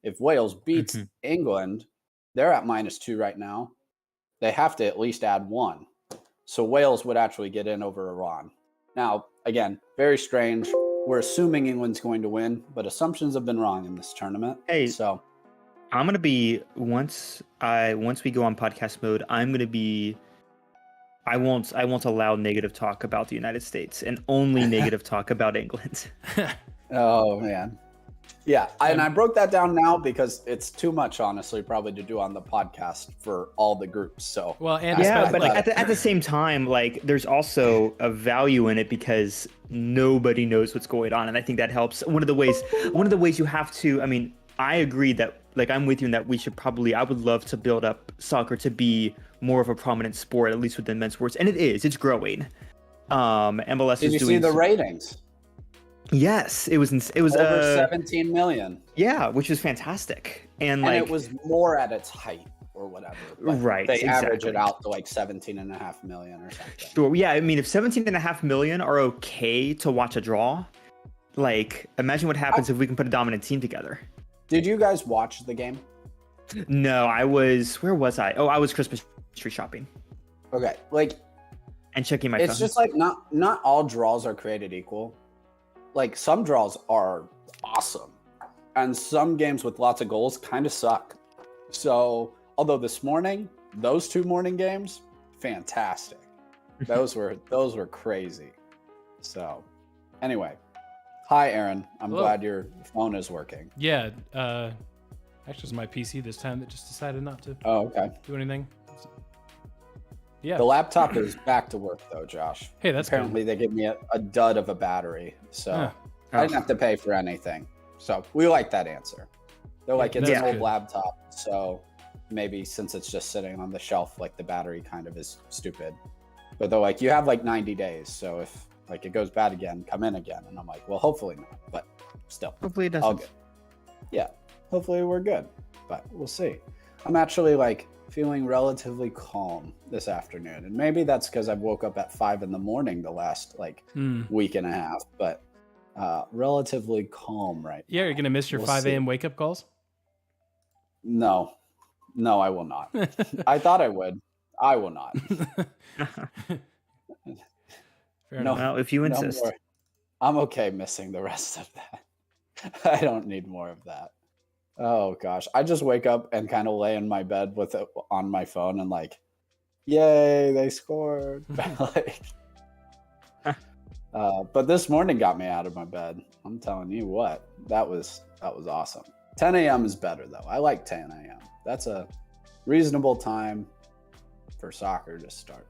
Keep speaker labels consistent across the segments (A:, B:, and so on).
A: if Wales beats
B: Mm-hmm.
A: England, they're at -2 right now. They have to at least add 1. So Wales would actually get in over Iran. Now, again, very strange. We're assuming England's going to win, but assumptions have been wrong in this tournament.
B: Hey,
A: so
B: I'm gonna be once we go on podcast mode, I'm gonna be I won't allow negative talk about the United States and only negative talk about England.
A: Oh man. Yeah, and I broke that down now because it's too much, honestly, probably to do on the podcast for all the groups. So
C: well, and
B: yeah, but like at the same time, like there's also a value in it because nobody knows what's going on, and I think that helps. One of the ways you have to. I mean, I agree that like I'm with you in that we should probably. I would love to build up soccer to be more of a prominent sport, at least within men's sports, and it is. It's growing. MLS
A: Did
B: is
A: you
B: doing
A: see the ratings?
B: Yes, it was
A: over 17 million.
B: Yeah, which is fantastic. And
A: like
B: it
A: was more at its height or whatever.
B: Right.
A: They average it out to like 17.5 million or something.
B: Sure. Yeah, I mean if 17.5 million are okay to watch a draw, like imagine what happens if we can put a dominant team together.
A: Did you guys watch the game?
B: No, where was I? Oh, I was Christmas tree shopping.
A: Okay. Like
B: and checking my
A: phone. It's just like not all draws are created equal. Like some draws are awesome and some games with lots of goals kind of suck. So although this morning, those 2 morning games, fantastic. Those were crazy. So anyway, hi Aaron. I'm
C: Hello.
A: glad your phone is working.
C: Yeah. Actually it was my PC this time that just decided not to do anything. Yeah.
A: The laptop is back to work though, Josh.
C: Hey, that's
A: apparently
C: good.
A: They give me a dud of a battery, so
C: Oh.
A: I didn't have to pay for anything. So we like that answer. They're like, it's an old laptop, so maybe since it's just sitting on the shelf, like the battery kind of is stupid. But they're like, you have like 90 days, so if like it goes bad again, come in again. And I'm like, well, hopefully not, but still.
B: Hopefully it doesn't.
A: All good. Yeah, hopefully we're good, but we'll see. I'm actually like feeling relatively calm this afternoon, and maybe that's because I woke up at 5 a.m. the last like week and a half, but relatively calm right
C: now. You're gonna miss your 5 a.m. wake up calls?
A: No, I will not. I thought I would. I will not.
C: Fair enough.
B: Well, if you insist.
A: No, I'm okay missing the rest of that. I don't need more of that. Oh gosh, I just wake up and kind of lay in my bed with it on my phone and like, yay, they scored. Like, but this morning got me out of my bed. I'm telling you what, that was awesome. 10 a.m. is better though. I like 10 a.m. That's a reasonable time for soccer to start.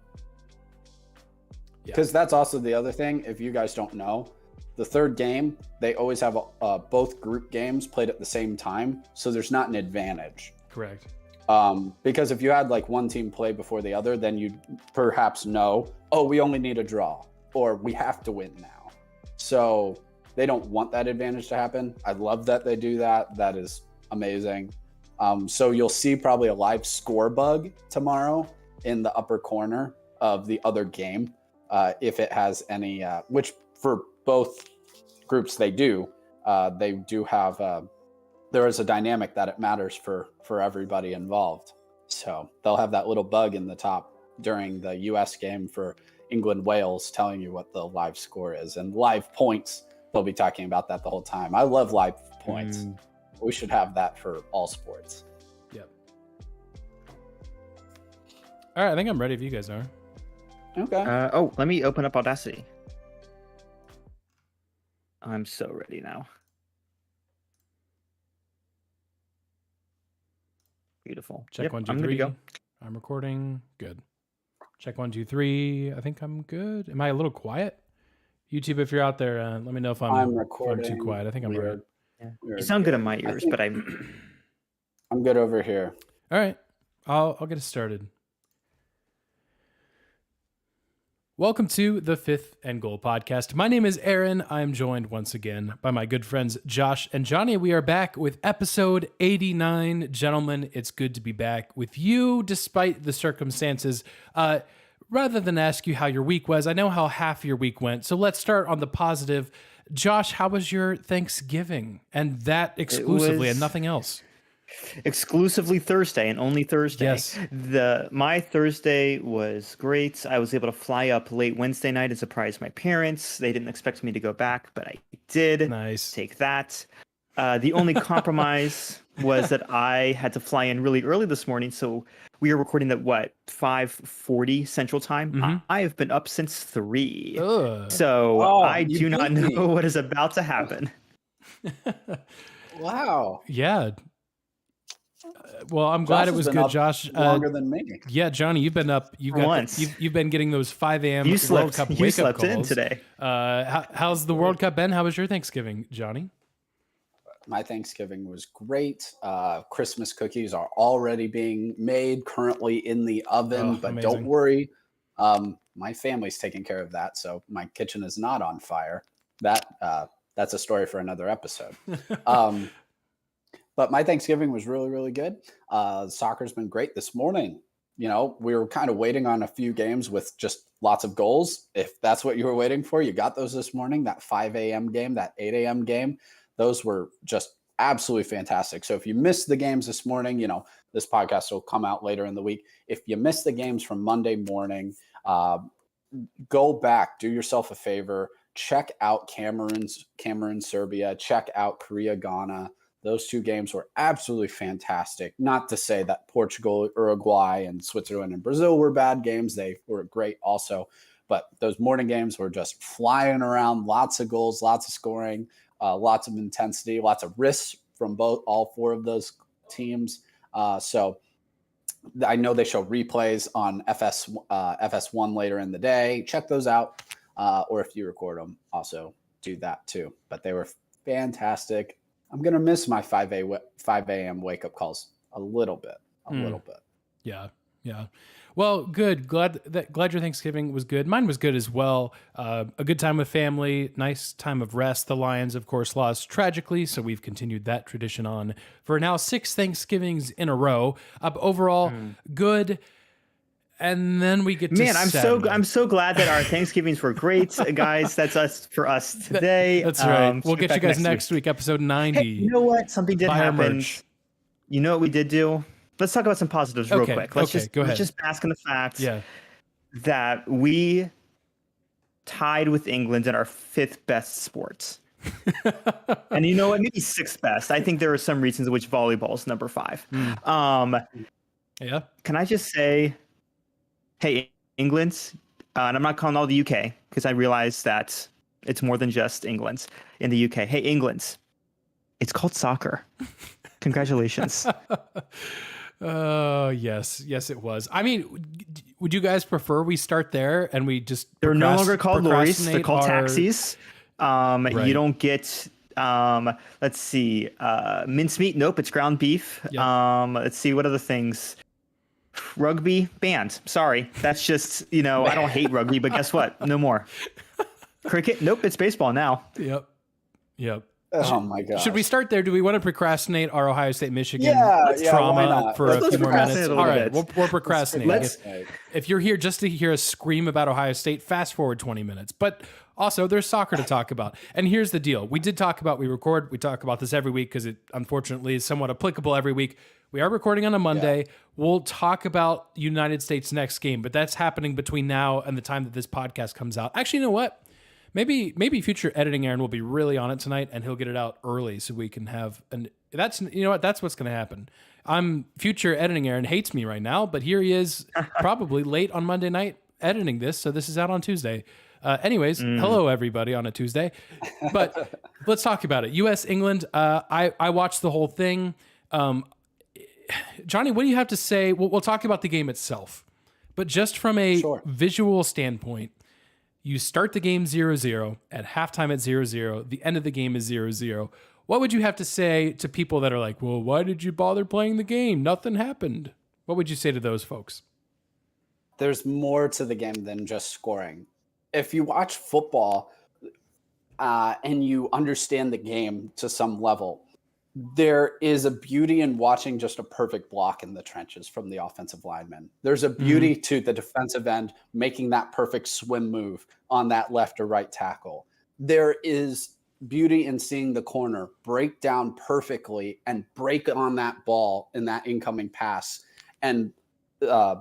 A: Because that's also the other thing. If you guys don't know, the third game, they always have both group games played at the same time. So there's not an advantage.
C: Correct.
A: Because if you had like one team play before the other, then you'd perhaps know, oh, we only need a draw or we have to win now. So they don't want that advantage to happen. I love that they do that. That is amazing. So you'll see probably a live score bug tomorrow in the upper corner of the other game. If it has any, which for both groups they do have, there is a dynamic that it matters for everybody involved. So they'll have that little bug in the top during the US game for England-Wales telling you what the live score is, and live points. They'll be talking about that the whole time. I love live points. We should have that for all sports.
C: Yep. All right, I think I'm ready if you guys are.
A: Okay.
B: Let me open up Audacity. I'm so ready now. Beautiful.
C: Check 1, 2, 3.
B: I'm good to go.
C: I'm recording. Good. Check 1, 2, 3. I think I'm good. Am I a little quiet? YouTube, if you're out there, let me know if I'm too quiet. I think I'm right.
B: Yeah. You sound good in my ears, but I'm
A: good over here.
C: All right. I'll get us started. Welcome to the Fifth and Goal podcast. My name is Aaron. I'm joined once again by my good friends Josh and Johnny. We are back with episode 89. Gentlemen, it's good to be back with you despite the circumstances. Rather than ask you how your week was, I know how half your week went. So let's start on the positive Josh, how was your Thanksgiving? And that exclusively and nothing else.
B: Exclusively Thursday and only Thursday.
C: Yes.
B: My Thursday was great. I was able to fly up late Wednesday night and surprise my parents. They didn't expect me to go back, but I did.
C: Nice.
B: Take that. The only compromise was that I had to fly in really early this morning, so we are recording at 5:40 Central Time.
C: Mhm.
B: I have been up since 3.
C: Ugh.
B: So I
A: you
B: do not
A: beat me.
B: know what is about to happen.
A: Wow.
C: Yeah. Well, I'm glad
A: Josh
C: it
A: has
C: was
A: been
C: good,
A: up
C: Josh.
A: Longer than me.
C: Yeah, Johnny, you've been up. You've
B: For
C: got
B: once.
C: you've been getting those 5 a.m.
B: You
C: World
B: slept.
C: Cup
B: You
C: wake up
B: slept in
C: calls
B: today.
C: How's the World Cup been? How was your Thanksgiving, Johnny?
A: My Thanksgiving was great. Christmas cookies are already being made, currently in the oven,
C: Oh,
A: but
C: amazing.
A: don't worry. My family's taking care of that, so my kitchen is not on fire. That's a story for another episode. But my Thanksgiving was really, really good. Soccer's been great this morning. We were kind of waiting on a few games with just lots of goals. If that's what you were waiting for, you got those this morning. That 5 a.m. game, that 8 a.m. game, those were just absolutely fantastic. So if you missed the games this morning, this podcast will come out later in the week. If you missed the games from Monday morning, go back, do yourself a favor, check out Cameroon, Serbia, check out Korea, Ghana. Those 2 games were absolutely fantastic. Not to say that Portugal, Uruguay, and Switzerland and Brazil were bad games. They were great also. But those morning games were just flying around, lots of goals, lots of scoring, lots of intensity, lots of risks from all 4 of those teams. So I know they show replays on FS1 later in the day. Check those out. Or if you record them, also do that too. But they were fantastic. I'm going to miss my 5 a.m. wake-up calls a little bit.
C: Yeah. Well, good. Glad your Thanksgiving was good. Mine was good as well. A good time with family, nice time of rest. The Lions, of course, lost tragically, so we've continued that tradition on for now 6 Thanksgivings in a row. Overall, good. And then we get to Saturday.
B: I'm so glad that our Thanksgivings were great, guys. That's us for us today.
C: That's right. We'll get you guys next week, episode 90.
B: Hey, you know what? Something did
C: Buy our
B: happen.
C: merch.
B: You know what we did do? Let's talk about some positives real quick.
C: Go ahead.
B: Let's just bask in the fact
C: Yeah.
B: that we tied with England in our 5th best sports. And you know what? Maybe 6th best. I think there are some reasons in which volleyball is number 5.
C: Yeah.
B: Can I just say, hey, England, and I'm not calling all the UK because I realize that it's more than just England in the UK. Hey, England, it's called soccer. Congratulations.
C: Oh, yes, it was. I mean, would you guys prefer we start there and we just
B: They're no longer called lorries. They're called taxis.
C: Right.
B: You don't get, let's see, mincemeat. Nope, it's ground beef.
C: Yep.
B: Let's see, what other things? Rugby banned. Sorry, that's just, I don't hate rugby, but guess what? No more. Cricket. Nope, it's baseball now.
C: Yep.
A: Oh my God.
C: Should we start there? Do we want to procrastinate our Ohio State Michigan
A: Yeah,
C: trauma
A: why not?
C: for
B: Let's
C: a few more minutes?
B: procrastinate a
C: All
B: little
C: right,
B: bit.
C: we're procrastinating. If you're here just to hear us scream about Ohio State, fast forward 20 minutes. But also, there's soccer to talk about. And here's the deal. We talk about this every week because it unfortunately is somewhat applicable every week. We are recording on a Monday. Yeah. We'll talk about United States' next game, but that's happening between now and the time that this podcast comes out. Actually, you know what? Maybe future editing Aaron will be really on it tonight and he'll get it out early so we can have that's what's going to happen. Future editing Aaron hates me right now, but here he is probably late on Monday night editing this. So this is out on Tuesday. Hello everybody on a Tuesday, but let's talk about it. US England. I watched the whole thing. Johnny, what do you have to say? We'll talk about the game itself, but just from a visual standpoint, you start the game 0-0, at halftime at 0-0, the end of the game is 0-0. What would you have to say to people that are like, well, why did you bother playing the game? Nothing happened. What would you say to those folks?
A: There's more to the game than just scoring. If you watch football and you understand the game to some level, there is a beauty in watching just a perfect block in the trenches from the offensive lineman. There's a beauty to the defensive end making that perfect swim move on that left or right tackle. There is beauty in seeing the corner break down perfectly and break on that ball in that incoming pass and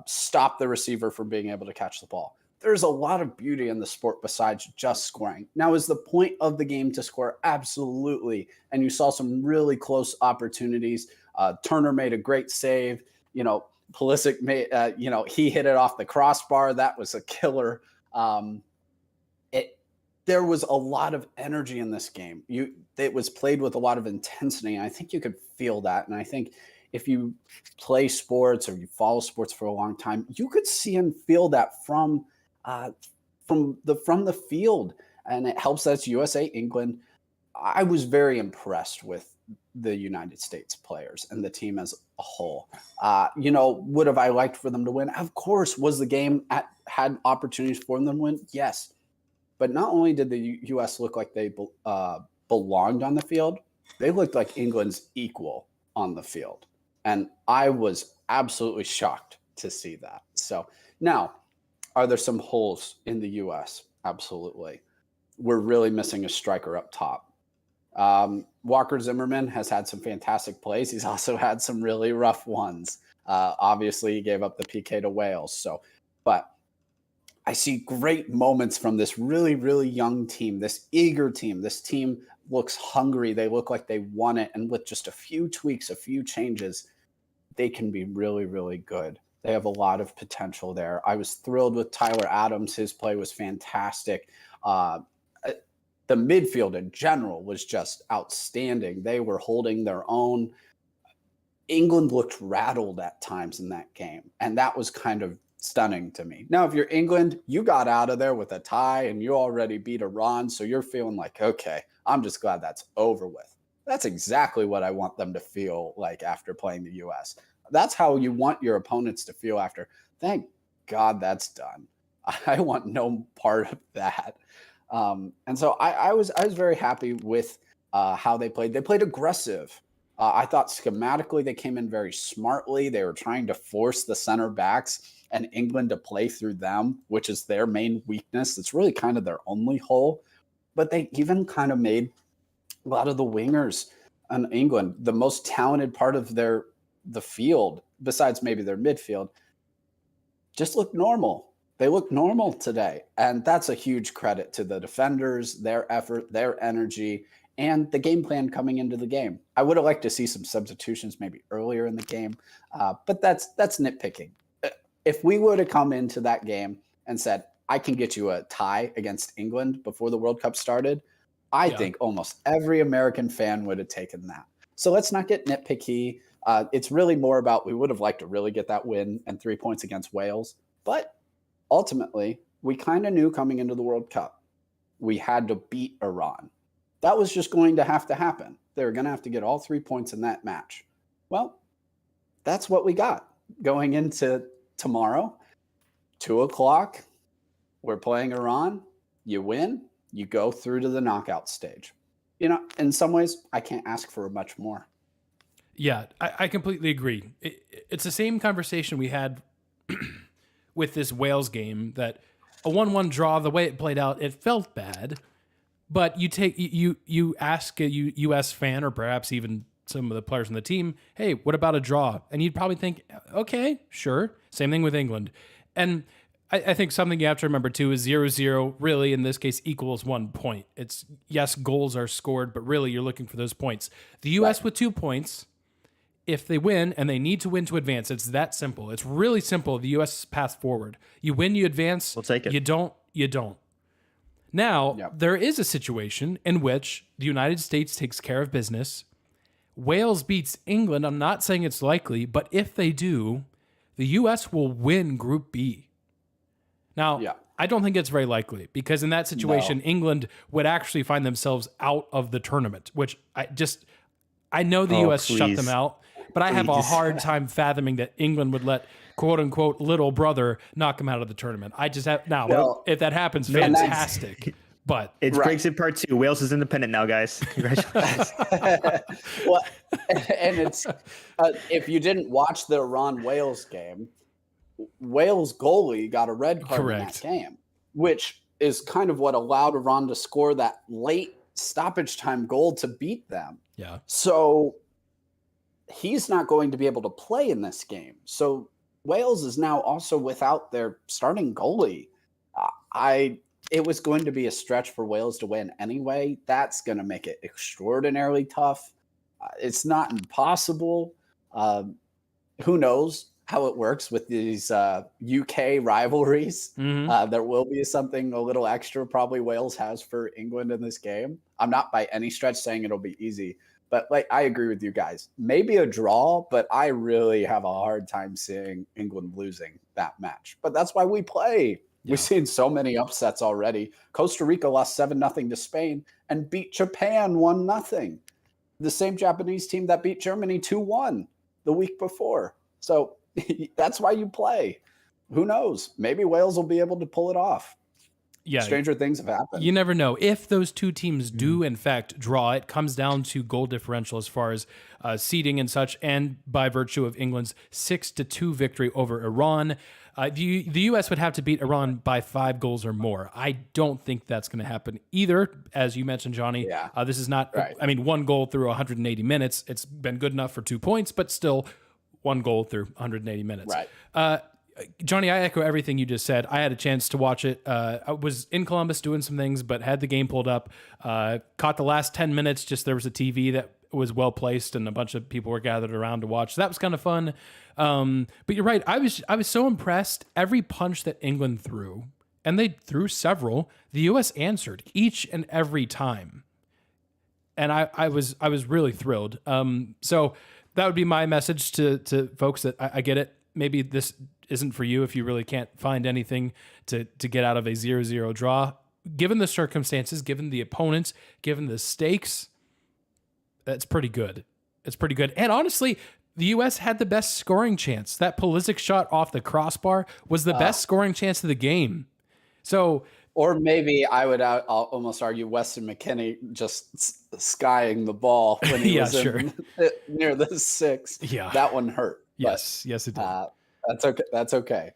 A: stop the receiver from being able to catch the ball. There's a lot of beauty in the sport besides just scoring. Now, is the point of the game to score? Absolutely. And you saw some really close opportunities. Turner made a great save. Pulisic made, he hit it off the crossbar. That was a killer. There was a lot of energy in this game. It was played with a lot of intensity, and I think you could feel that. And I think if you play sports or you follow sports for a long time, you could see and feel that from the field. And it helps that it's USA England. I was very impressed with the United States players and the team as a whole. Would have I liked for them to win? Of course. Was the game had opportunities for them to win? Yes. But not only did the U.S. look like they belonged on the field, they looked like England's equal on the field. And I was absolutely shocked to see that. So now, are there some holes in the U.S.? Absolutely. We're really missing a striker up top. Walker Zimmerman has had some fantastic plays. He's also had some really rough ones. Obviously, he gave up the PK to Wales. But I see great moments from this really, really young team, this eager team. This team looks hungry. They look like they want it. And with just a few tweaks, a few changes, they can be really, really good. They have a lot of potential there. I was thrilled with Tyler Adams. His play was fantastic. The midfield in general was just outstanding. They were holding their own. England looked rattled at times in that game. And that was kind of stunning to me. Now, if you're England, you got out of there with a tie and you already beat Iran. So you're feeling like, okay, I'm just glad that's over with. That's exactly what I want them to feel like after playing the U.S. That's how you want your opponents to feel after. Thank God that's done. I want no part of that. And so I was very happy with how they played. They played aggressive. I thought schematically they came in very smartly. They were trying to force the center backs and England to play through them, which is their main weakness. It's really kind of their only hole. But they even kind of made a lot of the wingers in England, the most talented part of the field, besides maybe their midfield, just look normal. They look normal today. And that's a huge credit to the defenders, their effort, their energy, and the game plan coming into the game. I would have liked to see some substitutions maybe earlier in the game, but that's nitpicking. If we would have come into that game and said, I can get you a tie against England before the World Cup started, I think almost every American fan would have taken that. So let's not get nitpicky. It's really more about we would have liked to really get that win and 3 points against Wales. But ultimately, we kind of knew coming into the World Cup, we had to beat Iran. That was just going to happen. They were going to have to get all 3 points in that match. Well, that's what we got going into tomorrow, 2:00. We're playing Iran. You win, you go through to the knockout stage. In some ways, I can't ask for much more.
C: Yeah, I completely agree. It's the same conversation we had with this Wales game, that a 1-1 draw, the way it played out, it felt bad. But you ask a U.S. fan, or perhaps even some of the players on the team, hey, what about a draw? And you'd probably think, okay, sure. Same thing with England. And I think something you have to remember too is 0-0 really in this case equals 1 point. It's, yes, goals are scored, but really you're looking for those points. The U.S. with 2 points, if they win, and they need to win to advance, it's that simple. It's really simple, the U.S. path forward. You win, you advance.
B: We'll take it.
C: You don't, you don't. Now, there is a situation in which the United States takes care of business. Wales beats England. I'm not saying it's likely, but if they do, the U.S. will win Group B. Now, I don't think it's very likely, because in that situation, England would actually find themselves out of the tournament, which I know the U.S. shut them out, but I have a hard time fathoming that England would let quote unquote little brother knock them out of the tournament. I just have if that happens, fantastic. But
B: it's Brexit Part 2. Wales is independent now, guys. Congratulations.
A: Well, and it's if you didn't watch the Iran-Wales game, Wales goalie got a red card in that game, which is kind of what allowed Iran to score that late stoppage time goal to beat them.
C: Yeah.
A: So he's not going to be able to play in this game. So Wales is now also without their starting goalie. It was going to be a stretch for Wales to win anyway. That's going to make it extraordinarily tough. It's not impossible. Who knows how it works with these UK rivalries? There will be something a little extra probably Wales has for England in this game. I'm not by any stretch saying it'll be easy, but like I agree with you guys. Maybe a draw, but I really have a hard time seeing England losing that match. But that's why we play. Yeah. We've seen so many upsets already. Costa Rica lost 7-0 to Spain and beat Japan 1-0. The same Japanese team that beat Germany 2-1 the week before. So that's why you play. Who knows? Maybe Wales will be able to pull it off. Yeah, stranger things have happened.
C: You never know. If those two teams do, in fact, draw, it comes down to goal differential as far as seeding and such, and by virtue of England's 6-2 victory over Iran. The U.S. would have to beat Iran by 5 goals or more. I don't think that's going to happen either. As you mentioned, Johnny, this is not, right. I mean, 1 goal through 180 minutes. It's been good enough for 2 points, but still 1 goal through 180 minutes.
A: Right.
C: Johnny, I echo everything you just said. I had a chance to watch it. I was in Columbus doing some things, but had the game pulled up. Caught the last 10 minutes. Just there was a TV that was well placed, and a bunch of people were gathered around to watch. So that was kind of fun. But you're right. I was so impressed. Every punch that England threw, and they threw several, the U.S. answered each and every time. And I was really thrilled. So that would be my message to folks that I get it. Maybe this isn't for you if you really can't find anything to get out of a 0-0 draw. Given the circumstances, given the opponents, given the stakes, that's pretty good. It's pretty good. And honestly, the U.S. had the best scoring chance. That Pulisic shot off the crossbar was the best scoring chance of the game. So,
A: or maybe I'll almost argue Weston McKennie just skying the ball when he was near the 6.
C: Yeah,
A: that one hurt.
C: Yes, it did.
A: That's okay.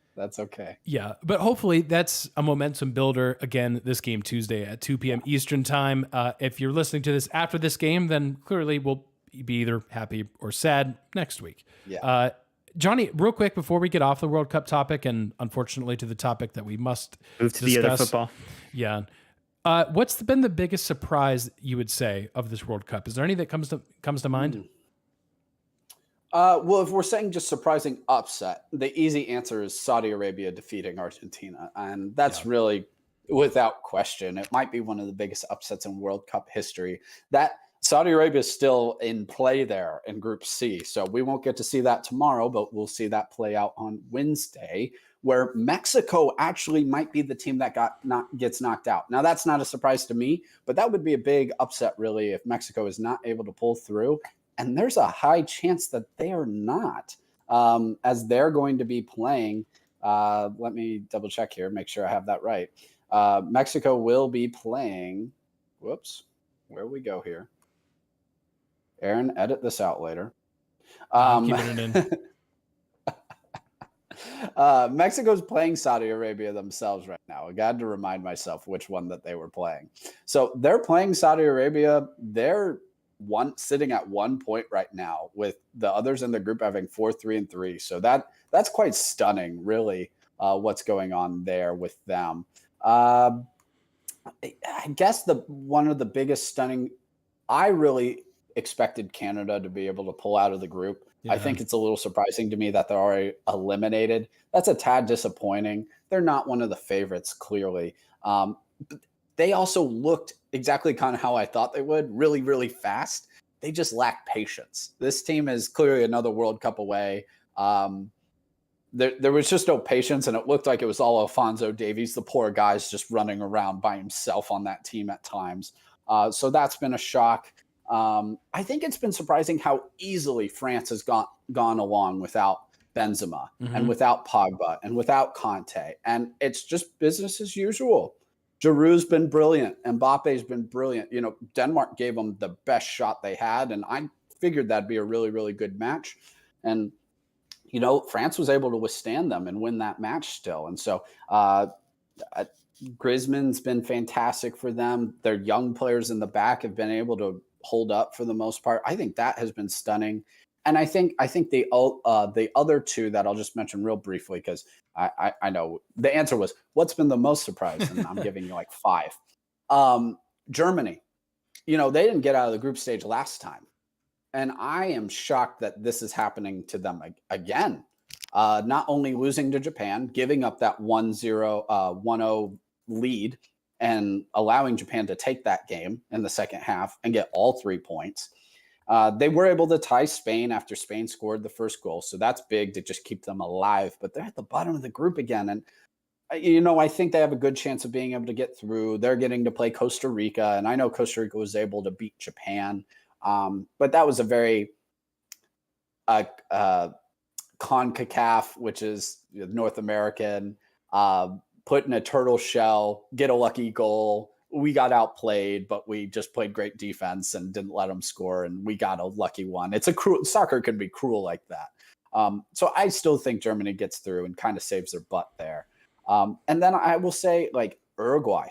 C: Yeah, but hopefully that's a momentum builder. Again, this game Tuesday at 2 p.m. Eastern time. If you're listening to this after this game, then clearly we'll be either happy or sad next week.
A: Yeah.
C: Johnny, real quick before we get off the World Cup topic, and unfortunately to the topic that we must
B: move to the other football.
C: Yeah. What's been the biggest surprise you would say of this World Cup? Is there any that comes to mind?
A: Well, if we're saying just surprising upset, the easy answer is Saudi Arabia defeating Argentina. And that's really, without question, it might be one of the biggest upsets in World Cup history. That Saudi Arabia is still in play there in Group C. So we won't get to see that tomorrow, but we'll see that play out on Wednesday, where Mexico actually might be the team that gets knocked out. Now, that's not a surprise to me, but that would be a big upset, really, if Mexico is not able to pull through. And there's a high chance that they are not, as they're going to be playing. Let me double check here, make sure I have that right. Mexico will be playing. Whoops, where we go here? Aaron, edit this out later.
C: Keeping it
A: in. Mexico's playing Saudi Arabia themselves right now. I got to remind myself which one that they were playing. So they're playing Saudi Arabia. They're sitting at 1 point right now, with the others in the group having 4, 3, and 3. So that's quite stunning, really, what's going on there with them. I guess one of the biggest stunning, I really expected Canada to be able to pull out of the group. Yeah. I think it's a little surprising to me that they're already eliminated. That's a tad disappointing. They're not one of the favorites, clearly. But they also looked exactly kind of how I thought they would, really, really fast. They just lack patience. This team is clearly another World Cup away. There was just no patience, and it looked like it was all Alphonso Davies, the poor guy's just running around by himself on that team at times. So that's been a shock. I think it's been surprising how easily France has gone along without Benzema and without Pogba and without Conte. And it's just business as usual. Giroud's been brilliant. Mbappe's been brilliant. You know, Denmark gave them the best shot they had, and I figured that'd be a really, really good match. And, you know, France was able to withstand them and win that match still. And so Griezmann's been fantastic for them. Their young players in the back have been able to hold up for the most part. I think that has been stunning. And I think the other two that I'll just mention real briefly, because I know the answer was what's been the most surprise, and I'm giving you like 5. Germany, they didn't get out of the group stage last time, and I am shocked that this is happening to them again. Not only losing to Japan, giving up that 1-0, 1-0 lead, and allowing Japan to take that game in the second half and get all 3 points. They were able to tie Spain after Spain scored the first goal. So that's big to just keep them alive. But they're at the bottom of the group again. And, I think they have a good chance of being able to get through. They're getting to play Costa Rica. And I know Costa Rica was able to beat Japan. But that was a very CONCACAF, which is North American, put in a turtle shell, get a lucky goal. We got outplayed, but we just played great defense and didn't let them score, and we got a lucky one. It's soccer can be cruel like that. So I still think Germany gets through and kind of saves their butt there. And then I will say, like, Uruguay.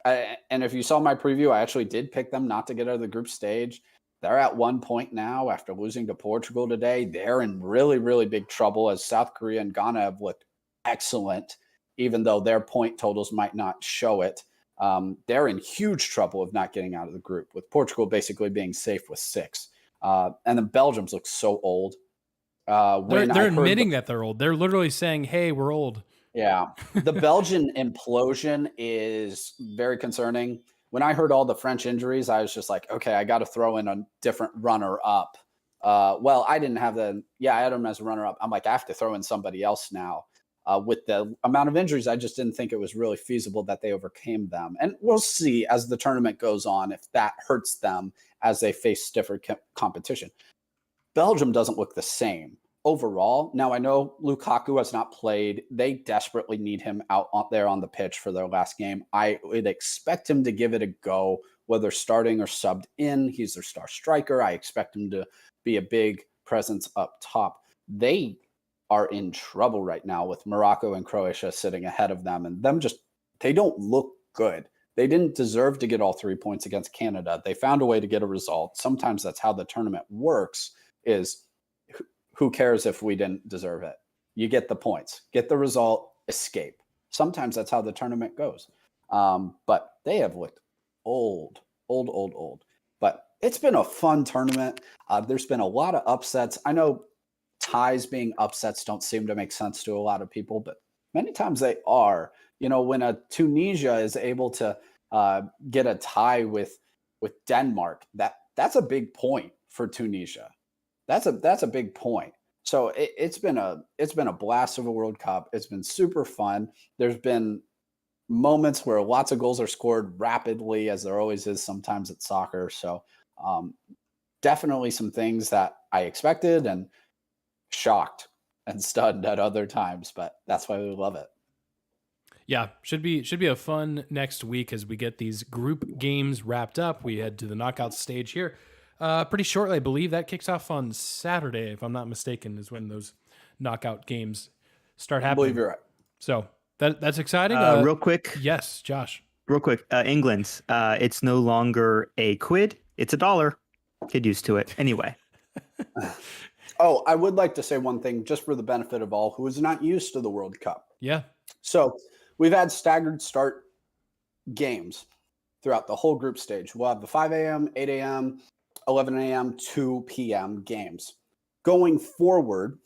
A: And if you saw my preview, I actually did pick them not to get out of the group stage. They're at 1 point now after losing to Portugal today. They're in really, really big trouble, as South Korea and Ghana have looked excellent, even though their point totals might not show it. They're in huge trouble of not getting out of the group, with Portugal basically being safe with 6. And then Belgium's looks so old.
C: They're admitting that they're old. They're literally saying, hey, we're old.
A: Yeah. The Belgian implosion is very concerning. When I heard all the French injuries, I was just like, okay, I got to throw in a different runner-up. Well, I didn't have I had him as a runner-up. I'm like, I have to throw in somebody else now. With the amount of injuries, I just didn't think it was really feasible that they overcame them. And we'll see as the tournament goes on if that hurts them as they face stiffer competition. Belgium doesn't look the same overall. Now, I know Lukaku has not played. They desperately need him out there on the pitch for their last game. I would expect him to give it a go, whether starting or subbed in. He's their star striker. I expect him to be a big presence up top. They are in trouble right now with Morocco and Croatia sitting ahead of them, and they don't look good. They didn't deserve to get all 3 points against Canada. They found a way to get a result. Sometimes that's how the tournament works, is who cares if we didn't deserve it? You get the points, get the result, escape. Sometimes that's how the tournament goes. But they have looked old. But it's been a fun tournament. There's been a lot of upsets. I know ties being upsets don't seem to make sense to a lot of people, but many times they are. When a Tunisia is able to get a tie with Denmark, that's a big point for Tunisia. That's a big point. So it's been a blast of a World Cup. It's been super fun. There's been moments where lots of goals are scored rapidly, as there always is sometimes at soccer. So definitely some things that I expected, and shocked and stunned at other times, but that's why we love it.
C: Yeah, should be a fun next week as we get these group games wrapped up. We head to the knockout stage here pretty shortly. I believe that kicks off on Saturday, if I'm not mistaken, is when those knockout games start happening.
A: I believe you're right.
C: So that's exciting.
B: Real quick.
C: Yes, Josh.
B: Real quick. England, it's no longer a quid. It's $1. Get used to it. Anyway.
A: Oh, I would like to say one thing just for the benefit of all who is not used to the World Cup.
C: Yeah.
A: So we've had staggered start games throughout the whole group stage. We'll have the 5 a.m., 8 a.m., 11 a.m., 2 p.m. games. Going forward,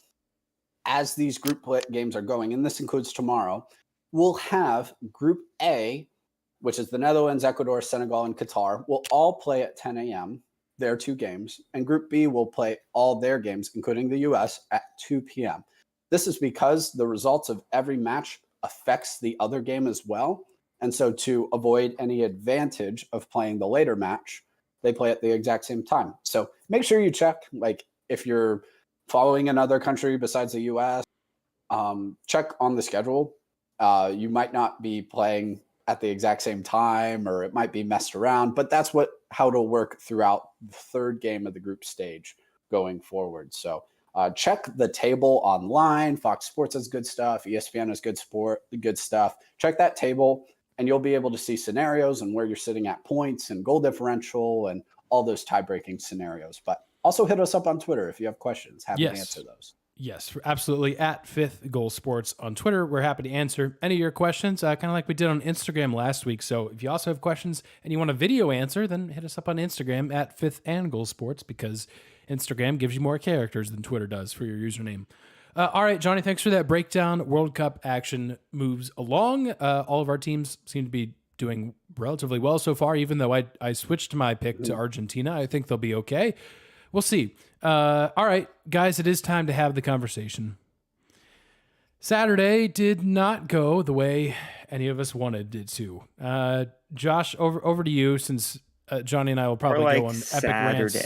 A: as these group games are going, and this includes tomorrow, we'll have Group A, which is the Netherlands, Ecuador, Senegal, and Qatar, will all play at 10 a.m., their 2 games, and Group B will play all their games, including the U.S., at 2 p.m. This is because the results of every match affects the other game as well. And so to avoid any advantage of playing the later match, they play at the exact same time. So make sure you check, like, if you're following another country besides the U.S., check on the schedule. You might not be playing at the exact same time, or it might be messed around, but that's how it'll work throughout the third game of the group stage going forward. So check the table online. Fox Sports has good stuff. ESPN has good stuff. Check that table. and you'll be able to see scenarios and where you're sitting at points and goal differential and all those tie-breaking scenarios. But also hit us up on Twitter if you have questions. Happy to answer those.
C: Yes, absolutely. At Fifth Goal Sports on Twitter. We're happy to answer any of your questions, kind of like we did on Instagram last week. So if you also have questions and you want a video answer, then hit us up on Instagram at Fifth and Goal Sports, because Instagram gives you more characters than Twitter does for your username. All right, Johnny, thanks for that breakdown. World Cup action moves along. All of our teams seem to be doing relatively well so far, even though I switched my pick to Argentina. I think they'll be okay. We'll see. All right, guys, it is time to have the conversation. Saturday did not go the way any of us wanted it to. Josh, over to you, since Johnny and I will probably go on epic rants.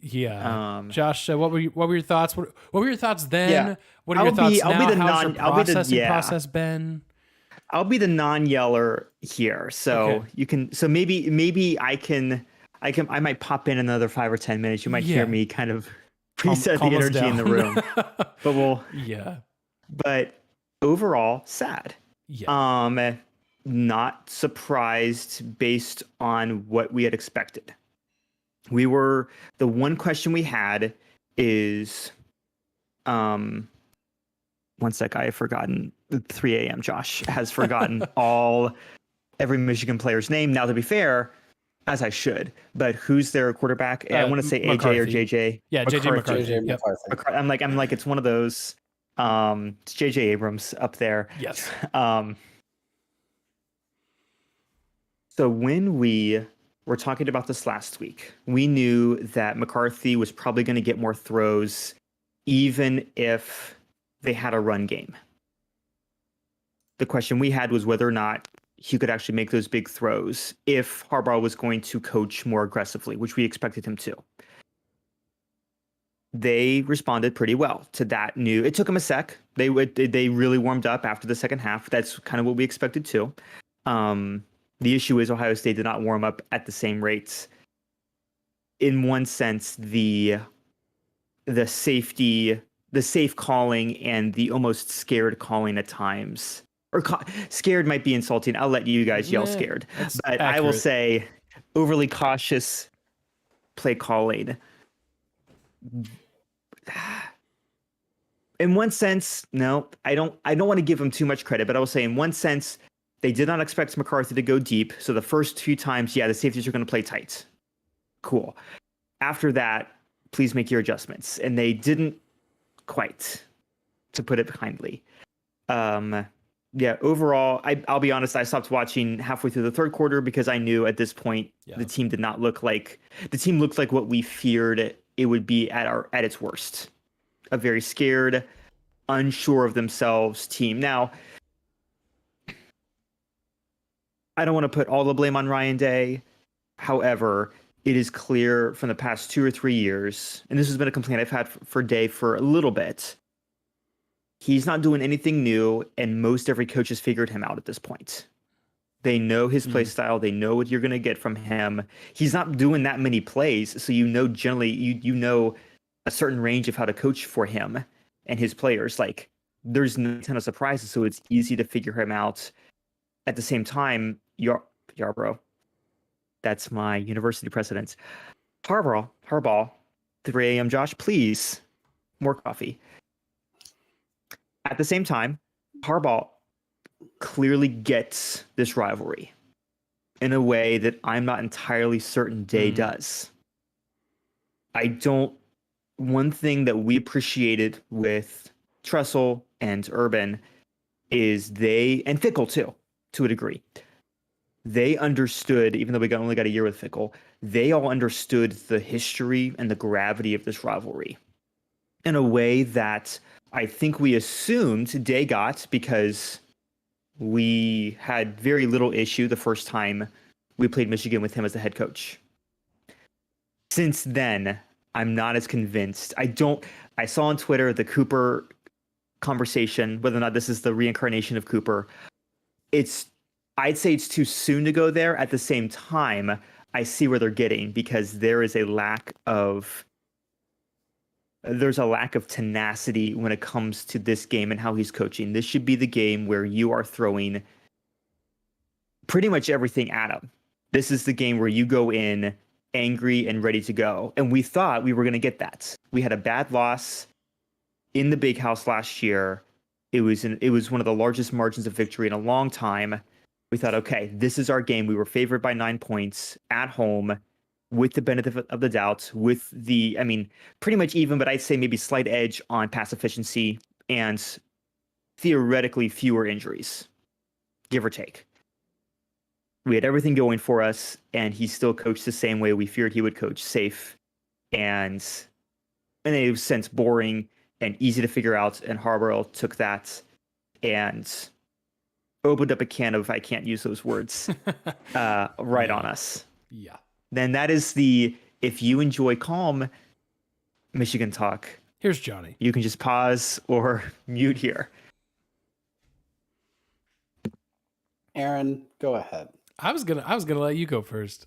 C: Yeah. Josh, what were your thoughts? What were your thoughts then?
B: Yeah.
C: What are your thoughts now? How's your processing process been?
B: I'll be the non-yeller here. So
C: Okay.
B: you can, so maybe I might pop in another 5 or 10 minutes. You might hear me kind of reset the
C: calm us
B: energy in the
C: down.
B: room. But overall, sad.
C: Yeah.
B: Not surprised based on what we had expected. The one question we had is, one sec, I have forgotten. 3 a.m. Josh has forgotten every Michigan player's name. Now, to be fair, as I should, but who's their quarterback? I want to say
C: McCarthy.
B: AJ or JJ.
C: Yeah, JJ McCarthy.
A: JJ
C: Yep.
A: McCarthy.
B: I'm like it's one of those. It's JJ Abrams up there.
C: Yes.
B: So when we were talking about this last week, we knew that McCarthy was probably going to get more throws, even if they had a run game. The question we had was whether or not he could actually make those big throws if Harbaugh was going to coach more aggressively, which we expected him to. They responded pretty well to that new. It took them a sec. They really warmed up after the second half. That's kind of what we expected too. The issue is Ohio State did not warm up at the same rates. In one sense, the safe calling and the almost scared calling at times. Or scared might be insulting. I'll let you guys yell scared. But accurate. I will say overly cautious play calling. In one sense, no, I don't want to give him too much credit, but I will say in one sense, they did not expect McCarthy to go deep. So the first 2 times, the safeties are going to play tight. Cool. After that, please make your adjustments. And they didn't quite, to put it kindly. Overall, I'll be honest, I stopped watching halfway through the third quarter because I knew at this point the team did not look like what we feared it would be at its worst. A very scared, unsure of themselves team. Now, I don't want to put all the blame on Ryan Day. However, it is clear from the past 2 or 3 years, and this has been a complaint I've had for Day for a little bit, he's not doing anything new, and most every coach has figured him out at this point. They know his play style. They know what you're going to get from him. He's not doing that many plays, so generally you know a certain range of how to coach for him and his players. Like, there's no ton of surprises, so it's easy to figure him out. At the same time, Yarbrough, that's my university precedence. Harbaugh, 3 a.m. Josh, please, more coffee. At the same time, Harbaugh clearly gets this rivalry in a way that I'm not entirely certain Day does. One thing that we appreciated with Tressel and Urban is and Fickle too, to a degree. They understood, even though we only got a year with Fickle, they all understood the history and the gravity of this rivalry in a way that I think we assumed Day got, because we had very little issue the first time we played Michigan with him as the head coach. Since then, I'm not as convinced. I saw on Twitter the Cooper conversation, whether or not this is the reincarnation of Cooper. I'd say it's too soon to go there. At the same time, I see where they're getting, because there's a lack of tenacity when it comes to this game and how he's coaching. This should be the game where you are throwing pretty much everything at them. This is the game where you go in angry and ready to go. And we thought we were going to get that. We had a bad loss in the Big House last year. It was one of the largest margins of victory in a long time. We thought, okay, this is our game. We were favored by 9 points at home with the benefit of the doubt, with the, I mean, pretty much even, but I'd say maybe slight edge on pass efficiency and theoretically fewer injuries, give or take. We had everything going for us, and he still coached the same way we feared he would coach, safe and it was since boring and easy to figure out. And Harbaugh took that and opened up a can of, I can't use those words, right on us.
C: Yeah.
B: Then that is the, if you enjoy calm Michigan talk,
C: here's Johnny.
B: You can just pause or mute here.
A: Aaron, go ahead.
C: I was gonna let you go first.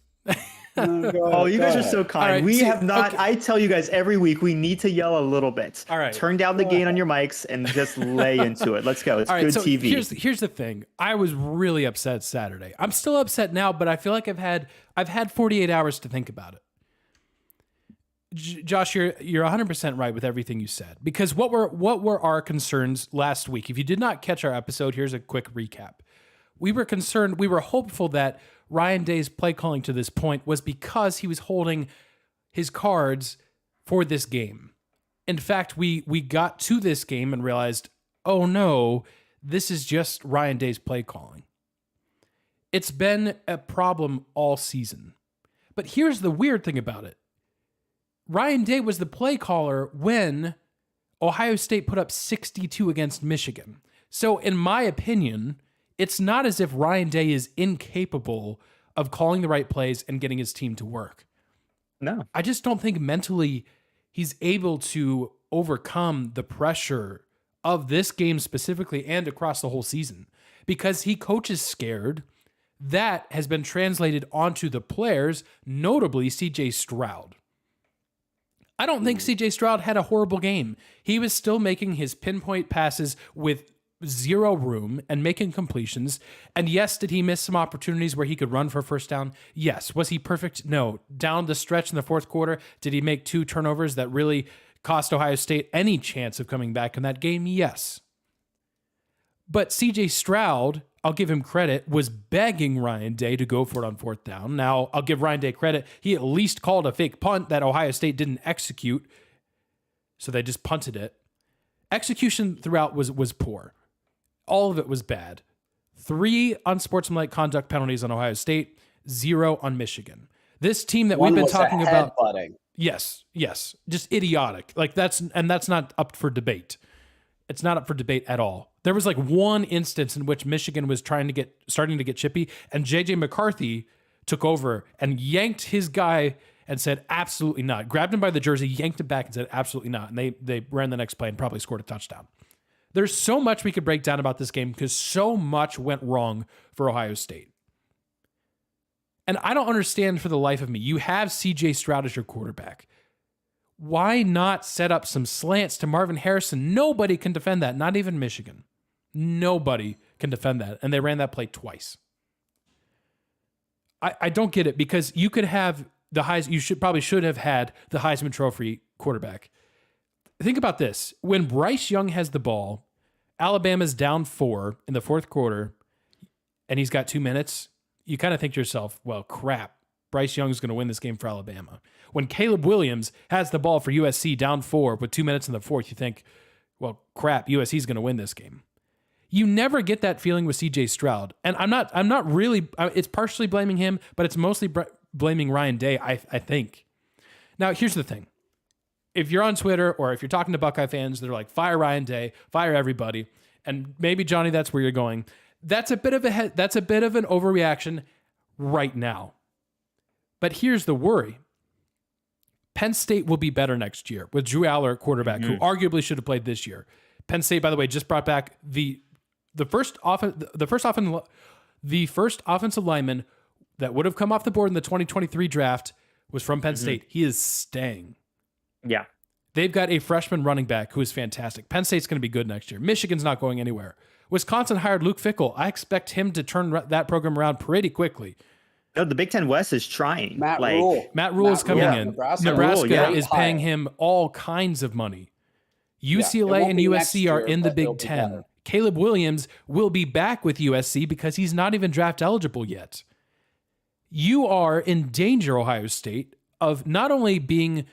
B: Oh, you guys are so kind.
C: Right,
B: we
C: see,
B: have not.
C: okay.
B: I tell you guys every week we need to yell a little bit.
C: All right,
B: turn down the gain on your mics and just lay into it. Let's go. It's good
C: so
B: TV.
C: Here's the thing. I was really upset Saturday. I'm still upset now, but I feel like I've had 48 hours to think about it. Josh, you're 100% right with everything you said, because what were our concerns last week? If you did not catch our episode, here's a quick recap. We were concerned, we were hopeful that Ryan Day's play calling to this point was because he was holding his cards for this game. In fact, we got to this game and realized, oh no, this is just Ryan Day's play calling. It's been a problem all season. But here's the weird thing about it. Ryan Day was the play caller when Ohio State put up 62 against Michigan. So in my opinion, it's not as if Ryan Day is incapable of calling the right plays and getting his team to work.
B: No.
C: I just don't think mentally he's able to overcome the pressure of this game specifically and across the whole season, because he coaches scared. That has been translated onto the players, notably CJ Stroud. I don't think CJ Stroud had a horrible game. He was still making his pinpoint passes with zero room and making completions. And yes, did he miss some opportunities where he could run for a first down? Yes. Was he perfect? No. Down the stretch in the fourth quarter, did he make 2 turnovers that really cost Ohio State any chance of coming back in that game? Yes. But CJ Stroud, I'll give him credit, was begging Ryan Day to go for it on fourth down. Now, I'll give Ryan Day credit. He at least called a fake punt that Ohio State didn't execute, so they just punted it. Execution throughout was poor. All of it was bad. 3 unsportsmanlike conduct penalties on Ohio State, 0 on Michigan. This team that we've been talking about. Yes. Just idiotic. Like that's not up for debate. It's not up for debate at all. There was like one instance in which Michigan was starting to get chippy, and JJ McCarthy took over and yanked his guy and said, absolutely not. Grabbed him by the jersey, yanked him back and said, absolutely not. And they ran the next play and probably scored a touchdown. There's so much we could break down about this game because so much went wrong for Ohio State. And I don't understand for the life of me. You have CJ Stroud as your quarterback. Why not set up some slants to Marvin Harrison? Nobody can defend that, not even Michigan. Nobody can defend that. And they ran that play twice. I don't get it, because you could have the Heisman, you probably should have had the Heisman Trophy quarterback. Think about this. When Bryce Young has the ball, Alabama's down 4 in the fourth quarter, and he's got 2 minutes, you kind of think to yourself, well, crap, Bryce Young's going to win this game for Alabama. When Caleb Williams has the ball for USC down 4 with 2 minutes in the fourth, you think, well, crap, USC's going to win this game. You never get that feeling with CJ Stroud. And I'm not really, it's partially blaming him, but it's mostly blaming Ryan Day, I think. Now, here's the thing. If you're on Twitter or if you're talking to Buckeye fans, they're like, fire Ryan Day, fire everybody. And maybe, Johnny, that's where you're going. That's a bit of an overreaction right now. But here's the worry. Penn State will be better next year with Drew Aller at quarterback, who arguably should have played this year. Penn State, by the way, just brought back the first offensive lineman that would have come off the board in the 2023 draft was from Penn State. He is staying.
B: Yeah.
C: They've got a freshman running back who is fantastic. Penn State's going to be good next year. Michigan's not going anywhere. Wisconsin hired Luke Fickell. I expect him to turn that program around pretty quickly.
B: No, the Big Ten West is trying.
A: Matt Rule.
C: Matt Rule is coming in. Nebraska is paying him all kinds of money. UCLA and USC are in the Big Ten. Caleb Williams will be back with USC because he's not even draft eligible yet. You are in danger, Ohio State, of not only being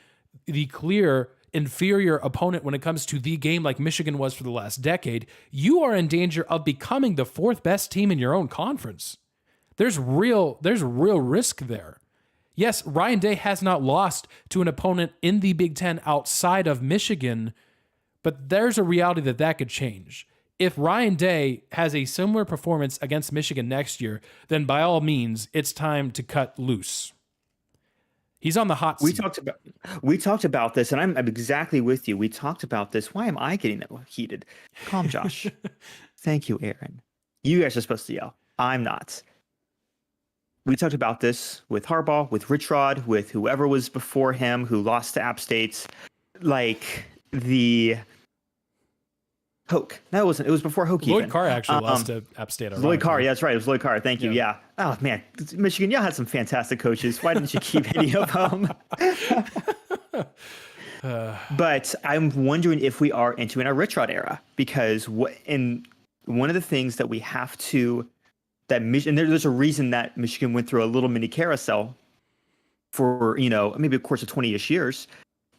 C: the clear inferior opponent when it comes to the game like Michigan was for the last decade, you are in danger of becoming the fourth best team in your own conference. There's real risk there. Yes, Ryan Day has not lost to an opponent in the Big Ten outside of Michigan, but there's a reality that could change. If Ryan Day has a similar performance against Michigan next year, then by all means, it's time to cut loose. He's on the hot seat.
B: We talked about this, and I'm exactly with you. We talked about this. Why am I getting that heated? Calm, Josh. Thank you, Aaron. You guys are supposed to yell. I'm not. We talked about this with Harbaugh, with Rich Rod, with whoever was before him who lost to App State. Like the Hoke. No, it wasn't. It was before Hoke.
C: Lloyd Carr actually lost to App State.
B: Lloyd Carr. Yeah, that's right. It was Lloyd Carr. Thank you. Yeah. Oh man, Michigan, y'all had some fantastic coaches. Why didn't you keep any of them? But I'm wondering if we are entering a Rich Rod era, because one of the things that we have to and there's a reason that Michigan went through a little mini carousel for maybe a course of 20-ish years.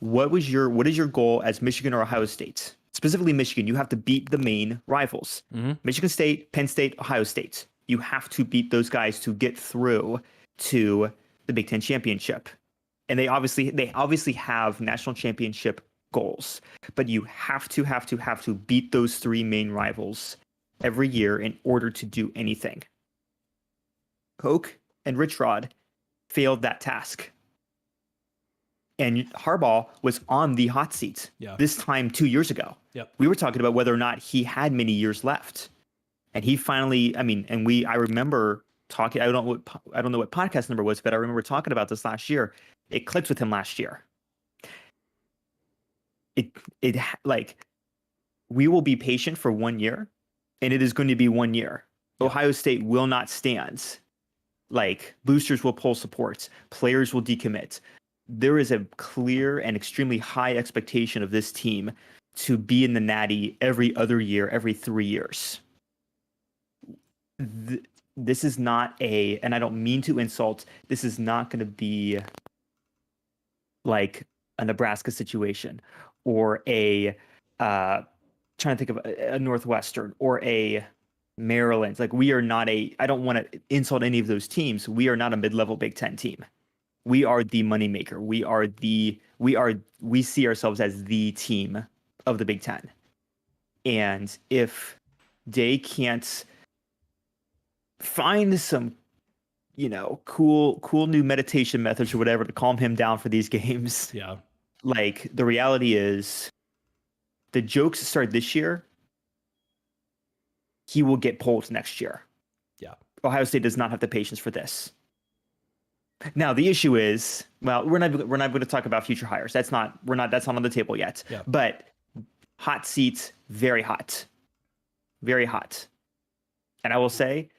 B: What is your goal as Michigan or Ohio State? Specifically Michigan, you have to beat the main rivals. Mm-hmm. Michigan State, Penn State, Ohio State. You have to beat those guys to get through to the Big Ten championship. And they obviously have national championship goals, but you have to beat those three main rivals every year in order to do anything. Hoke and Rich Rod failed that task. And Harbaugh was on the hot seat this time 2 years ago.
C: Yep.
B: We were talking about whether or not he had many years left. And he finally, I remember talking, I don't know what podcast number it was, but I remember talking about this last year. It clicked with him last year. We will be patient for 1 year, and it is going to be 1 year. Yep. Ohio State will not stand. Boosters will pull supports, players will decommit. There is a clear and extremely high expectation of this team to be in the Natty every other year, every 3 years. This is not and I don't mean to insult, this is not going to be like a Nebraska situation or trying to think of a Northwestern or a Maryland. We are not I don't want to insult any of those teams. We are not a mid-level Big Ten team. We are the moneymaker. We see ourselves as the team of the Big Ten. And if Day can't find some, cool new meditation methods or whatever to calm him down for these games.
C: Yeah.
B: The reality is the jokes start this year. He will get pulled next year.
C: Yeah.
B: Ohio State does not have the patience for this. Now the issue is, we're not going to talk about future hires. That's not on the table yet.
C: Yeah.
B: But hot seats, very hot, very hot. And I will say,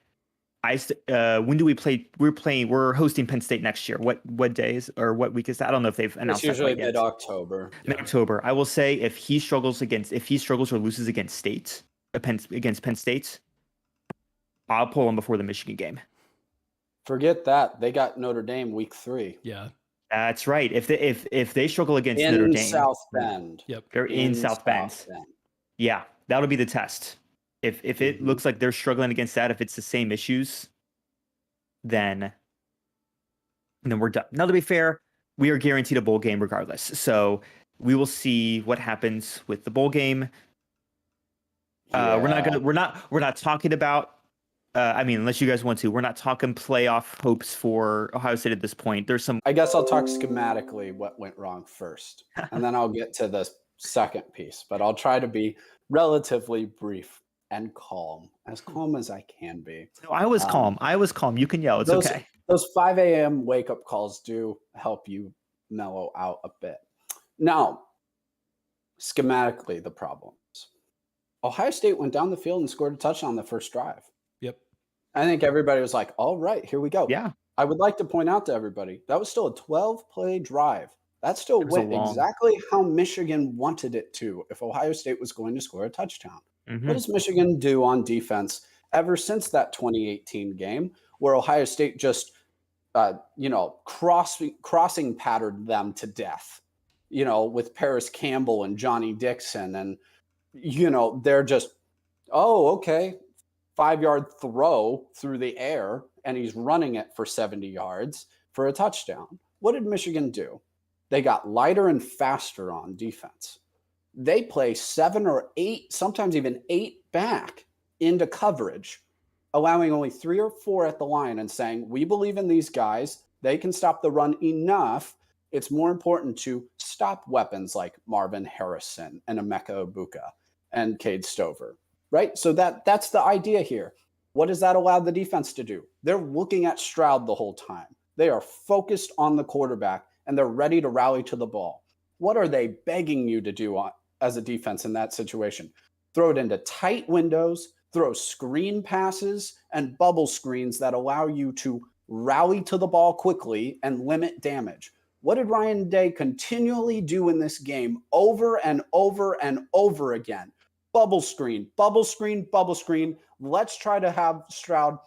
B: when do we play? We're hosting Penn State next year. What days or what week is that? I don't know if they've announced.
A: It's usually mid-October.
B: Mid-October. I will say if he struggles or loses against Penn State, I'll pull him before the Michigan game.
A: Forget that. They got Notre Dame week 3.
C: Yeah.
B: That's right. If they struggle against Notre Dame,
A: South Bend.
C: Yep.
B: They're in South Bend. Yeah, that'll be the test. If it looks like they're struggling against that, if it's the same issues, then we're done. Now, to be fair, we are guaranteed a bowl game regardless. So we will see what happens with the bowl game. We're not talking about. Unless you guys want to, we're not talking playoff hopes for Ohio State at this point. There's some.
A: I guess I'll talk schematically what went wrong first, and then I'll get to the second piece. But I'll try to be relatively brief and calm as I can be.
B: No, I was calm. You can yell. It's okay.
A: Those 5 a.m. wake-up calls do help you mellow out a bit. Now, schematically the problems. Ohio State went down the field and scored a touchdown on the first drive.
C: Yep.
A: I think everybody was like, all right, here we go.
B: Yeah.
A: I would like to point out to everybody, that was still a 12-play drive. That still went exactly how Michigan wanted it to if Ohio State was going to score a touchdown. What does Michigan do on defense ever since that 2018 game where Ohio State just, crossing patterned them to death, with Paris Campbell and Johnny Dixon. And, they're just, oh, okay, 5-yard throw through the air, and he's running it for 70 yards for a touchdown. What did Michigan do? They got lighter and faster on defense. They play 7 or 8, sometimes even 8 back into coverage, allowing only 3 or 4 at the line and saying, we believe in these guys. They can stop the run enough. It's more important to stop weapons like Marvin Harrison and Emeka Egbuka and Cade Stover, right? So that's the idea here. What does that allow the defense to do? They're looking at Stroud the whole time. They are focused on the quarterback, and they're ready to rally to the ball. What are they begging you to do as a defense in that situation? Throw it into tight windows, throw screen passes and bubble screens that allow you to rally to the ball quickly and limit damage. What did Ryan Day continually do in this game over and over and over again? Bubble screen, bubble screen, bubble screen. Let's try to have Stroud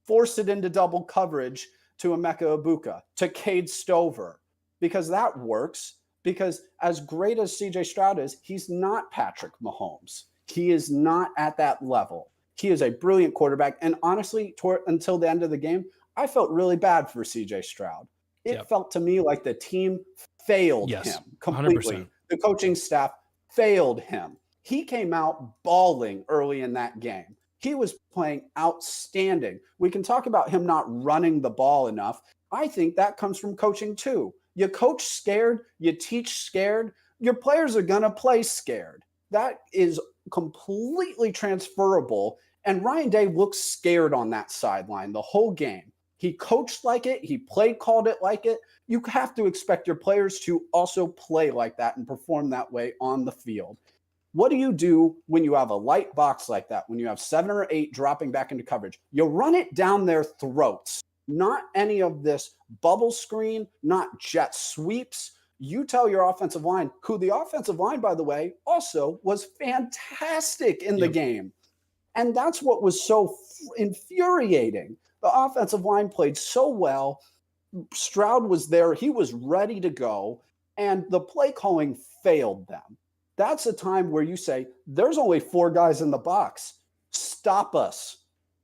A: force it into double coverage to Emeka Egbuka, to Cade Stover, because that works. Because as great as CJ Stroud is, he's not Patrick Mahomes. He is not at that level. He is a brilliant quarterback. And honestly, until the end of the game, I felt really bad for CJ Stroud. It felt to me like the team failed him completely.
C: 100%.
A: The coaching staff failed him. He came out bawling early in that game. He was playing outstanding. We can talk about him not running the ball enough. I think that comes from coaching too. You coach scared, you teach scared, your players are going to play scared. That is completely transferable. And Ryan Day looked scared on that sideline the whole game. He coached like it. He called it like it. You have to expect your players to also play like that and perform that way on the field. What do you do when you have a light box like that, when you have 7 or 8 dropping back into coverage? You run it down their throats. Not any of this bubble screen, not jet sweeps. You tell your offensive line, who the offensive line, by the way, also was fantastic in the game. And that's what was so infuriating. The offensive line played so well. Stroud was there. He was ready to go. And the play calling failed them. That's a time where you say, there's only 4 guys in the box. Stop us.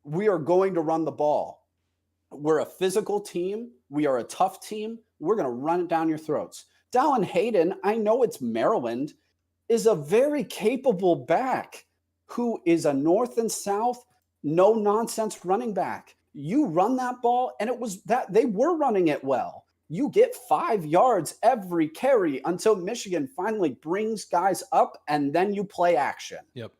A: We are going to run the ball. We're a physical team. We are a tough team. We're going to run it down your throats. Dallin Hayden, I know it's Maryland, is a very capable back who is a north and south, no nonsense running back. You run that ball, and it was that they were running it well. You get 5 yards every carry until Michigan finally brings guys up, and then you play action.
C: Yep.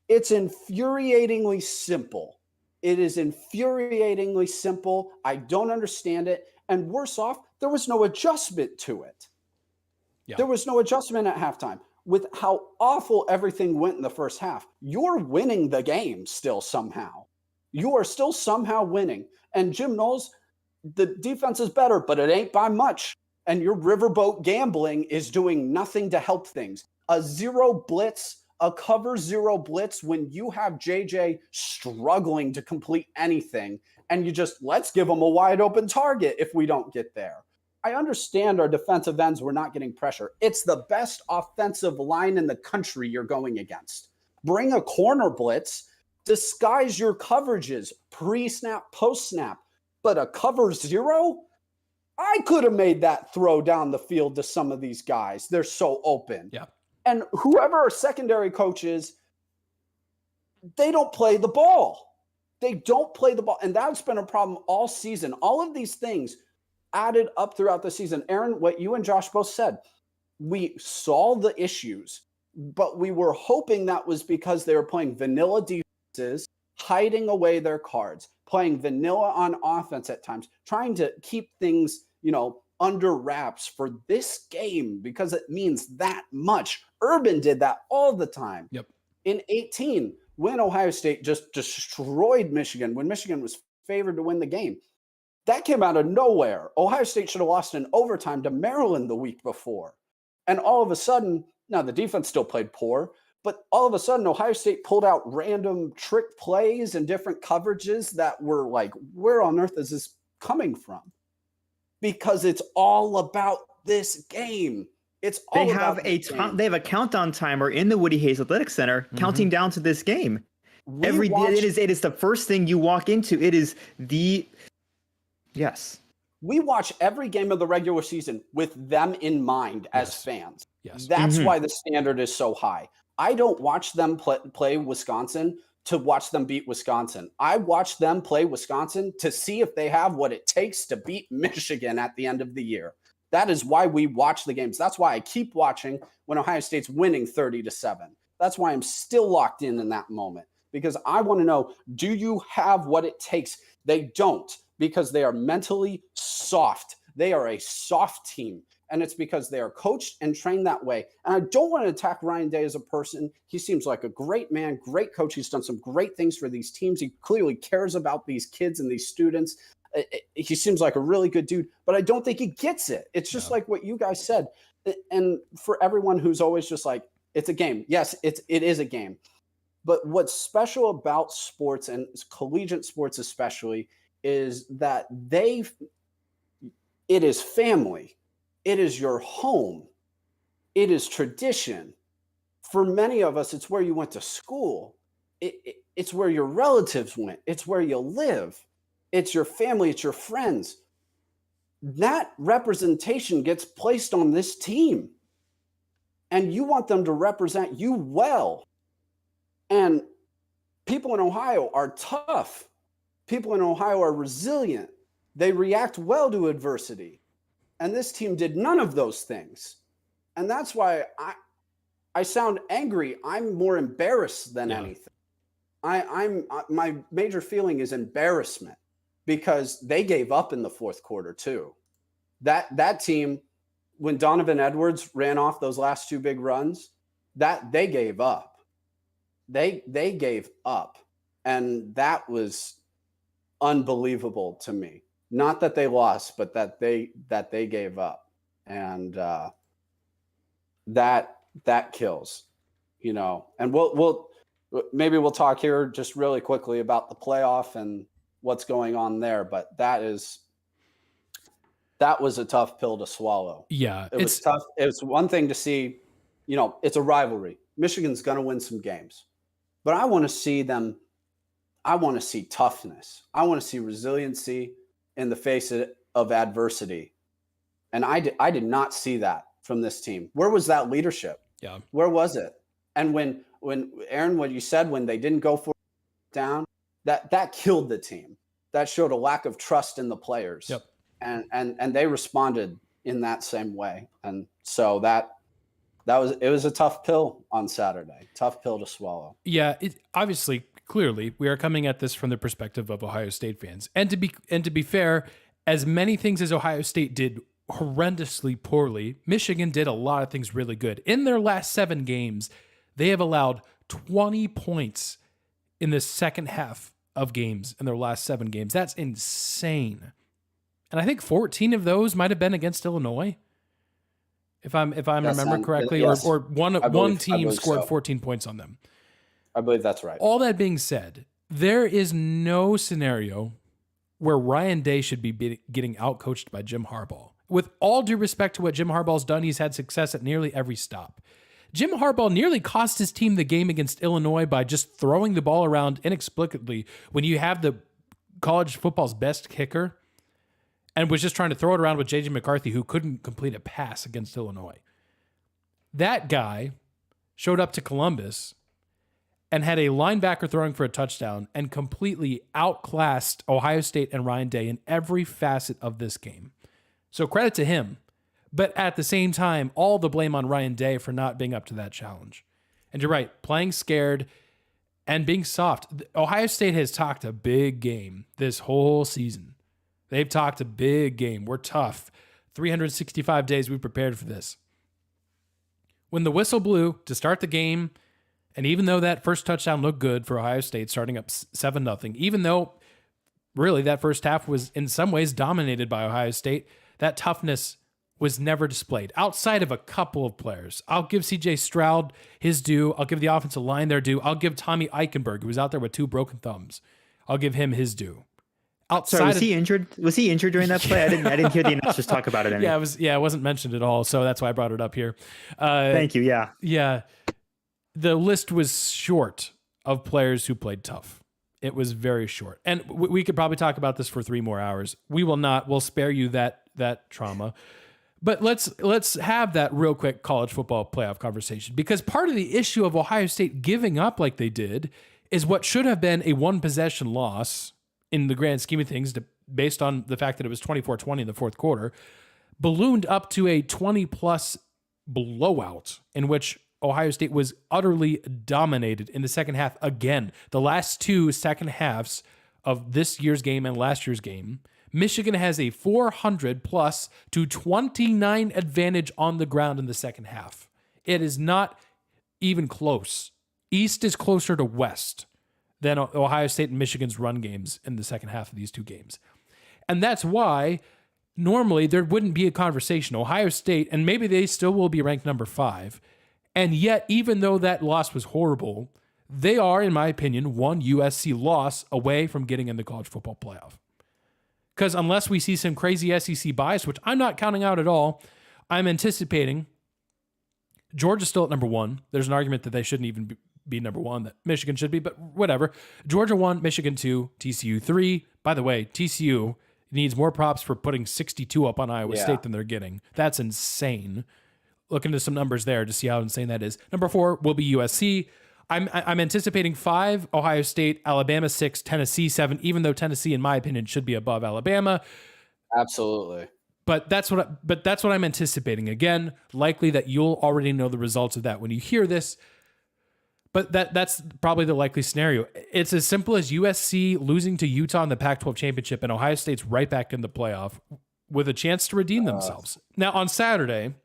A: It's infuriatingly simple. It is infuriatingly simple. I don't understand it. And worse off, there was no adjustment to it. Yeah. There was no adjustment at halftime. With how awful everything went in the first half, you're winning the game still somehow. You are still somehow winning. And Jim Knowles, the defense is better, but it ain't by much. And your riverboat gambling is doing nothing to help things. A zero blitz, a cover zero blitz when you have JJ struggling to complete anything, and you just, let's give him a wide open target if we don't get there. I understand our defensive ends were not getting pressure. It's the best offensive line in the country you're going against. Bring a corner blitz, disguise your coverages, pre-snap, post-snap. But a cover zero? I could have made that throw down the field to some of these guys. They're so open.
C: Yeah.
A: And whoever our secondary coach is, they don't play the ball. They don't play the ball. And that's been a problem all season. All of these things added up throughout the season. Aaron, what you and Josh both said, we saw the issues, but we were hoping that was because they were playing vanilla defenses, hiding away their cards, playing vanilla on offense at times, trying to keep things, under wraps for this game because it means that much Urban did that all the time.
C: Yep.
A: In 18, when Ohio State just destroyed Michigan, when Michigan was favored to win the game, that came out of nowhere. Ohio State should have lost in overtime to Maryland the week before. And all of a sudden, now the defense still played poor, but all of a sudden, Ohio State pulled out random trick plays and different coverages that were like, where on earth is this coming from? Because it's all about this game. It's all
B: They
A: about
B: have
A: they
B: have a countdown timer in the Woody Hayes Athletic Center counting down to this game. It is the first thing you walk into. It is the yes.
A: We watch every game of the regular season with them in mind as fans.
C: Yes.
A: That's why the standard is so high. I don't watch them play Wisconsin to watch them beat Wisconsin. I watch them play Wisconsin to see if they have what it takes to beat Michigan at the end of the year. That is why we watch the games. That's why I keep watching when Ohio State's winning 30-7. That's why I'm still locked in that moment, because I want to know, do you have what it takes? They don't, because they are mentally soft. They are a soft team. And it's because they are coached and trained that way. And I don't want to attack Ryan Day as a person. He seems like a great man, great coach. He's done some great things for these teams. He clearly cares about these kids and these students. He seems like a really good dude, but I don't think he gets it. It's just like what you guys said. And for everyone who's always just like, it's a game. Yes, it is a game. But what's special about sports, and collegiate sports especially, is that it is family. It is your home. It is tradition. For many of us, it's where you went to school. It's where your relatives went. It's where you live. It's your family. It's your friends. That representation gets placed on this team. And you want them to represent you well. And people in Ohio are tough. People in Ohio are resilient. They react well to adversity. And this team did none of those things. And that's why I sound angry. I'm more embarrassed than anything. My major feeling is embarrassment, because they gave up in the fourth quarter too. That team, when Donovan Edwards ran off those last two big runs, that they gave up. They gave up. And that was unbelievable to me. Not that they lost, but that they gave up. And that kills, and maybe we'll talk here just really quickly about the playoff and what's going on there. But that was a tough pill to swallow.
C: Yeah.
A: It was tough. It's one thing to see, it's a rivalry. Michigan's going to win some games, but I want to see toughness. I want to see resiliency in the face of adversity. And I did not see that from this team. Where was that leadership?
C: Yeah.
A: Where was it? And when Aaron, what you said, when they didn't go for it down, that killed the team. That showed a lack of trust in the players.
C: Yep.
A: And they responded in that same way. And so it was a tough pill on Saturday. Tough pill to swallow.
C: Yeah, obviously, clearly, we are coming at this from the perspective of Ohio State fans. And to be fair, as many things as Ohio State did horrendously poorly, Michigan did a lot of things really good. In their last 7 games, they have allowed 20 points in the second half of games in their last 7 games. That's insane. And I think 14 of those might have been against Illinois, if I'm remembering correctly,
A: yes.
C: or one team scored
A: so.
C: 14 points on them.
A: I believe that's right.
C: All that being said, there is no scenario where Ryan Day should be getting outcoached by Jim Harbaugh. With all due respect to what Jim Harbaugh's done, he's had success at nearly every stop. Jim Harbaugh nearly cost his team the game against Illinois by just throwing the ball around inexplicably when you have the college football's best kicker, and was just trying to throw it around with J.J. McCarthy, who couldn't complete a pass against Illinois. That guy showed up to Columbus and had a linebacker throwing for a touchdown and completely outclassed Ohio State and Ryan Day in every facet of this game. So credit to him. But at the same time, all the blame on Ryan Day for not being up to that challenge. And you're right, playing scared and being soft. Ohio State has talked a big game this whole season. They've talked a big game. We're tough. 365 days we prepared for this. When the whistle blew to start the game, and even though that first touchdown looked good for Ohio State, starting up 7-0, even though really that first half was in some ways dominated by Ohio State, that toughness was never displayed outside of a couple of players. I'll give CJ Stroud his due. I'll give the offensive line their due. I'll give Tommy Eichenberg, who was out there with 2 broken thumbs, I'll give him his due.
B: Sorry, was he injured? Was he injured during that play? I didn't hear the announcers talk about it.
C: Yeah, it wasn't mentioned at all, so that's why I brought it up here.
B: Thank you. Yeah.
C: The list was short of players who played tough. It was very short, and we could probably talk about this for 3 more hours. We will not. We'll spare you that trauma. But let's have that real quick college football playoff conversation, because part of the issue of Ohio State giving up like they did is what should have been a 1-possession loss in the grand scheme of things, based on the fact that it was 24-20 in the fourth quarter, ballooned up to a 20-plus blowout in which Ohio State was utterly dominated in the second half again. The last 2 second halves of this year's game and last year's game, Michigan has a 400-plus to 29 advantage on the ground in the second half. It is not even close. East is closer to West than Ohio State and Michigan's run games in the second half of these 2 games. And that's why normally there wouldn't be a conversation. Ohio State, and maybe they still will be ranked number 5, and yet even though that loss was horrible, they are, in my opinion, 1 USC loss away from getting in the college football playoff. Because unless we see some crazy SEC bias, which I'm not counting out at all, I'm anticipating Georgia's still at number 1. There's an argument that they shouldn't even be number 1, that Michigan should be, but whatever. Georgia 1, Michigan 2, TCU 3. By the way, TCU needs more props for putting 62 up on Iowa State than they're getting. That's insane. Look into some numbers there to see how insane that is. Number 4 will be USC. I'm anticipating 5, Ohio State, Alabama 6, Tennessee 7, even though Tennessee, in my opinion, should be above Alabama.
A: Absolutely.
C: But that's what I'm anticipating. Again, likely that you'll already know the results of that when you hear this. But that's probably the likely scenario. It's as simple as USC losing to Utah in the Pac-12 championship, and Ohio State's right back in the playoff with a chance to redeem themselves. Now, on Saturday,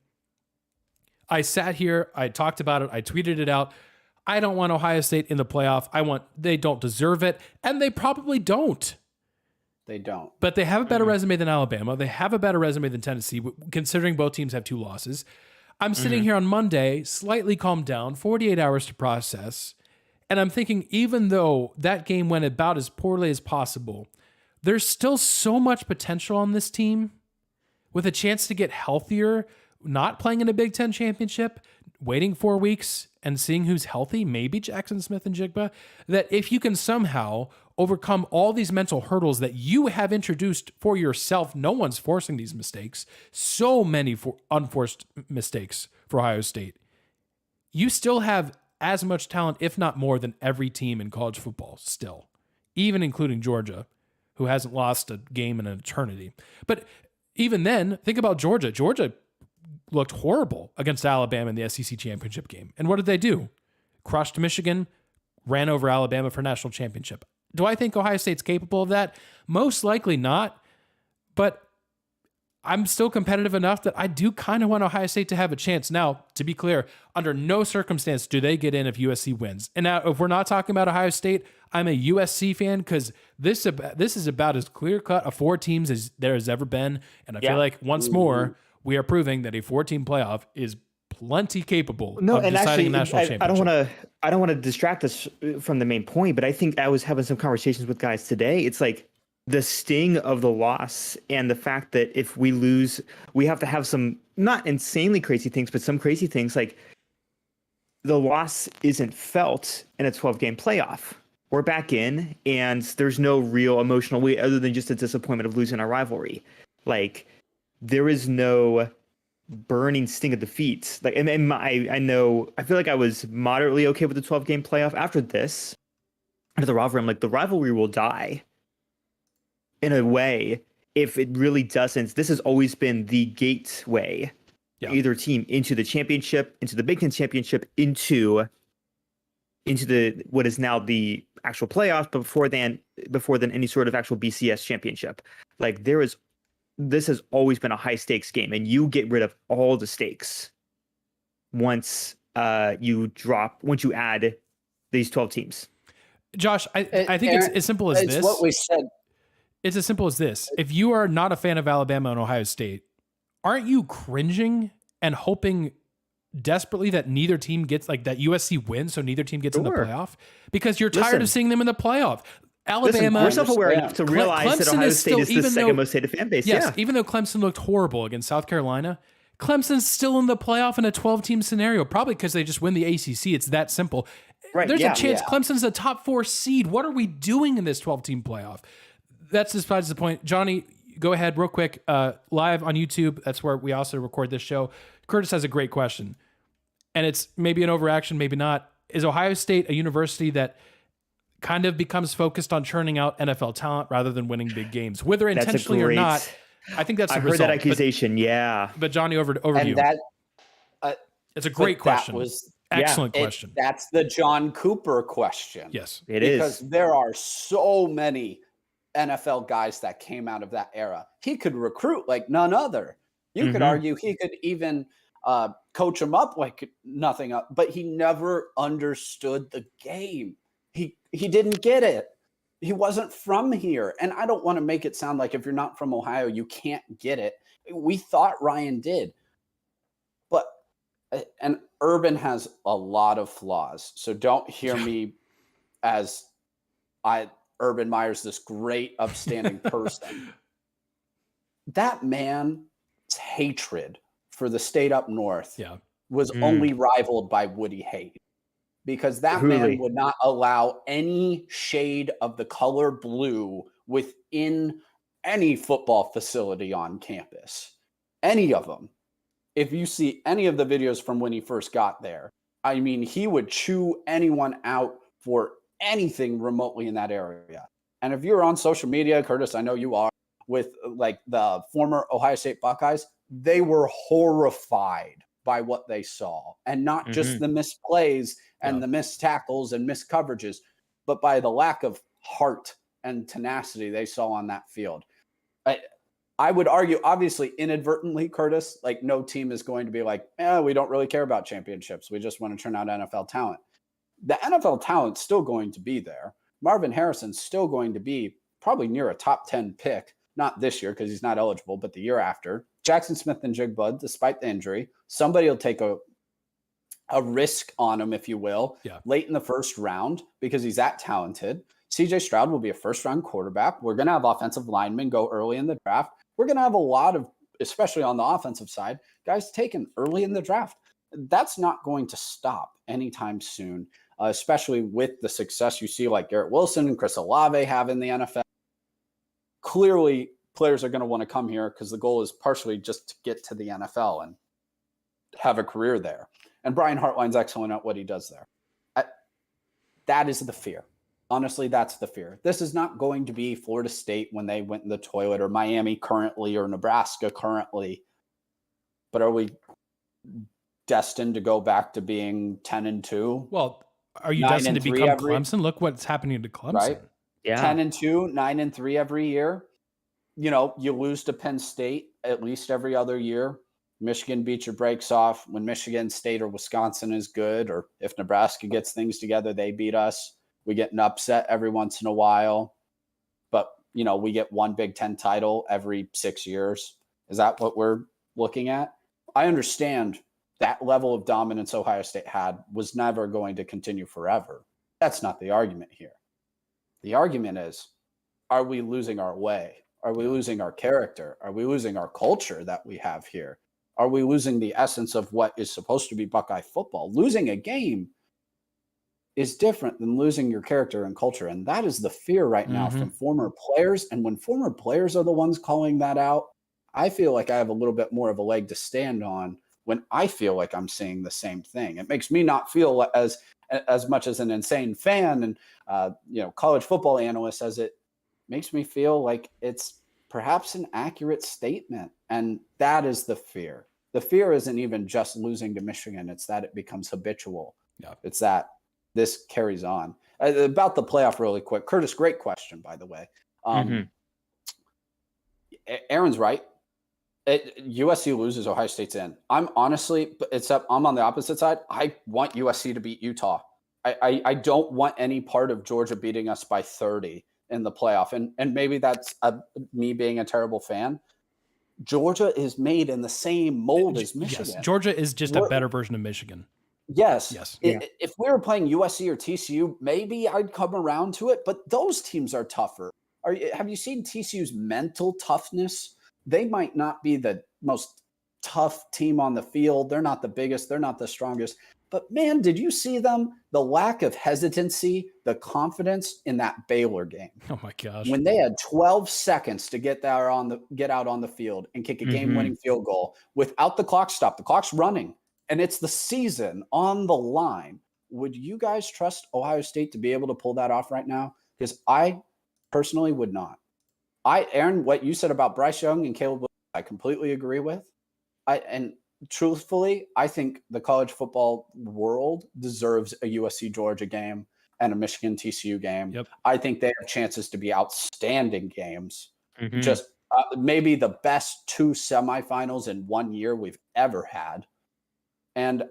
C: I sat here, I talked about it, I tweeted it out. I don't want Ohio State in the playoff. They don't deserve it, and they probably don't.
A: They don't.
C: But they have a better resume than Alabama. They have a better resume than Tennessee, considering both teams have 2 losses. I'm sitting here on Monday, slightly calmed down, 48 hours to process, and I'm thinking, even though that game went about as poorly as possible, there's still so much potential on this team with a chance to get healthier, not playing in a Big Ten championship, waiting 4 weeks and seeing who's healthy, maybe Jackson Smith and Jigba, that if you can somehow overcome all these mental hurdles that you have introduced for yourself, no one's forcing these mistakes, so many unforced mistakes for Ohio State, you still have as much talent, if not more, than every team in college football still, even including Georgia, who hasn't lost a game in an eternity. But even then, think about Georgia. Georgia looked horrible against Alabama in the SEC championship game. And what did they do? Crushed Michigan, ran over Alabama for national championship. Do I think Ohio State's capable of that? Most likely not. But I'm still competitive enough that I do kind of want Ohio State to have a chance. Now, to be clear, under no circumstance do they get in if USC wins. And now, if we're not talking about Ohio State, I'm a USC fan because this is about as clear-cut of 4 teams as there has ever been. And I feel like once more, we are proving that a 4-team playoff is plenty capable of deciding a national championship.
B: I don't want to distract us from the main point, but I think I was having some conversations with guys today. It's like the sting of the loss and the fact that if we lose, we have to have some not insanely crazy things, but some crazy things. Like the loss isn't felt in a 12-game playoff. We're back in, and there's no real emotional weight other than just a disappointment of losing our rivalry. Like there is no burning sting of defeat. Like, and I know, I feel like I was moderately okay with the 12-game playoff after this. After the rivalry, I'm like, the rivalry will die in a way if it really doesn't. This has always been the gateway for either team into the championship, into the Big Ten championship, into the what is now the actual playoff, but before then any sort of actual BCS championship. Like this has always been a high stakes game, and you get rid of all the stakes once you add these 12 teams.
C: Josh, I think it's as simple as this.
A: It's what we said.
C: It's as simple as this. If you are not a fan of Alabama and Ohio State, aren't you cringing and hoping desperately that neither team gets, like, that USC wins so neither team gets in the playoff? Because you're tired of seeing them in the playoff. Alabama,
B: we're self-aware enough to realize that Ohio State is the second most hated fan base.
C: Yes, even though Clemson looked horrible against South Carolina, Clemson's still in the playoff in a 12-team scenario, probably because they just win the ACC. It's that simple. Right, there's a chance Clemson's a top 4 seed. What are we doing in this 12-team playoff? That's besides the point. Johnny, go ahead real quick. Live on YouTube, that's where we also record this show. Curtis has a great question, and it's maybe an overreaction, maybe not. Is Ohio State a university that kind of becomes focused on churning out NFL talent rather than winning big games, whether intentionally or not? I think that's the
B: I've
C: result.
B: heard that accusation. But
C: Johnny, over to you. It's a great question. Excellent question.
A: That's the John Cooper question.
C: Yes,
B: it is.
A: Because there are so many NFL guys that came out of that era. He could recruit like none other. You could argue he could even coach them up like nothing else, but he never understood the game. He didn't get it. He wasn't from here. And I don't want to make it sound like if you're not from Ohio, you can't get it. We thought Ryan did. And Urban has a lot of flaws. So don't hear me as Urban Meyer's this great upstanding person. That man's hatred for the state up north was only rivaled by Woody Hayes. Because that man would not allow any shade of the color blue within any football facility on campus. Any of them. If you see any of the videos from when he first got there, I mean, he would chew anyone out for anything remotely in that area. And if you're on social media, Curtis, I know you are, with like the former Ohio State Buckeyes, they were horrified by what they saw. And not just the missed plays and the missed tackles and missed coverages, but by the lack of heart and tenacity they saw on that field. I would argue, obviously, inadvertently, Curtis, like no team is going to be like, we don't really care about championships. We just want to turn out NFL talent. The NFL talent's still going to be there. Marvin Harrison's still going to be probably near a top 10 pick, not this year because he's not eligible, but the year after. Jackson Smith and Jigba, despite the injury, somebody will take a risk on him, if you will, late in the first round because he's that talented. CJ Stroud will be a first-round quarterback. We're going to have offensive linemen go early in the draft. We're going to have a lot of, especially on the offensive side, guys taken early in the draft. That's not going to stop anytime soon, especially with the success you see like Garrett Wilson and Chris Olave have in the NFL. Clearly, players are going to want to come here because the goal is partially just to get to the NFL and have a career there. And Brian Hartline's excellent at what he does there. That is the fear. Honestly, that's the fear. This is not going to be Florida State when they went in the toilet, or Miami currently, or Nebraska currently. But are we destined to go back to being 10-2?
C: Well, are you destined to become Clemson? Look what's happening to Clemson.
A: Right?
B: Yeah.
A: 10-2, 9-3 every year. You know, you lose to Penn State at least every other year. Michigan beats your brakes off when Michigan State or Wisconsin is good, or if Nebraska gets things together, they beat us. We get an upset every once in a while, but, you know, we get one Big Ten title every 6 years. Is that what we're looking at? I understand that level of dominance Ohio State had was never going to continue forever. That's not the argument here. The argument is, are we losing our way? Are we losing our character? Are we losing our culture that we have here? Are we losing the essence of what is supposed to be Buckeye football? Losing a game is different than losing your character and culture. And that is the fear right now from former players. And when former players are the ones calling that out, I feel like I have a little bit more of a leg to stand on when I feel like I'm seeing the same thing. It makes me not feel as much as an insane fan and college football analyst as it makes me feel like it's perhaps an accurate statement. And that is the fear. The fear isn't even just losing to Michigan. It's that it becomes habitual.
C: Yeah.
A: It's that this carries on. About the playoff really quick. Curtis, great question, by the way. Aaron's right. USC loses, Ohio State's in. I'm honestly, except I'm on the opposite side. I want USC to beat Utah. I don't want any part of Georgia beating us by 30 in the playoff. And maybe that's me being a terrible fan. Georgia is made in the same mold as Michigan.
C: Yes, Georgia is just a better version of Michigan.
A: Yes.
C: Yes.
A: If we were playing USC or TCU, maybe I'd come around to it, but those teams are tougher. Have you seen TCU's mental toughness? They might not be the most tough team on the field. They're not the biggest. They're not the strongest. But man, did you see them? The lack of hesitancy, the confidence in that Baylor game.
C: Oh my gosh!
A: When they had 12 seconds to get out on the field and kick a game-winning field goal without the clock stopped, the clock's running, and it's the season on the line. Would you guys trust Ohio State to be able to pull that off right now? Because I personally would not. Aaron, what you said about Bryce Young and Caleb Williams, I completely agree with. And truthfully, I think the college football world deserves a USC Georgia game and a Michigan TCU game.
C: Yep.
A: I think they have chances to be outstanding games. Just maybe the best two semifinals in 1 year we've ever had. And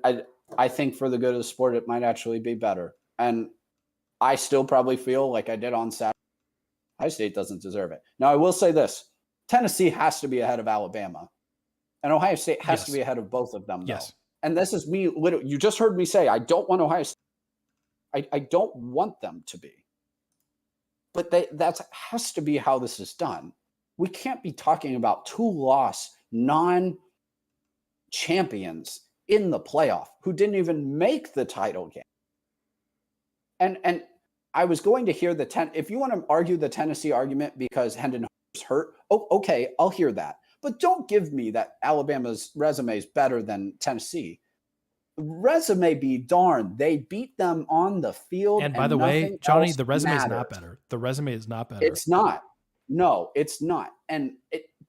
A: I think for the good of the sport, it might actually be better. And I still probably feel like I did on Saturday. Ohio State doesn't deserve it. Now, I will say this. Tennessee has to be ahead of Alabama. And Ohio State has to be ahead of both of them, though.
C: Yes.
A: And this is me. Literally, you just heard me say, I don't want Ohio State. I don't want them to be. But that has to be how this is done. We can't be talking about two-loss non-champions in the playoff who didn't even make the title game. And I was going to hear if you want to argue the Tennessee argument because Hendon Hooker's hurt, okay, I'll hear that. But don't give me that Alabama's resume is better than Tennessee. Resume be darned. They beat them on the field.
C: And by the way, Johnny, the resume is not better. The resume is not better.
A: It's not. No, it's not.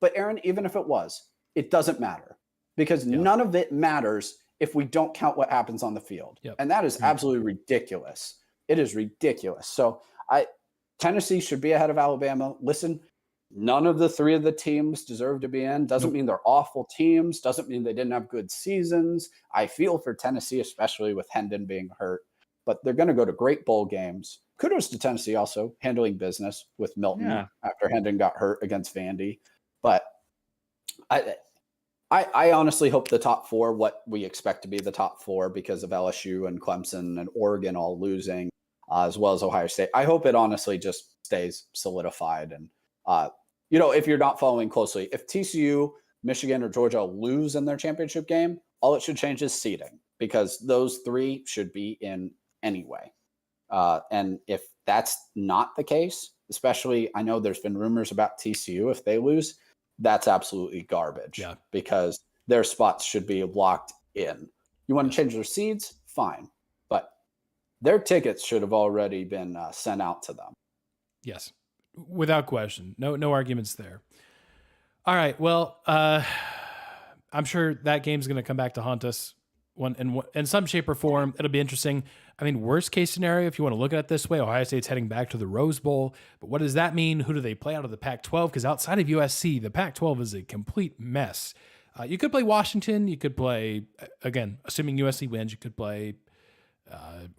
A: But Aaron, even if it was, it doesn't matter because none of it matters if we don't count what happens on the field.
C: Yep.
A: And that is absolutely ridiculous. It is ridiculous. So Tennessee should be ahead of Alabama. Listen, none of the three of the teams deserve to be in. Doesn't mean they're awful teams. Doesn't mean they didn't have good seasons. I feel for Tennessee, especially with Hendon being hurt. But they're going to go to great bowl games. Kudos to Tennessee also, handling business with Milton after Hendon got hurt against Vandy. But I honestly hope the top four, what we expect to be the top four because of LSU and Clemson and Oregon all losing, as well as Ohio State. I hope it honestly just stays solidified. And if you're not following closely, if TCU, Michigan, or Georgia lose in their championship game, all it should change is seeding because those three should be in anyway. And if that's not the case, especially I know there's been rumors about TCU, if they lose, that's absolutely garbage because their spots should be locked in. You want to change their seeds? Fine. But their tickets should have already been sent out to them. Yes.
C: Without question. No arguments there. All right. Well, I'm sure that game's going to come back to haunt us in some shape or form. It'll be interesting. I mean, worst case scenario, if you want to look at it this way, Ohio State's heading back to the Rose Bowl. But what does that mean? Who do they play out of the Pac-12? Because outside of USC, the Pac-12 is a complete mess. You could play Washington. You could play, again, assuming USC wins, you could play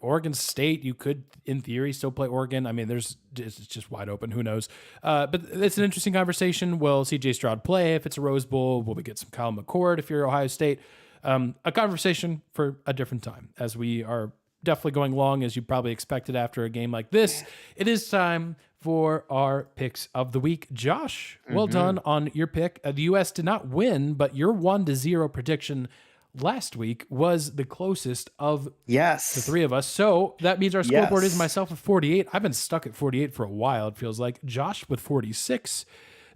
C: Oregon State. You could, in theory, still play Oregon. I mean, it's just wide open. Who knows? But it's an interesting conversation. Will CJ Stroud play if it's a Rose Bowl? Will we get some Kyle McCord if you're Ohio State? A conversation for a different time, as we are definitely going long, as you probably expected after a game like this. It is time for our picks of the week. Josh, well done on your pick. The U.S. did not win, but your 1-0 prediction last week was the closest of the three of us. So that means our scoreboard is myself with 48. I've been stuck at 48 for a while, it feels like. Josh with 46.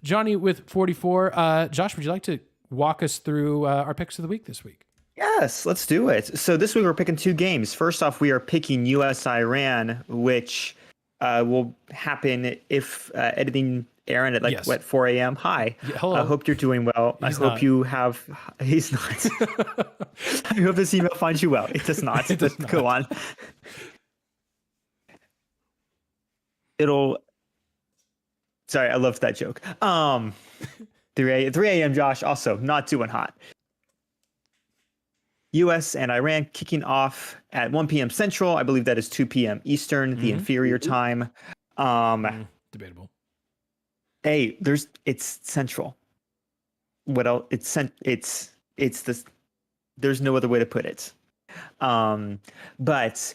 C: Johnny with 44. Josh, would you like to walk us through our picks of the week this week?
B: Yes, let's do it. So this week we're picking two games. First off, we are picking US-Iran, which will happen if editing Aaron at 4 a.m. Hi.
C: Yeah, hello.
B: I hope you're doing well. I hope you have... He's not. I hope this email finds you well. It does not.
C: It does not.
B: Go on. Sorry, I loved that joke. 3 a.m. Josh, also not doing hot. U.S. and Iran kicking off at 1 p.m. Central. I believe that is 2 p.m. Eastern, the inferior time.
C: Debatable.
B: Hey, it's Central. What else? It's this. There's no other way to put it. But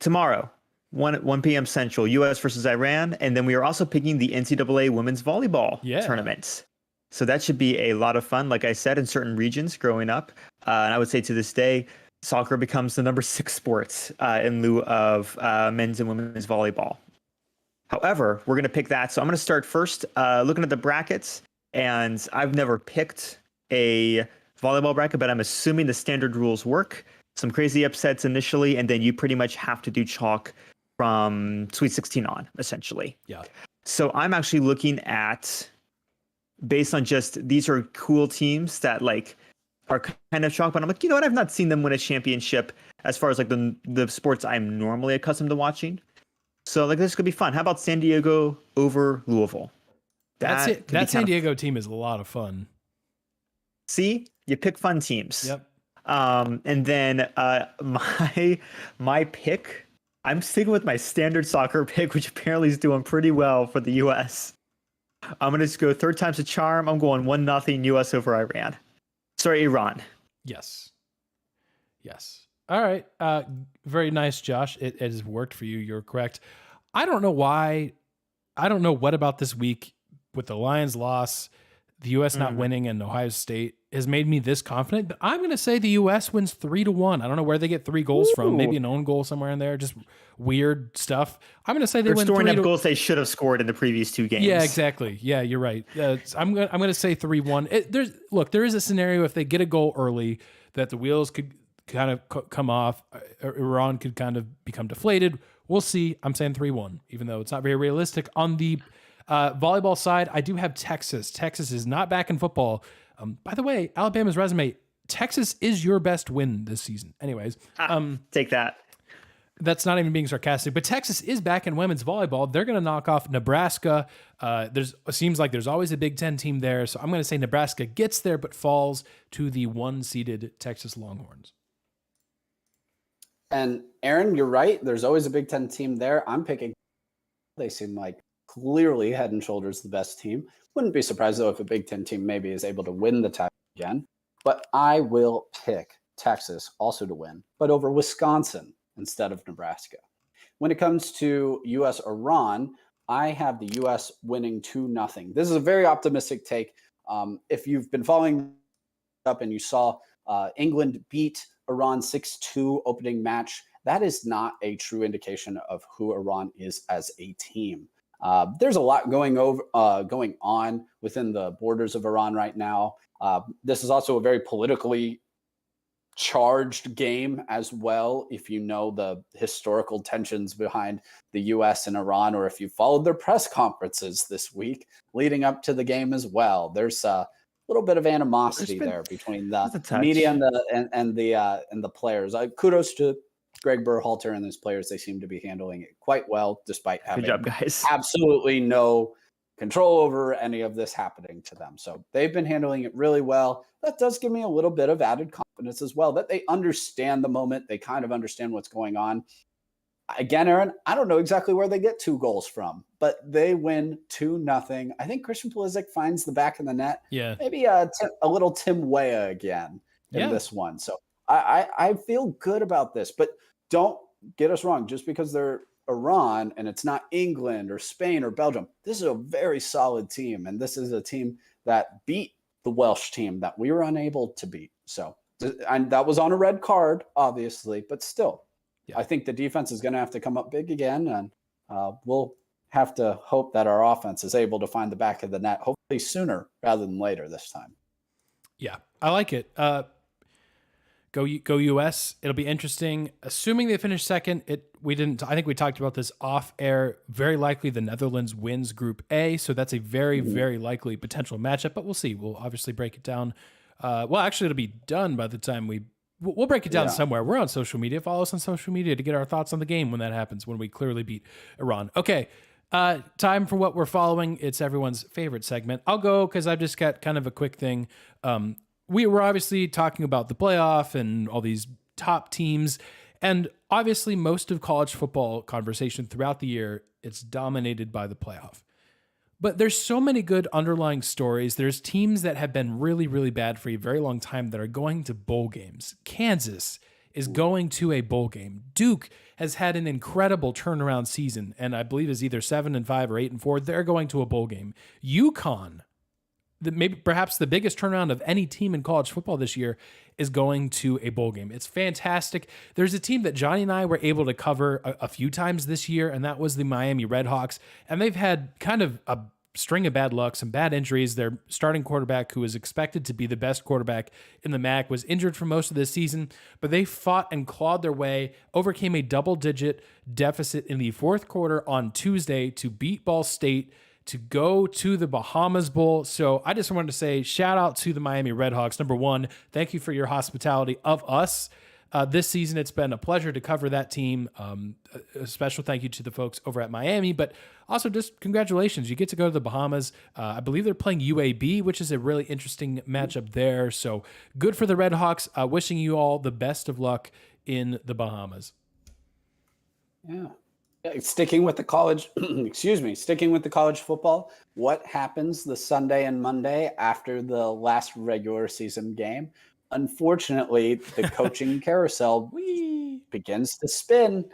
B: tomorrow, 1 p.m. Central, U.S. versus Iran, and then we are also picking the NCAA women's volleyball tournament. So that should be a lot of fun. Like I said, in certain regions growing up, and I would say to this day, soccer becomes the number 6 sport in lieu of men's and women's volleyball. However, we're going to pick that. So I'm going to start first looking at the brackets, and I've never picked a volleyball bracket, but I'm assuming the standard rules work. Some crazy upsets initially, and then you pretty much have to do chalk from Sweet 16 on, essentially.
C: Yeah.
B: So I'm actually looking at, based on just these are cool teams that like are kind of chalk, but I'm like, you know what? I've not seen them win a championship as far as like the sports I'm normally accustomed to watching. So like this could be fun. How about San Diego over Louisville?
C: That San Diego team is a lot of fun.
B: See, you pick fun teams.
C: Yep.
B: And then my pick, I'm sticking with my standard soccer pick, which apparently is doing pretty well for the U.S. I'm gonna just go third time's a charm. I'm going 1-0 U.S. over Iran. Sorry, Iran.
C: Yes. All right. Very nice, Josh. It has worked for you. You're correct. I don't know why. I don't know what about this week with the Lions loss, the U.S. not winning, and Ohio State has made me this confident. But I'm going to say the U.S. wins 3-1. I don't know where they get 3 goals from. Maybe an own goal somewhere in there. Just weird stuff. I'm going to say they win 3-1.
B: Storing up goals they should have scored in the previous 2 games.
C: Yeah, exactly. Yeah, you're right. I'm going to say 3-1. There is a scenario if they get a goal early that the wheels could kind of come off. Iran could kind of become deflated. We'll see. I'm saying 3-1, even though it's not very realistic. On the volleyball side, I do have Texas. Texas is not back in football. By the way, Alabama's resume, Texas is your best win this season. Anyways.
B: Take that.
C: That's not even being sarcastic, but Texas is back in women's volleyball. They're going to knock off Nebraska. It seems like there's always a Big Ten team there. So I'm going to say Nebraska gets there, but falls to the 1-seeded Texas Longhorns.
A: And Aaron, you're right. There's always a Big Ten team there. I'm picking. They seem like clearly head and shoulders the best team. Wouldn't be surprised, though, if a Big Ten team maybe is able to win the title again. But I will pick Texas also to win, but over Wisconsin instead of Nebraska. When it comes to U.S.-Iran, I have the U.S. winning 2-0. This is a very optimistic take. If you've been following up and you saw England beat Iran 6-2 opening match, that is not a true indication of who Iran is as a team. There's a lot going on within the borders of Iran right now. This is also a very politically charged game as well. If you know the historical tensions behind the U.S. and Iran, or if you followed their press conferences this week leading up to the game as well, there's a little bit of animosity there between the media and the players. Kudos to Greg Berhalter and his players. They seem to be handling it quite well, despite having
B: Good job, guys.
A: absolutely no control over any of this happening to them. So they've been handling it really well. That does give me a little bit of added confidence as well, that they understand the moment. They kind of understand what's going on. Again, Aaron, I don't know exactly where they get 2 goals from, but they win 2-0. I think Christian Pulisic finds the back of the net.
C: Yeah.
A: Maybe a little Tim Weah again in this one. So I feel good about this, but don't get us wrong. Just because they're Iran and it's not England or Spain or Belgium, this is a very solid team. And this is a team that beat the Welsh team that we were unable to beat. So, and that was on a red card, obviously, but still. Yeah. I think the defense is going to have to come up big again, and we'll have to hope that our offense is able to find the back of the net, hopefully sooner rather than later this time.
C: Yeah, I like it. Go US. It'll be interesting. Assuming they finish second, I think we talked about this off air. Very likely the Netherlands wins Group A, so that's a very, very likely potential matchup. But we'll see. We'll obviously break it down. Well, actually, it'll be done by the time we'll break it down somewhere. We're on social media. Follow us on social media to get our thoughts on the game when that happens, when we clearly beat Iran. Okay, Time for what we're following. It's everyone's favorite segment. I'll go because I've just got kind of a quick thing. We were obviously talking about the playoff and all these top teams. And obviously, most of college football conversation throughout the year, it's dominated by the playoff. But there's so many good underlying stories. There's teams that have been really, really bad for a very long time that are going to bowl games. Kansas is going to a bowl game. Duke has had an incredible turnaround season, and I believe is either 7-5 or 8-4. They're going to a bowl game. UConn, maybe perhaps the biggest turnaround of any team in college football this year, is going to a bowl game. It's fantastic. There's a team that Johnny and I were able to cover a few times this year, and that was the Miami Redhawks. And they've had kind of a string of bad luck, some bad injuries. Their starting quarterback, who was expected to be the best quarterback in the MAC, was injured for most of this season, but they fought and clawed their way, overcame a double-digit deficit in the fourth quarter on Tuesday to beat Ball State to go to the Bahamas Bowl. So I just wanted to say shout out to the Miami Redhawks. Number one, thank you for your hospitality of us. This season, it's been a pleasure to cover that team. A special thank you to the folks over at Miami, but also just congratulations. You get to go to the Bahamas. I believe they're playing UAB, which is a really interesting matchup there. So good for the Redhawks. Wishing you all the best of luck in the Bahamas.
A: Yeah. Sticking with the college, sticking with the college football, what happens the Sunday and Monday after the last regular season game? Unfortunately, the coaching carousel begins to spin,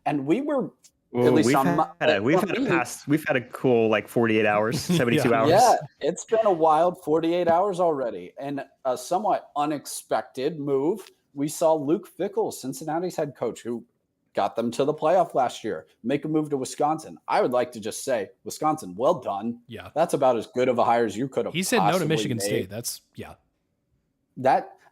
A: and we were at least
B: we've had a cool like 48 hours, 72 hours.
A: Yeah, it's been a wild 48 hours already, and a somewhat unexpected move. We saw Luke Fickell, Cincinnati's head coach, who got them to the playoff last year, make a move to Wisconsin. I would like to just say, Wisconsin, well done.
C: Yeah.
A: That's about as good of a hire as you could have.
C: He said no to Michigan State.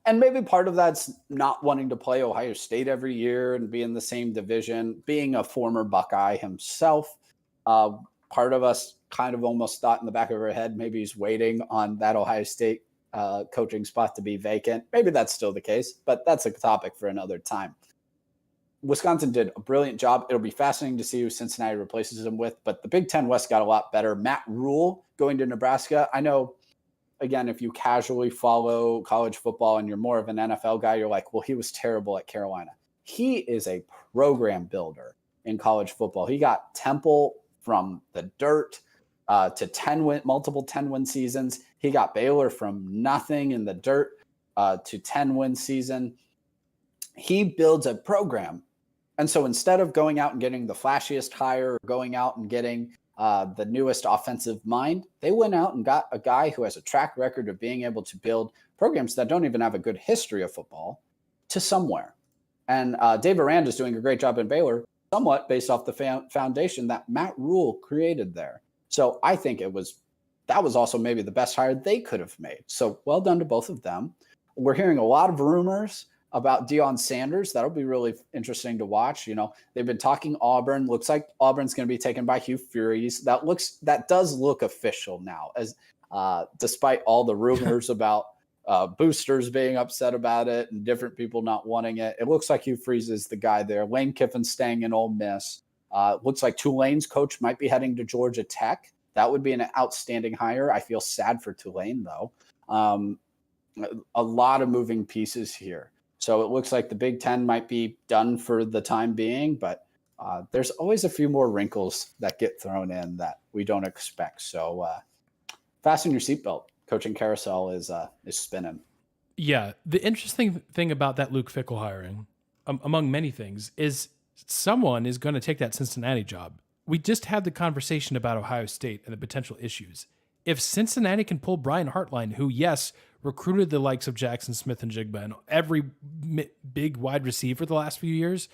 A: And maybe part of that's not wanting to play Ohio State every year and be in the same division, being a former Buckeye himself. Part of us kind of almost thought in the back of our head, maybe he's waiting on that Ohio State coaching spot to be vacant. Maybe that's still the case, but that's a topic for another time. Wisconsin did a brilliant job. It'll be fascinating to see who Cincinnati replaces him with, but the Big Ten West got a lot better. Matt Rule going to Nebraska. I know, again, if you casually follow college football and you're more of an NFL guy, you're like, well, he was terrible at Carolina. He is a program builder in college football. He got Temple from the dirt to multiple 10-win seasons. He got Baylor from nothing in the dirt to 10-win season. He builds a program. And so instead of going out and getting the flashiest hire, or going out and getting the newest offensive mind, they went out and got a guy who has a track record of being able to build programs that don't even have a good history of football to somewhere. And Dave Aranda is doing a great job in Baylor, somewhat based off the foundation that Matt Rule created there. So I think that was also maybe the best hire they could have made. So well done to both of them. We're hearing a lot of rumors about Deion Sanders. That'll be really interesting to watch. You know, they've been talking Auburn. Looks like Auburn's going to be taken by Hugh Freeze. That does look official now, as despite all the rumors about boosters being upset about it and different people not wanting it. It looks like Hugh Freeze is the guy there. Lane Kiffin's staying in Ole Miss. Looks like Tulane's coach might be heading to Georgia Tech. That would be an outstanding hire. I feel sad for Tulane, though. A lot of moving pieces here. So it looks like the Big Ten might be done for the time being, but there's always a few more wrinkles that get thrown in that we don't expect. So fasten your seatbelt. Coaching carousel is spinning.
C: Yeah. The interesting thing about that Luke Fickell hiring, among many things, is someone is going to take that Cincinnati job. We just had the conversation about Ohio State and the potential issues. If Cincinnati can pull Brian Hartline, who, yes, recruited the likes of Jackson Smith and Jigba and every big wide receiver the last few years,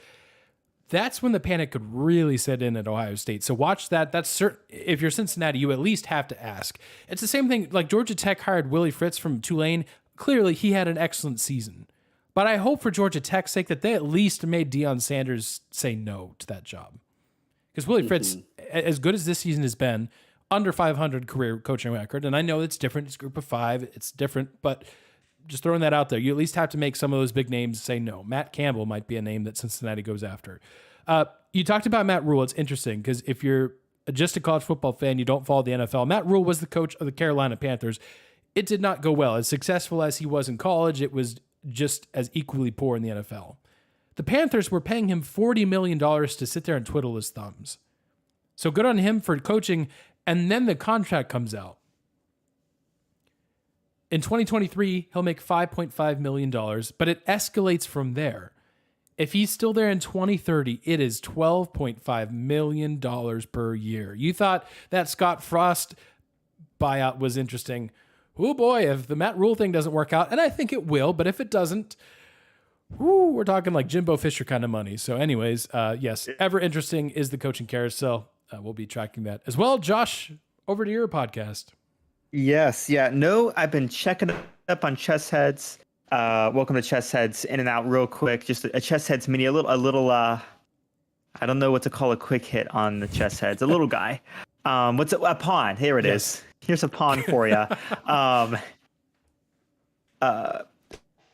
C: that's when the panic could really set in at Ohio State. So watch that. That's certain. If you're Cincinnati, you at least have to ask. It's the same thing. Like Georgia Tech hired Willie Fritz from Tulane. Clearly, he had an excellent season. But I hope for Georgia Tech's sake that they at least made Deion Sanders say no to that job. Because Willie Fritz, as good as this season has been, under 500 career coaching record. And I know it's different. It's group of five. It's different. But just throwing that out there, you at least have to make some of those big names say no. Matt Campbell might be a name that Cincinnati goes after. You talked about Matt Rule. It's interesting because if you're just a college football fan, you don't follow the NFL. Matt Rule was the coach of the Carolina Panthers. It did not go well. As successful as he was in college, it was just as equally poor in the NFL. The Panthers were paying him $40 million to sit there and twiddle his thumbs. So good on him for coaching. And then the contract comes out. In 2023, he'll make $5.5 million, but it escalates from there. If he's still there in 2030, it is $12.5 million per year. You thought that Scott Frost buyout was interesting. Oh boy, if the Matt Rule thing doesn't work out, and I think it will, but if it doesn't, we're talking like Jimbo Fisher kind of money. So anyways, yes, ever interesting is the coaching carousel. We'll be tracking that as well. Josh, over to your podcast.
B: Yes, yeah. No, I've been checking up on Chess Heads. Welcome to Chess Heads. In and out real quick. Just a Chess Heads mini, a little I don't know what to call a quick hit on the Chess Heads. A little guy. What's a pawn? Here it is. Here's a pawn for you.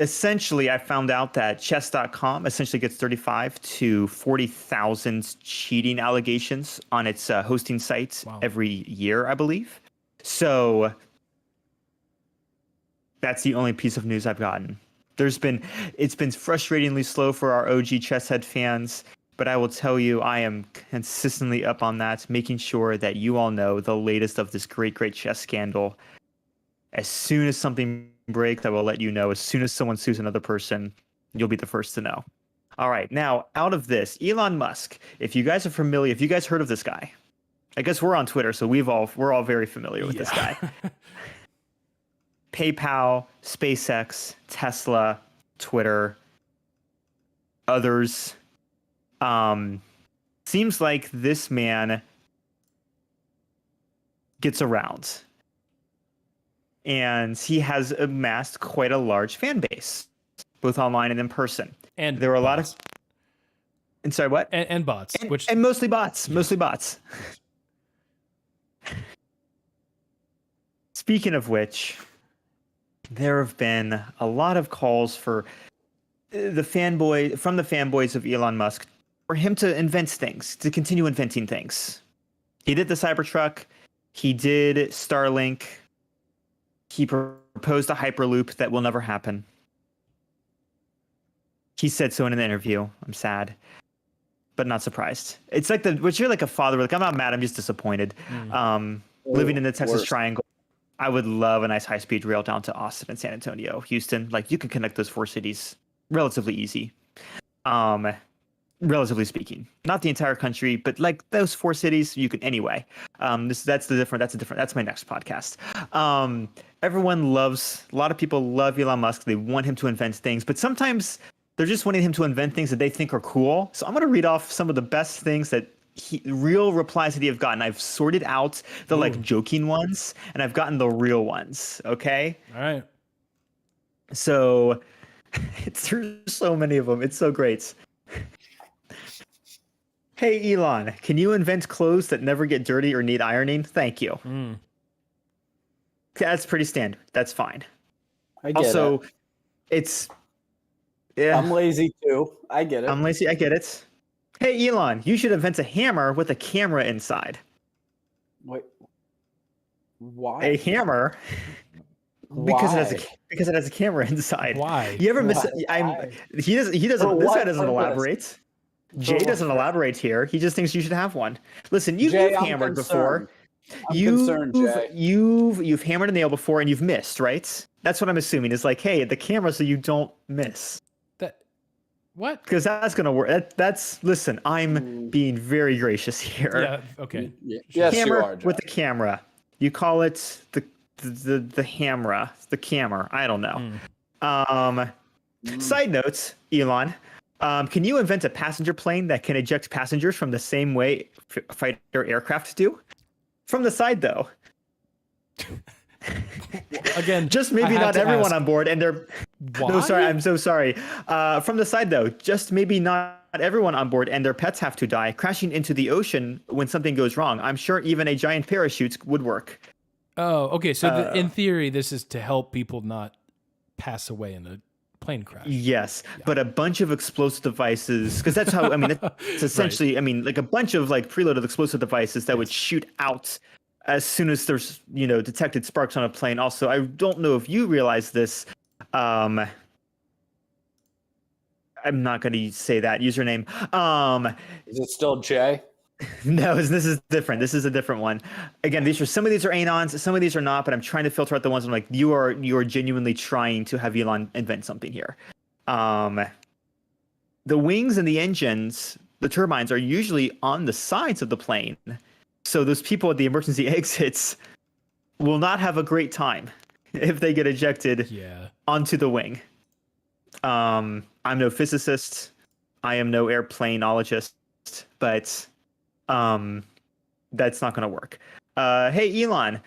B: Essentially, I found out that chess.com essentially gets 35 to 40,000 cheating allegations on its hosting sites every year, I believe. So that's the only piece of news I've gotten. It's been frustratingly slow for our OG Chesshead fans, but I will tell you, I am consistently up on that, making sure that you all know the latest of this great chess scandal. As soon as something breaks, I will let you know. As soon as someone sues another person, you'll be the first to know. All right, now out of this, Elon Musk. If you guys are familiar, if you guys heard of this guy, I guess we're on Twitter, so we're all very familiar with this guy. PayPal, SpaceX, Tesla, Twitter, others. Seems like this man gets around. And he has amassed quite a large fan base, both online and in person.
C: And
B: there were a lot of... And sorry, what?
C: And bots.
B: And mostly bots. Mostly bots. Speaking of which, there have been a lot of calls for from the fanboys of Elon Musk for him to invent things, to continue inventing things. He did the Cybertruck. He did Starlink. He proposed a Hyperloop that will never happen. He said so in an interview. I'm sad, but not surprised. It's like you're like a father. Like, I'm not mad. I'm just disappointed. Living in the Texas Triangle, I would love a nice high-speed rail down to Austin and San Antonio, Houston. Like, you can connect those four cities relatively easy. Relatively speaking, not the entire country, but like those four cities, you can anyway. That's my next podcast. A lot of people love Elon Musk. They want him to invent things, but sometimes they're just wanting him to invent things that they think are cool. So I'm going to read off some of the best things that real replies that he have gotten. I've sorted out the like joking ones, and I've gotten the real ones. Okay.
C: All right.
B: So there's so many of them. It's so great. Hey, Elon, can you invent clothes that never get dirty or need ironing? Thank you. That's pretty standard. That's fine.
A: I get it.
B: It's... Yeah.
A: I'm lazy too. I get it.
B: I'm lazy. I get it. Hey, Elon, you should invent a hammer with a camera inside.
A: Wait. Why?
B: A hammer? Because it has a camera inside.
C: Why?
B: You ever miss... He doesn't. This guy doesn't elaborate. Jay doesn't elaborate here. He just thinks you should have one. Listen, you've hammered before. You've hammered a nail before and you've missed, right? That's what I'm assuming. Is like, hey, the camera so you don't miss.
C: What?
B: Because that's gonna work. Listen. I'm being very gracious here.
C: Yeah. Okay.
B: Yes, hammer you are, with the camera. You call it the hammer. The camera. I don't know. Side notes, Elon. Can you invent a passenger plane that can eject passengers from the same way fighter aircraft do? From the side, though.
C: Again,
B: just maybe not everyone on board, and they're...
C: Why?
B: No, sorry, I'm so sorry. From the side, though, just maybe not everyone on board and their pets have to die, crashing into the ocean when something goes wrong. I'm sure even a giant parachute would work.
C: Oh, okay. So in theory, this is to help people not pass away in a plane crash.
B: Yes, but a bunch of explosive devices, because that's how, I mean, it's essentially, I mean, like a bunch of like preloaded explosive devices that would shoot out as soon as there's, detected sparks on a plane. Also, I don't know if you realize this. I'm not going to say that username.
A: Is it still Jay?
B: No, this is different. This is a different one. Again, some of these are anons, some of these are not, but I'm trying to filter out the ones I'm like, you are genuinely trying to have Elon invent something here. The wings and the engines, the turbines, are usually on the sides of the plane. So those people at the emergency exits will not have a great time if they get ejected onto the wing. I'm no physicist. I am no airplaneologist, but that's not going to work. Hey, Elon,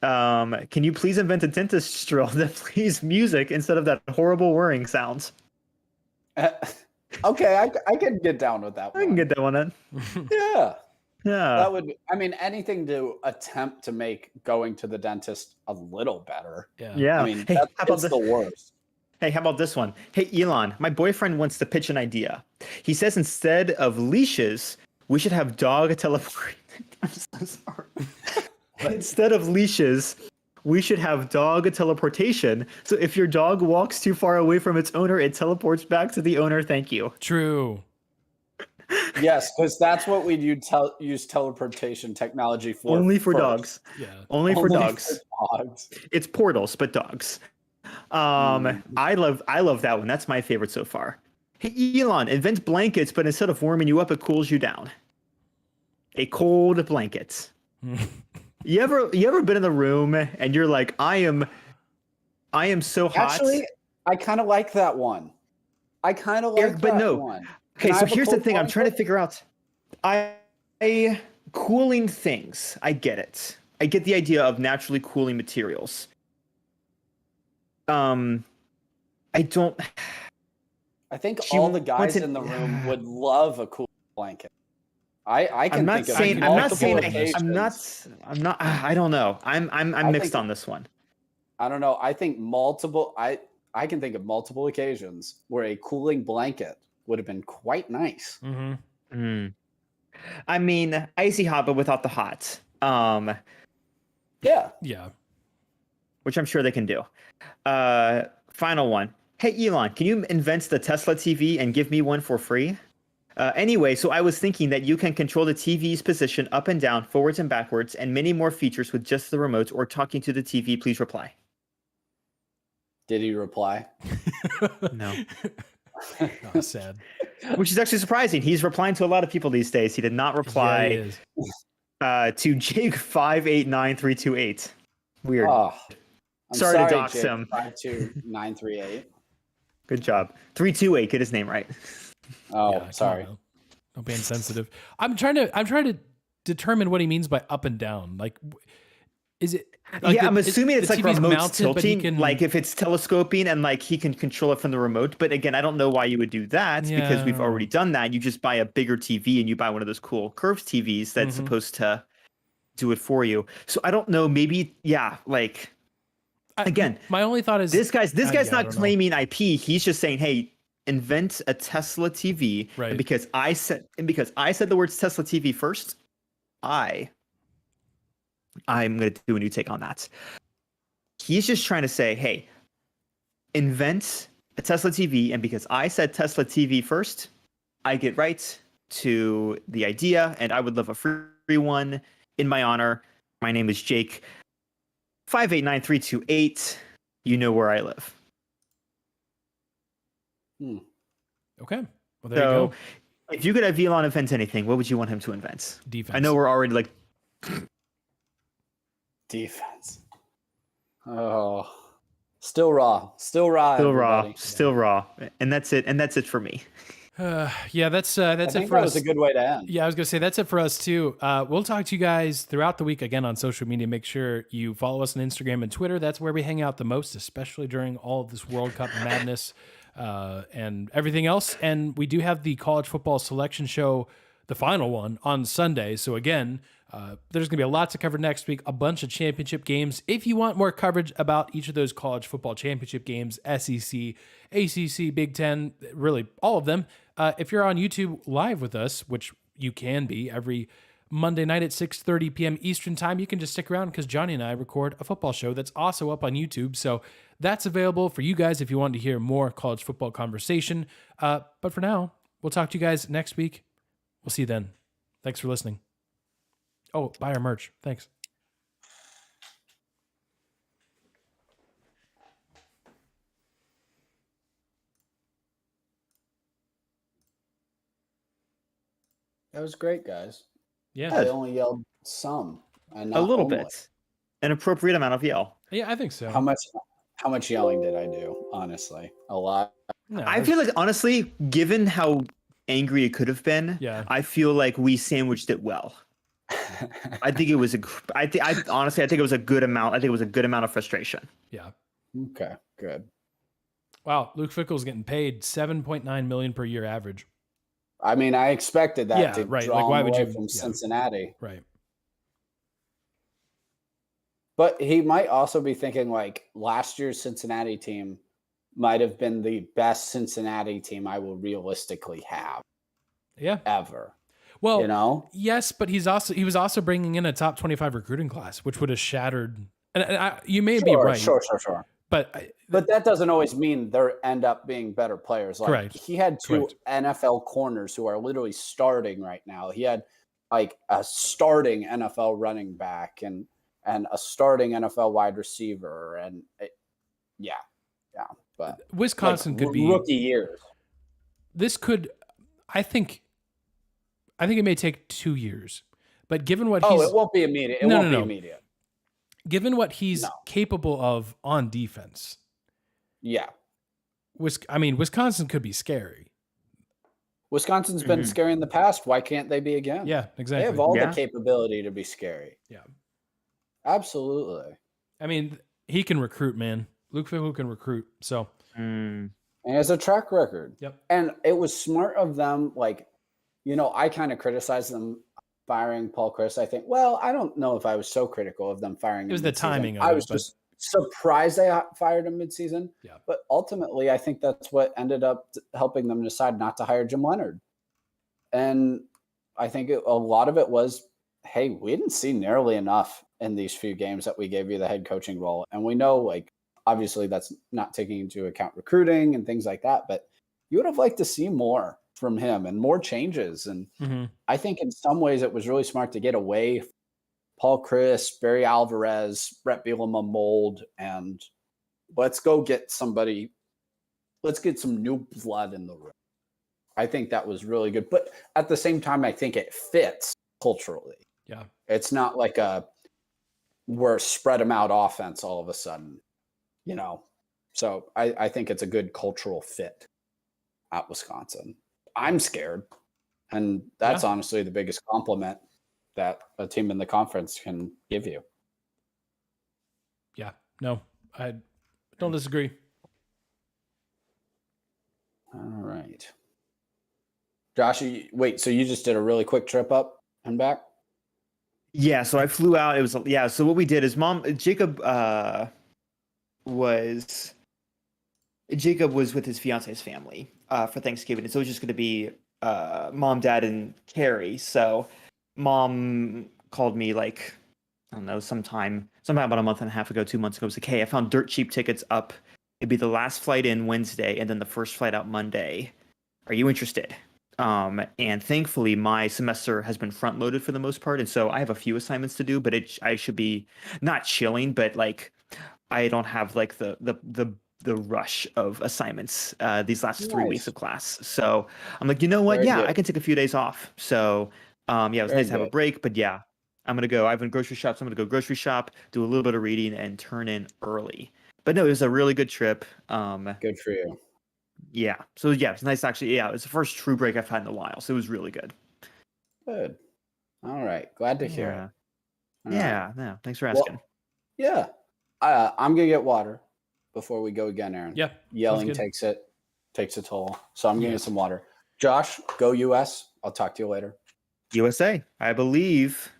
B: can you please invent a dentist drill that plays music instead of that horrible whirring sounds?
A: Okay, I can get down with that one.
B: I can get that one in.
A: Yeah.
B: Yeah.
A: That would, I mean, anything to attempt to make going to the dentist a little better.
B: Yeah.
A: I mean,
B: hey,
A: that's the worst.
B: Hey, how about this one? Hey, Elon, my boyfriend wants to pitch an idea. He says instead of leashes, we should have dog teleport. I'm so sorry. Instead of leashes, we should have dog teleportation. So if your dog walks too far away from its owner, it teleports back to the owner. Thank you.
C: True.
A: Yes, because that's what we'd use teleportation technology for.
B: Only for
A: first.
B: Dogs.
C: Yeah.
B: Only for dogs.
A: For dogs.
B: It's portals, but dogs. I love that one. That's my favorite so far. Hey, Elon, invent blankets, but instead of warming you up, it cools you down. A cold blanket. You ever been in the room and you're like, I am so hot.
A: Actually, I kind of like that one. I kind of like that one.
B: Okay, so here's the thing. I'm trying to figure out. Cooling things. I get it. I get the idea of naturally cooling materials. I don't.
A: I think all the guys in the room would love a cool blanket. I can think of multiple occasions.
B: I'm not. I don't know. I'm mixed on this one.
A: I don't know. I think I can think of multiple occasions where a cooling blanket would have been quite nice.
C: Mm-hmm.
B: Mm. I mean, icy hot, but without the hot.
A: Yeah.
B: Which I'm sure they can do. Final one. Hey, Elon, can you invent the Tesla TV and give me one for free? Anyway, so I was thinking that you can control the TV's position up and down, forwards and backwards, and many more features with just the remote or talking to the TV. Please reply.
A: Did he reply?
B: No.
C: Oh, sad.
B: Which is actually surprising. He's replying to a lot of people these days. He did not reply to Jake 589328. Weird.
A: Oh,
B: sorry to dox
A: Jake,
B: him.
A: 52938.
B: Good job. 328. Get his name right.
A: Oh,
C: Yeah,
A: sorry.
C: Don't be insensitive. I'm trying to determine what he means by up and down. Like, is it? Like
B: I'm assuming it's like
C: TV's
B: remote
C: mounted,
B: tilting, like if it's telescoping and like he can control it from the remote. But again, I don't know why you would do that because we've already done that. You just buy a bigger TV and you buy one of those cool curved TVs that's supposed to do it for you. So I don't know. Maybe again,
C: my only thought is
B: this guy's not claiming IP. He's just saying, hey, invent a Tesla TV.
C: Right.
B: And because I said the words Tesla TV first, I'm going to do a new take on that. He's just trying to say, hey, invent a Tesla TV. And because I said Tesla TV first, I get right to the idea. And I would love a free one in my honor. My name is Jake. 589328. You know where I live.
C: Okay. Well, there you go.
B: If you could have Elon invent anything, what would you want him to invent?
C: Defense.
B: I know we're already like...
A: Defense. Oh, still raw.
B: And that's it for me.
C: That's
A: I
C: it
A: think
C: for
A: that
C: us.
A: was a good way to end.
C: Yeah, I was gonna say that's it for us too. We'll talk to you guys throughout the week again on social media. Make sure you follow us on Instagram and Twitter. That's where we hang out the most, especially during all of this World Cup madness and everything else. And we do have the college football selection show, the final one, on Sunday. So again, There's going to be a lot to cover next week, a bunch of championship games. If you want more coverage about each of those college football championship games, SEC, ACC, Big Ten, really all of them, if you're on YouTube live with us, which you can be every Monday night at 6:30 p.m. Eastern time, you can just stick around because Johnny and I record a football show that's also up on YouTube. So that's available for you guys if you want to hear more college football conversation. But for now, we'll talk to you guys next week. We'll see you then. Thanks for listening. Oh, buy our merch. Thanks.
A: That was great, guys.
C: Yeah.
A: I only yelled some. And not
B: A little
A: only.
B: bit. An appropriate amount of yell.
C: Yeah, I think so.
A: How much yelling did I do? Honestly, a lot.
C: No,
B: I feel like, honestly, given how angry it could have been,
C: Yeah.
B: I feel like we sandwiched it well. I think it was honestly, I think it was a good amount. I think it was a good amount of frustration.
C: Yeah.
A: Okay, good.
C: Wow, Luke Fickell's getting paid $7.9 million per year average.
A: I mean, I expected that
C: Yeah,
A: to
C: right.
A: draw
C: Like, why
A: him
C: would
A: away
C: you-
A: from
C: yeah.
A: Cincinnati.
C: Right.
A: But he might also be thinking like last year's Cincinnati team might have been the best Cincinnati team I will realistically have
C: Yeah.
A: ever.
C: Well,
A: You know?
C: yes, but he was also bringing in a top 25 recruiting class, which would have shattered. And you may be right.
A: Sure.
C: But
A: But that doesn't always mean they end up being better players. Like
C: Correct.
A: he had two
C: Correct.
A: NFL corners who are literally starting right now. He had like a starting NFL running back and a starting NFL wide receiver. And yeah. But
C: Wisconsin
A: like,
C: could be
A: rookie years.
C: This could, I think it may take 2 years. But given what
A: It won't be immediate. It won't be immediate.
C: Given what he's capable of on defense,
A: Yeah.
C: Wisconsin could be scary.
A: Wisconsin's been scary in the past. Why can't they be again?
C: Yeah, exactly.
A: They have all the capability to be scary.
C: Yeah.
A: Absolutely.
C: I mean, he can recruit, man. Luke Fickell can recruit. So,
A: And he has a track record.
C: Yep.
A: And it was smart of them. Like, I kind of criticized them firing Paul Chris. I think, well, I don't know if I was so critical of them firing him.
C: It was the
A: mid-season.
C: timing of
A: I
C: it,
A: was
C: but-
A: just surprised they fired him midseason.
C: Yeah.
A: But ultimately, I think that's what ended up helping them decide not to hire Jim Leonard. And I think a lot of it was, hey, we didn't see nearly enough in these few games that we gave you the head coaching role. And we know, like, obviously that's not taking into account recruiting and things like that, but you would have liked to see more from him and more changes. And I think in some ways it was really smart to get away from Paul Chris, Barry Alvarez, Brett Bielema mold, and let's go get somebody. Let's get some new blood in the room. I think that was really good. But at the same time, I think it fits culturally.
C: Yeah.
A: It's not like we're spread them out offense all of a sudden, So I think it's a good cultural fit at Wisconsin. I'm scared. And that's honestly the biggest compliment that a team in the conference can give you.
C: Yeah. No, I don't disagree.
A: All right. Josh, so you just did a really quick trip up and back?
B: Yeah, so I flew out. It was so what we did is Jacob was with his fiance's family for Thanksgiving, and so it was just going to be mom, dad, and Carrie. So mom called me like, I don't know, sometime about a month and a half ago, 2 months ago. It was like, hey, I found dirt cheap tickets up. It'd be the last flight in Wednesday and then the first flight out Monday. Are you interested? And thankfully my semester has been front loaded for the most part. And so I have a few assignments to do, but I should be not chilling, but like I don't have like the rush of assignments these last 3 weeks of class. So I'm like, you know what?
A: Very
B: Yeah,
A: good.
B: I can take a few days off. So it was
A: Very
B: nice to have a
A: good.
B: break, but yeah, I'm going to go. I've been grocery shops. I'm going to go grocery shop, do a little bit of reading and turn in early. But no, it was a really good trip.
A: Good for you.
B: Yeah. So yeah, it's nice actually. Yeah, it's the first true break I've had in a while. So it was really good.
A: Good. All right. Glad to hear it. All right.
B: Yeah. No, thanks for asking.
A: Yeah. I'm going to get water before we go again, Aaron.
C: Yeah.
A: Yelling takes a toll. So I'm going to get some water. Josh, go US. I'll talk to you later.
B: USA. I believe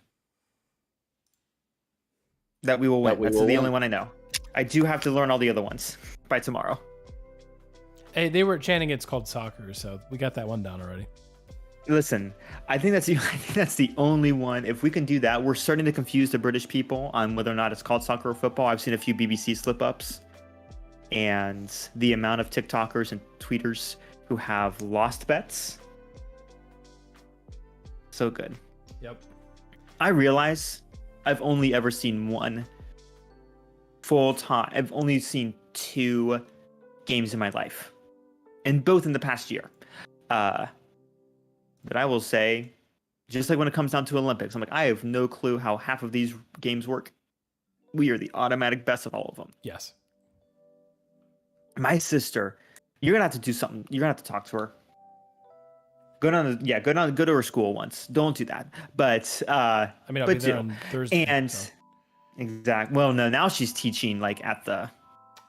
B: That we will win.
A: That we
B: That's
A: will
B: the
A: win.
B: only one I know. I do have to learn all the other ones by tomorrow.
C: Hey, they were chanting it's called soccer, so we got that one down already.
B: Listen, I think that's the only one. If we can do that, we're starting to confuse the British people on whether or not it's called soccer or football. I've seen a few BBC slip-ups, and the amount of TikTokers and tweeters who have lost bets. So good.
C: Yep.
B: I realize I've only ever seen one full time. I've only seen 2 games in my life, and both in the past year. But I will say, just like when it comes down to Olympics, I'm like, I have no clue how half of these games work. We are the automatic best of all of them.
C: Yes.
B: My sister, you're gonna have to do something. You're gonna have to talk to her. Go to her school once. Don't do that. But
C: I mean, I'll be there on Thursday.
B: And
C: so.
B: exact. Well, no, now she's teaching like at the.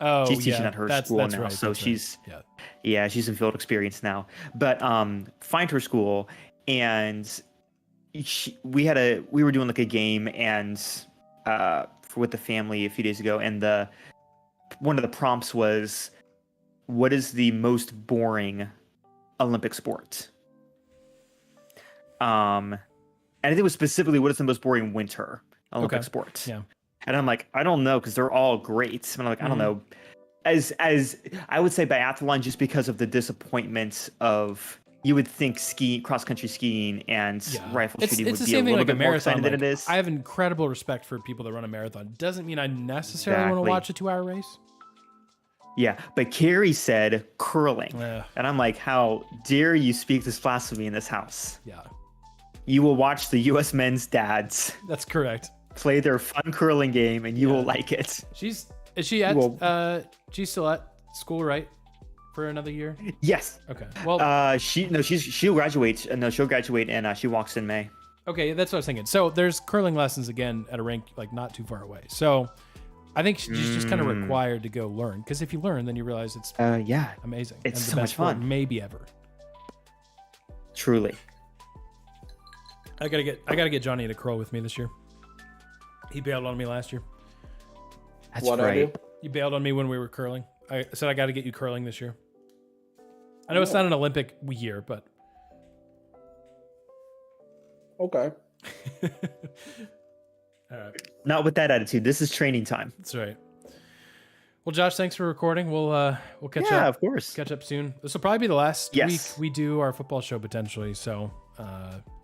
C: Oh,
B: she's teaching
C: yeah,
B: at her
C: that's
B: school now,
C: right,
B: so
C: that's
B: she's
C: right.
B: yeah, she's in field experience now. But find her school, and we were doing like a game and with the family a few days ago, and one of the prompts was, what is the most boring Olympic sport? And I think it was specifically, what is the most boring winter Olympic sport?
C: Yeah.
B: And I'm like, I don't know, because they're all great. And I'm like, I don't know. As I would say biathlon, just because of the disappointment of, you would think cross country skiing and rifle shooting would be a little bit more exciting than it is.
C: I have incredible respect for people that run a marathon. Doesn't mean I necessarily want to watch a 2-hour race.
B: Yeah, but Carrie said curling.
C: Yeah.
B: And I'm like, how dare you speak this blasphemy in this house?
C: Yeah.
B: You will watch the U.S. men's dads
C: That's correct.
B: play their fun curling game, and you will like it.
C: She's still at school, right? For another year?
B: Yes.
C: Okay. Well,
B: she'll graduate. She'll graduate, and she walks in May.
C: Okay, that's what I was thinking. So there's curling lessons again at a rink like not too far away. So I think she's just kind of required to go learn, because if you learn, then you realize it's amazing.
B: It's
C: and
B: so
C: the
B: much
C: best sport
B: fun,
C: maybe ever.
B: Truly.
C: I gotta get Johnny to curl with me this year. He bailed on me last year.
B: That's
A: What
B: right.
A: I do?
C: You bailed on me when we were curling. I said I got to get you curling this year. I know it's not an Olympic year, but
A: Okay.
C: all right.
B: Not with that attitude. This is training time.
C: That's right. Well, Josh, thanks for recording. We'll catch up.
B: Yeah, of course.
C: Catch up soon. This will probably be the last
B: Yes.
C: week we do our football show potentially. So,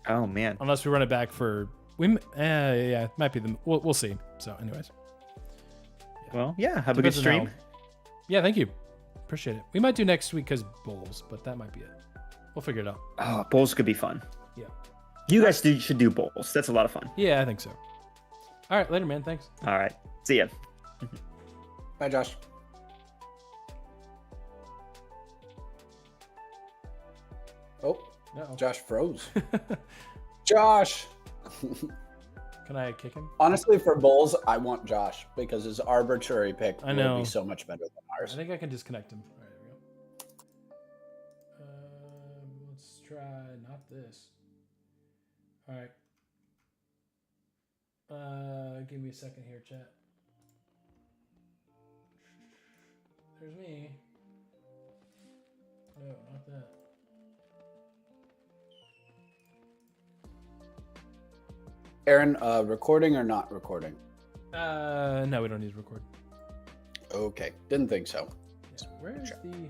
B: Oh man.
C: unless we run it back for it might be we'll see. So, anyways.
B: Well, yeah. Have a good
C: Depends on
B: stream.
C: how- Yeah, thank you. Appreciate it. We might do next week because bowls, but that might be it. We'll figure it out.
B: Oh, bowls could be fun.
C: Yeah.
B: You guys should do bowls. That's a lot of fun.
C: Yeah, I think so. All right, later, man. Thanks.
B: All right. See ya.
A: Bye, Josh. Oh,
C: No.
A: Josh froze. Josh!
C: Can I kick him?
A: Honestly, for bowls, I want Josh because his arbitrary pick
C: I know.
A: will be so much better than
C: I
A: ours.
C: think I can disconnect him. All right, there we go. Let's try not this. All right. Give me a second here, chat. There's me. No, not that.
A: Aaron, recording or not recording?
C: No, we don't need to record.
A: Okay, didn't think so.
C: Yeah, where is the?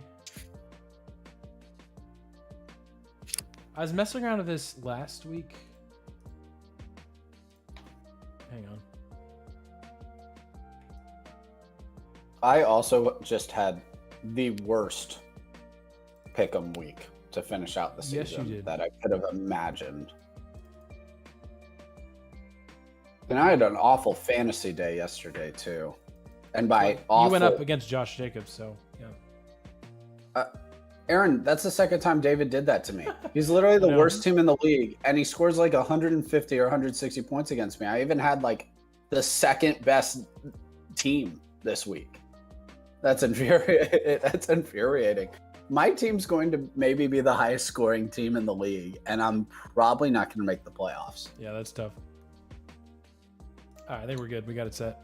C: I was messing around with this last week. Hang on.
A: I also just had the worst pick'em week to finish out the season
C: Yes, you did.
A: that I could have imagined. And I had an awful fantasy day yesterday too. And by awful,
C: You went up against Josh Jacobs, so yeah.
A: Aaron, that's the second time David did that to me. He's literally the
C: No.
A: worst team in the league, and he scores like 150 or 160 points against me. I even had like the second best team this week. That's infuriating. That's infuriating. My team's going to maybe be the highest scoring team in the league, and I'm probably not going to make the playoffs.
C: Yeah, that's tough. All right, I think we're good. We got it set.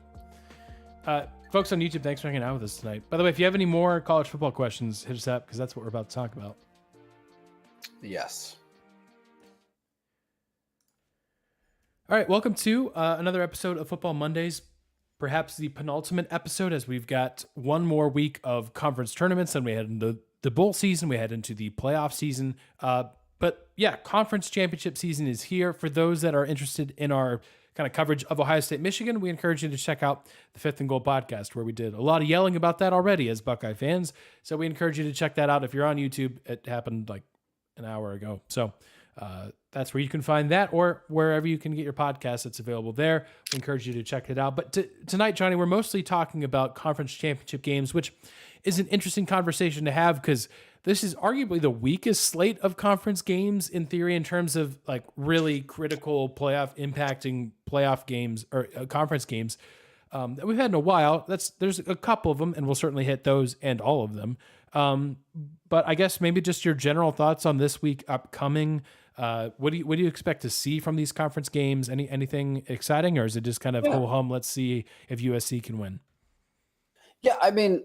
C: Folks on YouTube, thanks for hanging out with us tonight. By the way, if you have any more college football questions, hit us up because that's what we're about to talk about.
A: Yes.
C: All right, welcome to another episode of Football Mondays, perhaps the penultimate episode, as we've got one more week of conference tournaments, and we head into the bowl season, we head into the playoff season. But yeah, conference championship season is here. For those that are interested in our kind of coverage of Ohio State, Michigan, we encourage you to check out the Fifth and Goal podcast, where we did a lot of yelling about that already as Buckeye fans. So we encourage you to check that out. If you're on YouTube, it happened like an hour ago. So that's where you can find that, or wherever you can get your podcast, it's available there. We encourage you to check it out. But tonight, Johnny, we're mostly talking about conference championship games, which is an interesting conversation to have because this is arguably the weakest slate of conference games in theory in terms of like really critical playoff impacting playoff games or conference games that we've had in a while. There's a couple of them, and we'll certainly hit those and all of them. But I guess maybe just your general thoughts on this week upcoming. What do you expect to see from these conference games? Anything exciting, or is it just kind of ho hum? Let's see if USC can win.
A: Yeah, I mean,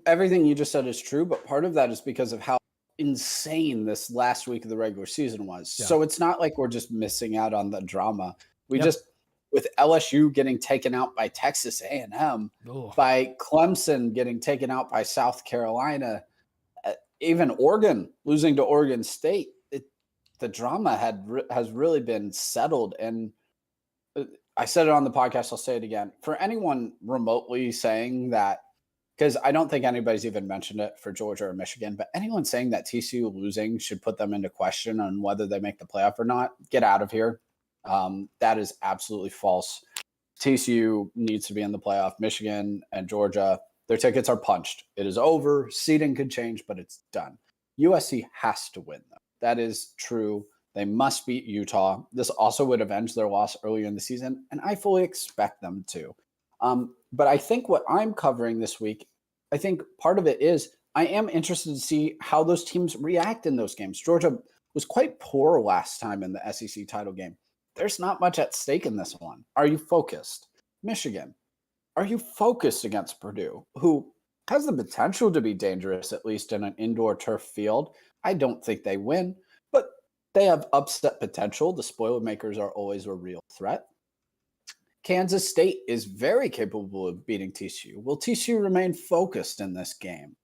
A: everything you just said is true, but part of that is because of how insane this last week of the regular season was. Yeah. So it's not like we're just missing out on the drama. We just, with LSU getting taken out by Texas A&M, by Clemson getting taken out by South Carolina, even Oregon losing to Oregon State, the drama has really been settled. And I said it on the podcast, I'll say it again. For anyone remotely saying that, because I don't think anybody's even mentioned it for Georgia or Michigan, but anyone saying that TCU losing should put them into question on whether they make the playoff or not, get out of here. That is absolutely false. TCU needs to be in the playoff. Michigan and Georgia, their tickets are punched. It is over. Seeding could change, but it's done. USC has to win, though. That is true. They must beat Utah. This also would avenge their loss earlier in the season, and I fully expect them to. But I think what I'm covering this week, I think part of it is I am interested to see how those teams react in those games. Georgia was quite poor last time in the SEC title game. There's not much at stake in this one. Are you focused? Michigan, are you focused against Purdue, who has the potential to be dangerous, at least in an indoor turf field? I don't think they win, but they have upset potential. The Spoilermakers are always a real threat. Kansas State is very capable of beating TCU. Will TCU remain focused in this game?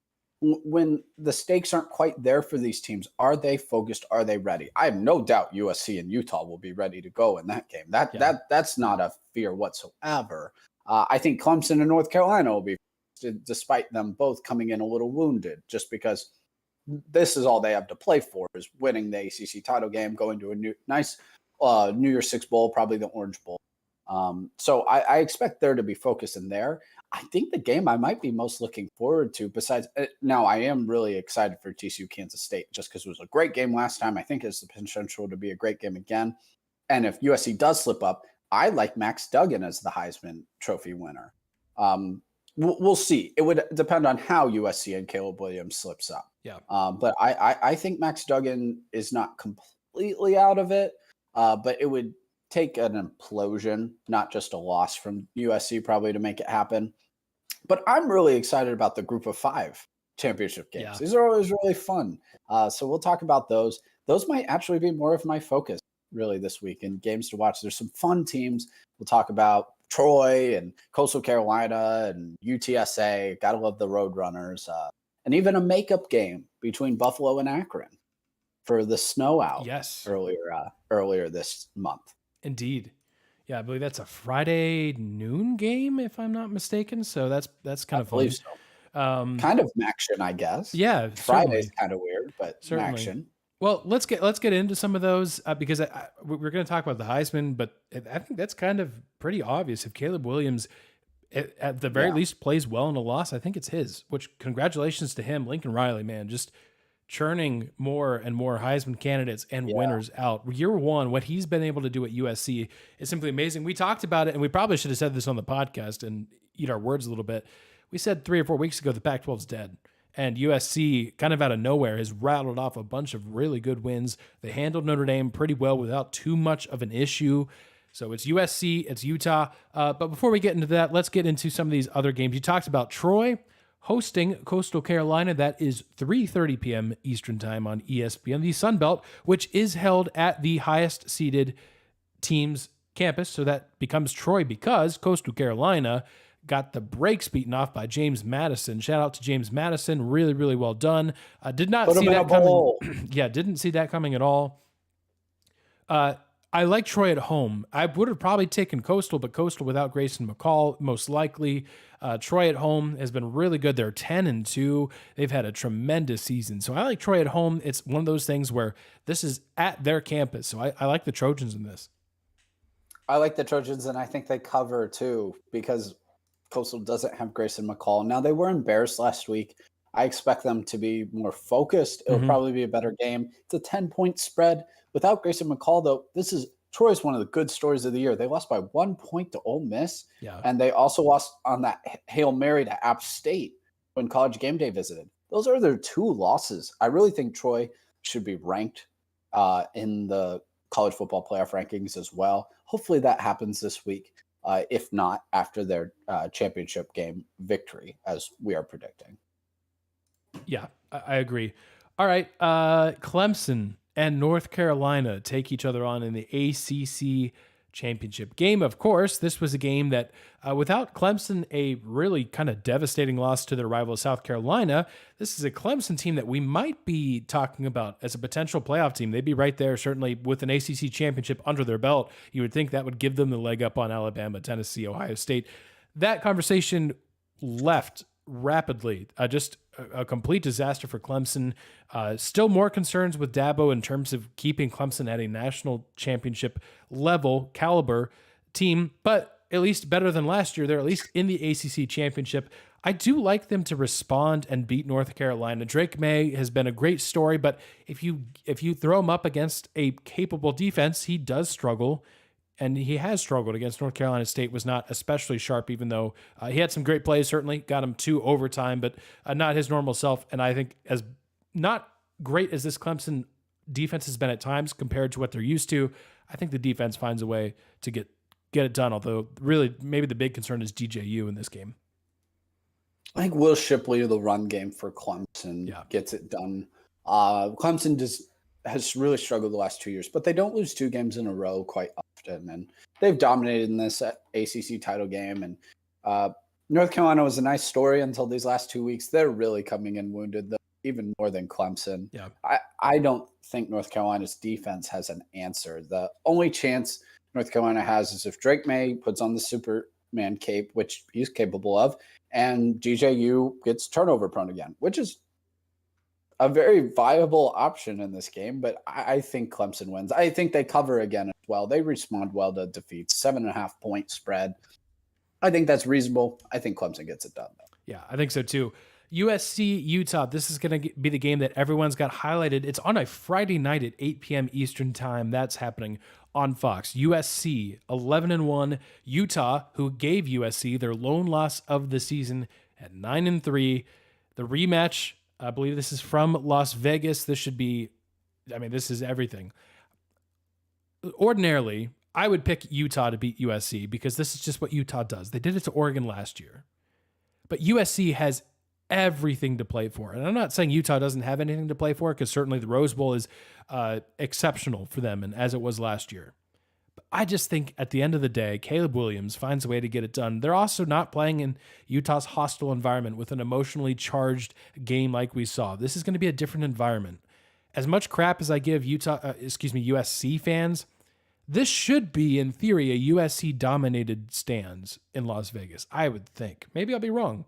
A: When the stakes aren't quite there for these teams, are they focused? Are they ready? I have no doubt USC and Utah will be ready to go in that game. That's not a fear whatsoever. I think Clemson and North Carolina will be, despite them both coming in a little wounded, just because this is all they have to play for is winning the ACC title game, going to a nice New Year's Six Bowl, probably the Orange Bowl. So I expect there to be focus in there. I think the game I might be most looking forward to, besides now, I am really excited for TCU Kansas State just because it was a great game last time. I think it has the potential to be a great game again. And if USC does slip up, I like Max Duggan as the Heisman Trophy winner. We'll see. It would depend on how USC and Caleb Williams slips up.
C: Yeah.
A: But I think Max Duggan is not completely out of it, but it would take an implosion, not just a loss from USC probably to make it happen. But I'm really excited about the Group of 5 championship games. Yeah. These are always really fun. So we'll talk about those. Those might actually be more of my focus really this week in games to watch. There's some fun teams. We'll talk about Troy and Coastal Carolina and UTSA. Gotta love the Roadrunners. And even a makeup game between Buffalo and Akron for the snow out earlier this month.
C: Indeed. Yeah, I believe that's a Friday noon game, if I'm not mistaken. So that's kind of fun.
A: So. Kind of action, I guess.
C: Yeah,
A: Friday's kind of weird, but action.
C: Well, let's get into some of those because we're going to talk about the Heisman, but I think that's kind of pretty obvious. If Caleb Williams, at the very least, plays well in a loss, I think it's his. Which congratulations to him, Lincoln Riley, man, just churning more and more Heisman candidates and winners out. Year one, what he's been able to do at USC is simply amazing. We talked about it, and we probably should have said this on the podcast and eat our words a little bit. We said 3 or 4 weeks ago the Pac-12's dead, and USC kind of out of nowhere has rattled off a bunch of really good wins. They handled Notre Dame pretty well without too much of an issue. So it's USC, it's Utah. But before we get into that, let's get into some of these other games. You talked about Troy hosting Coastal Carolina. That is 3:30 p.m. Eastern time on ESPN, the Sun Belt, which is held at the highest seeded team's campus. So that becomes Troy because Coastal Carolina got the brakes beaten off by James Madison. Shout out to James Madison. Really, really well done. Did not
A: Put
C: see
A: him in
C: that
A: a
C: coming.
A: bowl.
C: Yeah, didn't see that coming at all. I like Troy at home. I would have probably taken Coastal, but Coastal without Grayson McCall, most likely. Troy at home has been really good. They're 10-2. They've had a tremendous season. So I like Troy at home. It's one of those things where this is at their campus. So I like the Trojans in this.
A: I like the Trojans, and I think they cover too because Coastal doesn't have Grayson McCall. Now, they were embarrassed last week. I expect them to be more focused. It'll probably be a better game. It's a 10-point spread. Without Grayson McCall, though, Troy's one of the good stories of the year. They lost by 1 point to Ole Miss, and they also lost on that Hail Mary to App State when College Game Day visited. Those are their 2 losses. I really think Troy should be ranked in the college football playoff rankings as well. Hopefully that happens this week, if not after their championship game victory, as we are predicting.
C: Yeah, I agree. All right, Clemson and North Carolina take each other on in the ACC championship game. Of course, this was a game that, without Clemson, a really kind of devastating loss to their rival South Carolina, this is a Clemson team that we might be talking about as a potential playoff team. They'd be right there, certainly with an ACC championship under their belt. You would think that would give them the leg up on Alabama, Tennessee, Ohio State. That conversation left rapidly. Just a complete disaster for Clemson. Still more concerns with Dabo in terms of keeping Clemson at a national championship level caliber team, but at least better than last year. They're at least in the ACC championship. I do like them to respond and beat North Carolina. Drake May has been a great story, but if you throw him up against a capable defense, he does struggle. And he has struggled against North Carolina State, was not especially sharp, even though he had some great plays, certainly got him to overtime, but not his normal self. And I think as not great as this Clemson defense has been at times compared to what they're used to, I think the defense finds a way to get it done. Although really maybe the big concern is DJU in this game.
A: I think Will Shipley, the run game for Clemson, gets it done. Clemson has really struggled the last 2 years, but they don't lose 2 games in a row quite often, and they've dominated in this ACC title game. And North Carolina was a nice story until these last 2 weeks. They're really coming in wounded, though, even more than Clemson.
C: Yeah,
A: I don't think North Carolina's defense has an answer. The only chance North Carolina has is if Drake May puts on the Superman cape, which he's capable of, and DJU gets turnover prone again, which is a very viable option in this game, but I think Clemson wins. I think they cover again as well. They respond well to defeats. 7.5 point spread. I think that's reasonable. I think Clemson gets it done, though.
C: Yeah, I think so too. USC, Utah. This is going to be the game that everyone's got highlighted. It's on a Friday night at 8 p.m. Eastern time. That's happening on Fox. USC 11-1. Utah, who gave USC their lone loss of the season at 9-3. The rematch. I believe this is from Las Vegas. This is everything. Ordinarily, I would pick Utah to beat USC because this is just what Utah does. They did it to Oregon last year. But USC has everything to play for. And I'm not saying Utah doesn't have anything to play for because certainly the Rose Bowl is exceptional for them, and as it was last year. But I just think at the end of the day, Caleb Williams finds a way to get it done. They're also not playing in Utah's hostile environment with an emotionally charged game like we saw. This is going to be a different environment. As much crap as I give USC fans, this should be, in theory, a USC-dominated stands in Las Vegas, I would think. Maybe I'll be wrong.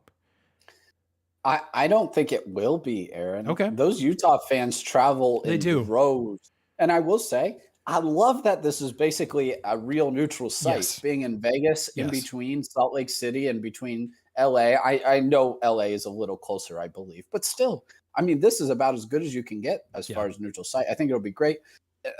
A: I don't think it will be, Aaron.
C: Okay.
A: Those Utah fans travel in droves. And I will say, I love that this is basically a real neutral site, being in Vegas, in between Salt Lake City and between LA. I know LA is a little closer, I believe, but still, I mean, this is about as good as you can get as far as neutral site. I think it'll be great.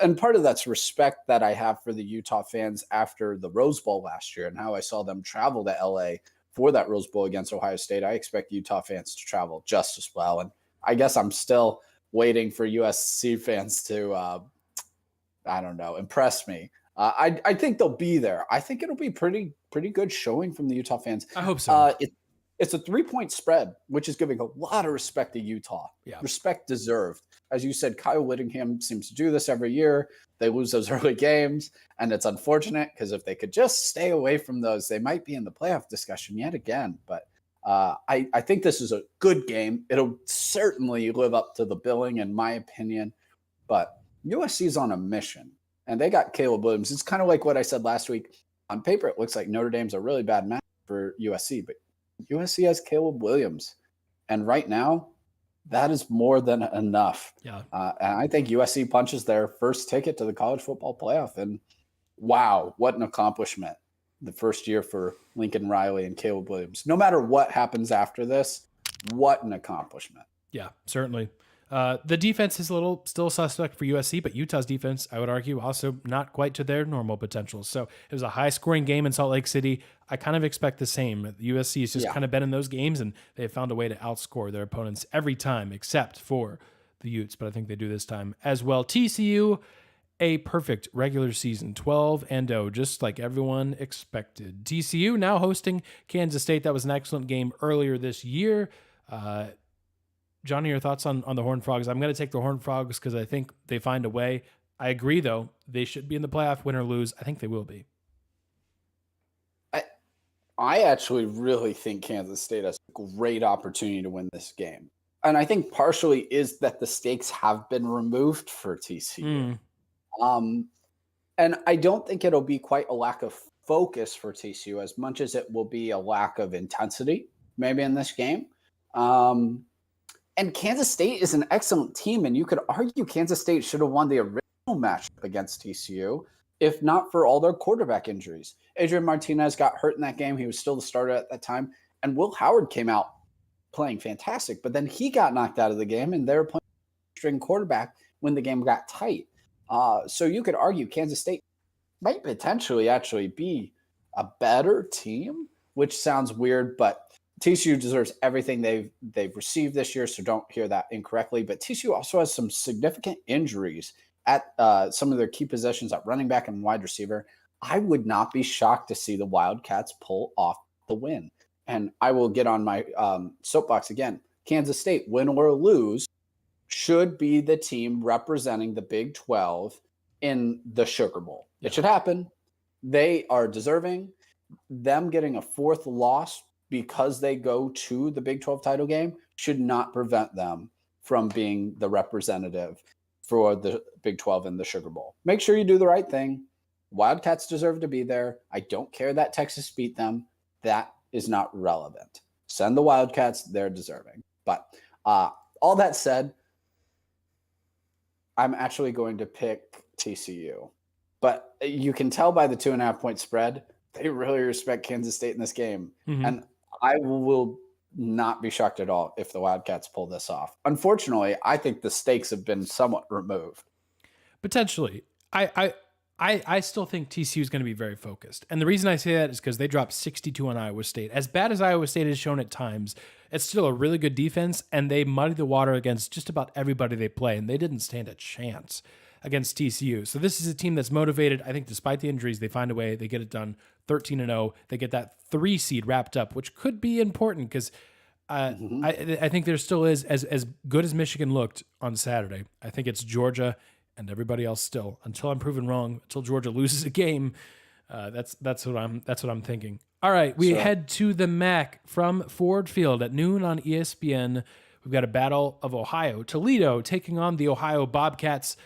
A: And part of that's respect that I have for the Utah fans after the Rose Bowl last year and how I saw them travel to LA for that Rose Bowl against Ohio State. I expect Utah fans to travel just as well. And I guess I'm still waiting for USC fans to, impress me I think they'll be there. I think it'll be pretty good showing from the Utah fans.
C: I hope so.
A: It's a 3-point spread, which is giving a lot of respect to Utah.
C: Yeah.
A: Respect deserved. As you said, Kyle Whittingham seems to do this every year. They lose those early games, and it's unfortunate because if they could just stay away from those, they might be in the playoff discussion yet again. But I think this is a good game. It'll certainly live up to the billing, in my opinion. But USC's on a mission, and they got Caleb Williams. It's kind of like what I said last week. On paper, it looks like Notre Dame's a really bad match for USC, but USC has Caleb Williams. And right now, that is more than enough.
C: Yeah.
A: And I think USC punches their first ticket to the college football playoff. And wow, what an accomplishment. The first year for Lincoln Riley and Caleb Williams. No matter what happens after this, what an accomplishment.
C: Yeah, certainly. The defense is a little still suspect for USC, but Utah's defense, I would argue, also not quite to their normal potential. So it was a high-scoring game in Salt Lake City. I kind of expect the same. USC has just kind of been in those games, and they have found a way to outscore their opponents every time, except for the Utes. But I think they do this time as well. TCU, a perfect regular season, 12-0, just like everyone expected. TCU now hosting Kansas State. That was an excellent game earlier this year. Johnny, your thoughts on the Horned Frogs? I'm going to take the Horned Frogs because I think they find a way. I agree, though. They should be in the playoff, win or lose. I think they will be.
A: I actually really think Kansas State has a great opportunity to win this game. And I think partially is that the stakes have been removed for TCU. And I don't think it'll be quite a lack of focus for TCU as much as it will be a lack of intensity maybe in this game. And Kansas State is an excellent team, and you could argue Kansas State should have won the original matchup against TCU if not for all their quarterback injuries. Adrian Martinez got hurt in that game. He was still the starter at that time. And Will Howard came out playing fantastic, but then he got knocked out of the game, and they were playing string quarterback when the game got tight. So you could argue Kansas State might potentially actually be a better team, which sounds weird, but TCU deserves everything they've received this year, so don't hear that incorrectly. But TCU also has some significant injuries at some of their key positions at running back and wide receiver. I would not be shocked to see the Wildcats pull off the win. And I will get on my soapbox again. Kansas State, win or lose, should be the team representing the Big 12 in the Sugar Bowl.
C: Yeah.
A: It should happen. They are deserving. Them getting a fourth loss because they go to the Big 12 title game should not prevent them from being the representative for the Big 12 in the Sugar Bowl. Make sure you do the right thing. Wildcats deserve to be there. I don't care that Texas beat them. That is not relevant. Send the Wildcats. They're deserving. But all that said, I'm actually going to pick TCU. But you can tell by the 2.5-point spread, they really respect Kansas State in this game.
C: Mm-hmm.
A: And I will not be shocked at all if the Wildcats pull this off. Unfortunately, I think the stakes have been somewhat removed.
C: Potentially. I still think TCU is going to be very focused. And the reason I say that is because they dropped 62 on Iowa State. As bad as Iowa State has shown at times, it's still a really good defense, and they muddy the water against just about everybody they play, and they didn't stand a chance against TCU. So this is a team that's motivated. I think despite the injuries, they find a way. They get it done 13-0. They get that 3 seed wrapped up, which could be important because I think there still is, as good as Michigan looked on Saturday, I think it's Georgia and everybody else still, until I'm proven wrong, until Georgia loses a game. That's what I'm thinking. All right, we head to the MAC from Ford Field at noon on ESPN. We've got a battle of Ohio. Toledo taking on the Ohio Bobcats.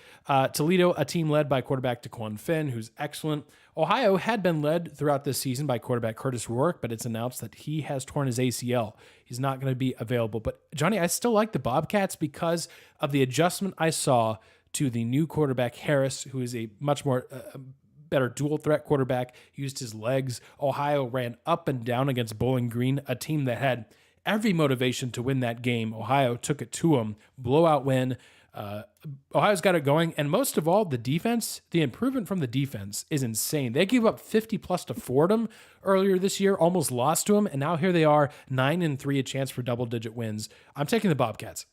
C: Toledo, a team led by quarterback DeQuan Finn, who's excellent. Ohio had been led throughout this season by quarterback Curtis Rourke, but it's announced that he has torn his ACL. He's not going to be available. But, Johnny, I still like the Bobcats because of the adjustment I saw to the new quarterback, Harris, who is a much more better dual threat quarterback. He used his legs. Ohio ran up and down against Bowling Green, a team that had every motivation to win that game. Ohio took it to them. Blowout win. Ohio's got it going. And most of all, the defense, the improvement from the defense is insane. They gave up 50+ to Fordham earlier this year, almost lost to them. And now here they are, 9-3, a chance for double-digit wins. I'm taking the Bobcats.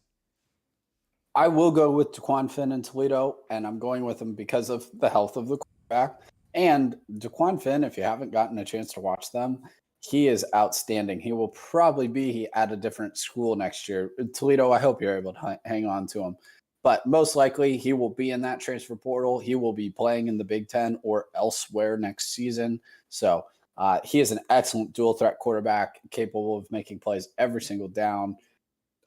A: I will go with DeQuan Finn in Toledo, and I'm going with him because of the health of the quarterback. And DeQuan Finn, if you haven't gotten a chance to watch them, he is outstanding. He will probably be at a different school next year. Toledo, I hope you're able to hang on to him. But most likely, he will be in that transfer portal. He will be playing in the Big Ten or elsewhere next season. So he is an excellent dual threat quarterback, capable of making plays every single down.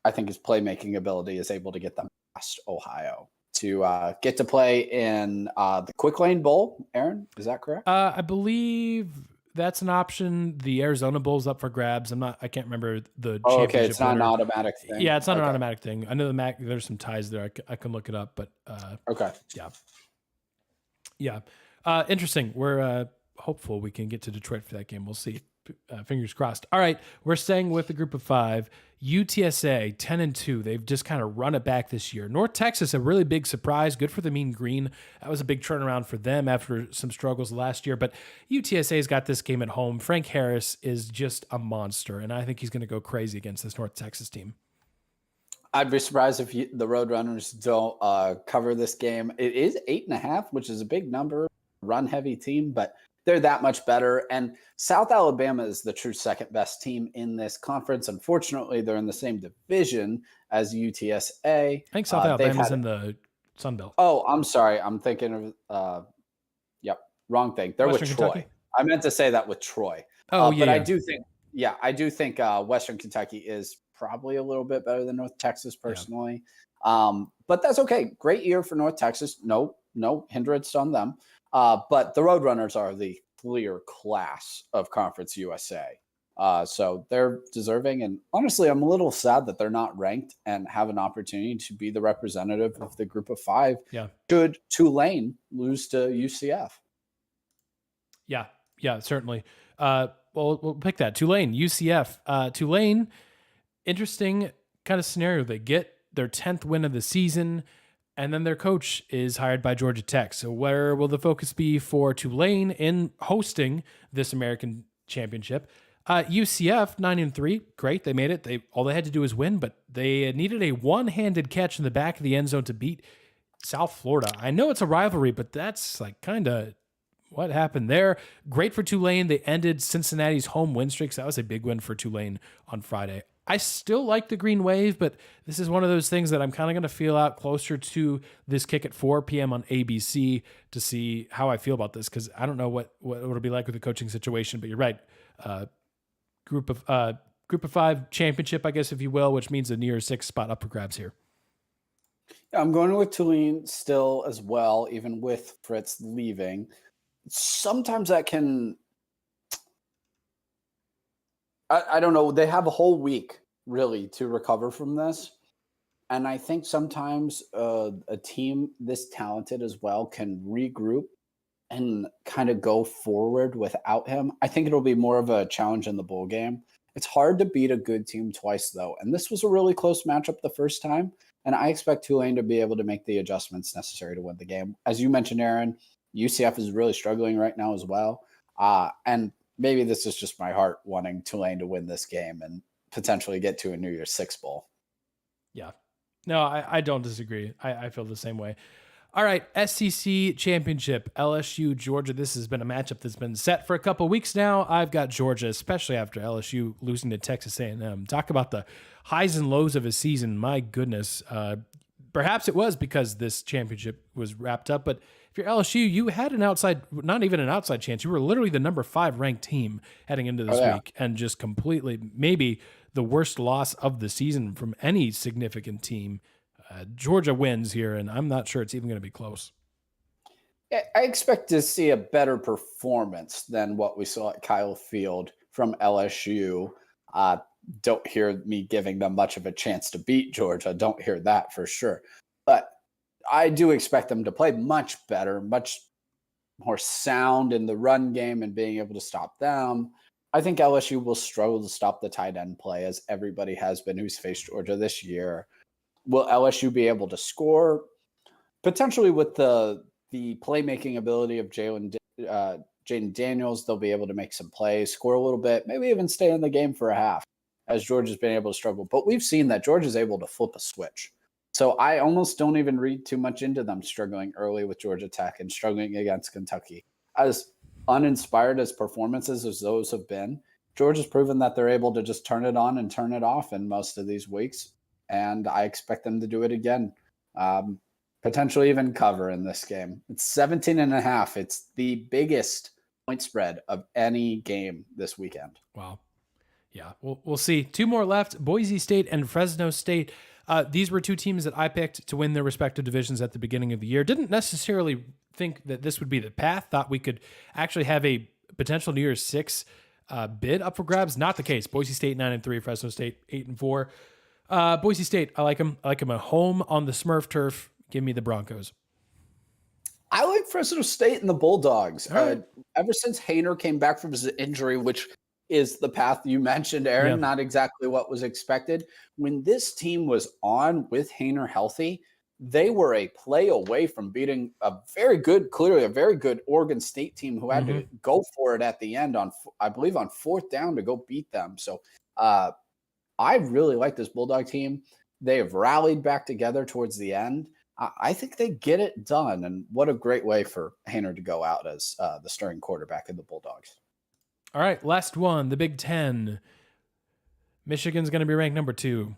A: I think his playmaking ability is able to get them past Ohio to get to play in the Quick Lane Bowl. Aaron, is that correct?
C: I believe that's an option. The Arizona Bowl's up for grabs. I can't remember the championship.
A: Okay, it's not
C: winner.
A: an automatic thing.
C: Yeah, it's not an automatic thing. I know there's some ties there. I can look it up, but
A: okay.
C: Yeah. Interesting. We're hopeful we can get to Detroit for that game. We'll see. Fingers crossed. All right, we're staying with the group of 5. UTSA 10-2. They've just kind of run it back this year. North Texas, a really big surprise. Good for the Mean Green. That was a big turnaround for them after some struggles last year. But UTSA's got this game at home. Frank Harris is just a monster, and I think he's going to go crazy against this North Texas team.
A: I'd be surprised if the Roadrunners don't cover this game. It is 8.5, which is a big number. Run-heavy team, but they're that much better. And South Alabama is the true second best team in this conference. Unfortunately, they're in the same division as UTSA.
C: I think South Alabama's in the Sun Belt.
A: Oh, I'm sorry. I'm thinking of, wrong thing. They're Western with Troy. Kentucky? I meant to say that with Troy. But I do think Western Kentucky is probably a little bit better than North Texas personally. Yeah. But that's okay. Great year for North Texas. No hindrance on them. But the Roadrunners are the clear class of Conference USA. So they're deserving. And honestly, I'm a little sad that they're not ranked and have an opportunity to be the representative of the group of 5.
C: Yeah.
A: Should Tulane lose to UCF?
C: Yeah, certainly. We'll pick that. Tulane, UCF. Tulane, interesting kind of scenario. They get their 10th win of the season, and then their coach is hired by Georgia Tech. So where will the focus be for Tulane in hosting this American championship? UCF 9-3, great. They made it. All they had to do was win, but they needed a one-handed catch in the back of the end zone to beat South Florida. I know it's a rivalry, but that's like kind of what happened there. Great for Tulane. They ended Cincinnati's home win streak. So that was a big win for Tulane on Friday. I still like the Green Wave, but this is one of those things that I'm kind of going to feel out closer to this kick at 4 p.m. on ABC to see how I feel about this, because I don't know what it'll be like with the coaching situation. But you're right, group of 5 championship, I guess, if you will, which means a near 6 spot up for grabs here.
A: I'm going with Tulane still as well, even with Fritz leaving. Sometimes that can. I don't know. They have a whole week, really, to recover from this. And I think sometimes a team this talented as well can regroup and kind of go forward without him. I think it'll be more of a challenge in the bowl game. It's hard to beat a good team twice, though. And this was a really close matchup the first time. And I expect Tulane to be able to make the adjustments necessary to win the game. As you mentioned, Aaron, UCF is really struggling right now as well. And maybe this is just my heart wanting Tulane to win this game and potentially get to a New Year's Six bowl.
C: Yeah. No, I don't disagree. I feel the same way. All right, SEC Championship, LSU, Georgia. This has been a matchup that's been set for a couple of weeks now. I've got Georgia, especially after LSU losing to Texas A&M. Talk about the highs and lows of a season. My goodness. Perhaps it was because this championship was wrapped up, but if you're LSU, you had not even an outside chance. You were literally the number 5 ranked team heading into this week, and just completely, maybe the worst loss of the season from any significant team. Georgia wins here, and I'm not sure it's even going to be close.
A: I expect to see a better performance than what we saw at Kyle Field from LSU. Don't hear me giving them much of a chance to beat Georgia. Don't hear that for sure. But I do expect them to play much better, much more sound in the run game and being able to stop them. I think LSU will struggle to stop the tight end play, as everybody has been who's faced Georgia this year. Will LSU be able to score? Potentially with the playmaking ability of Jaden Daniels, they'll be able to make some plays, score a little bit, maybe even stay in the game for a half, as Georgia's been able to struggle. But we've seen that Georgia's able to flip a switch. So I almost don't even read too much into them struggling early with Georgia Tech and struggling against Kentucky. as uninspired as performances as those have been, Georgia's proven that they're able to just turn it on and turn it off in most of these weeks. And I expect them to do it again. Potentially even cover in this game. It's 17.5. It's the biggest point spread of any game this weekend.
C: Wow. Yeah, we'll see. 2 more left, Boise State and Fresno State. These were 2 teams that I picked to win their respective divisions at the beginning of the year. Didn't necessarily think that this would be the path. Thought we could actually have a potential New Year's 6 bid up for grabs. Not the case. Boise State 9-3, Fresno State 8-4. Boise State, I like them. I like them at home on the Smurf turf. Give me the Broncos.
A: I like Fresno State and the Bulldogs.
C: Right.
A: Ever since Haener came back from his injury, which is the path you mentioned, Aaron, not exactly what was expected. When this team was on with Haener healthy, they were a play away from beating clearly a very good Oregon State team who had to go for it at the end on 4th down to go beat them. So I really like this Bulldog team. They have rallied back together towards the end. I think they get it done. And what a great way for Haener to go out as the starting quarterback of the Bulldogs.
C: All right, last one, the Big Ten. Michigan's going to be ranked number 2.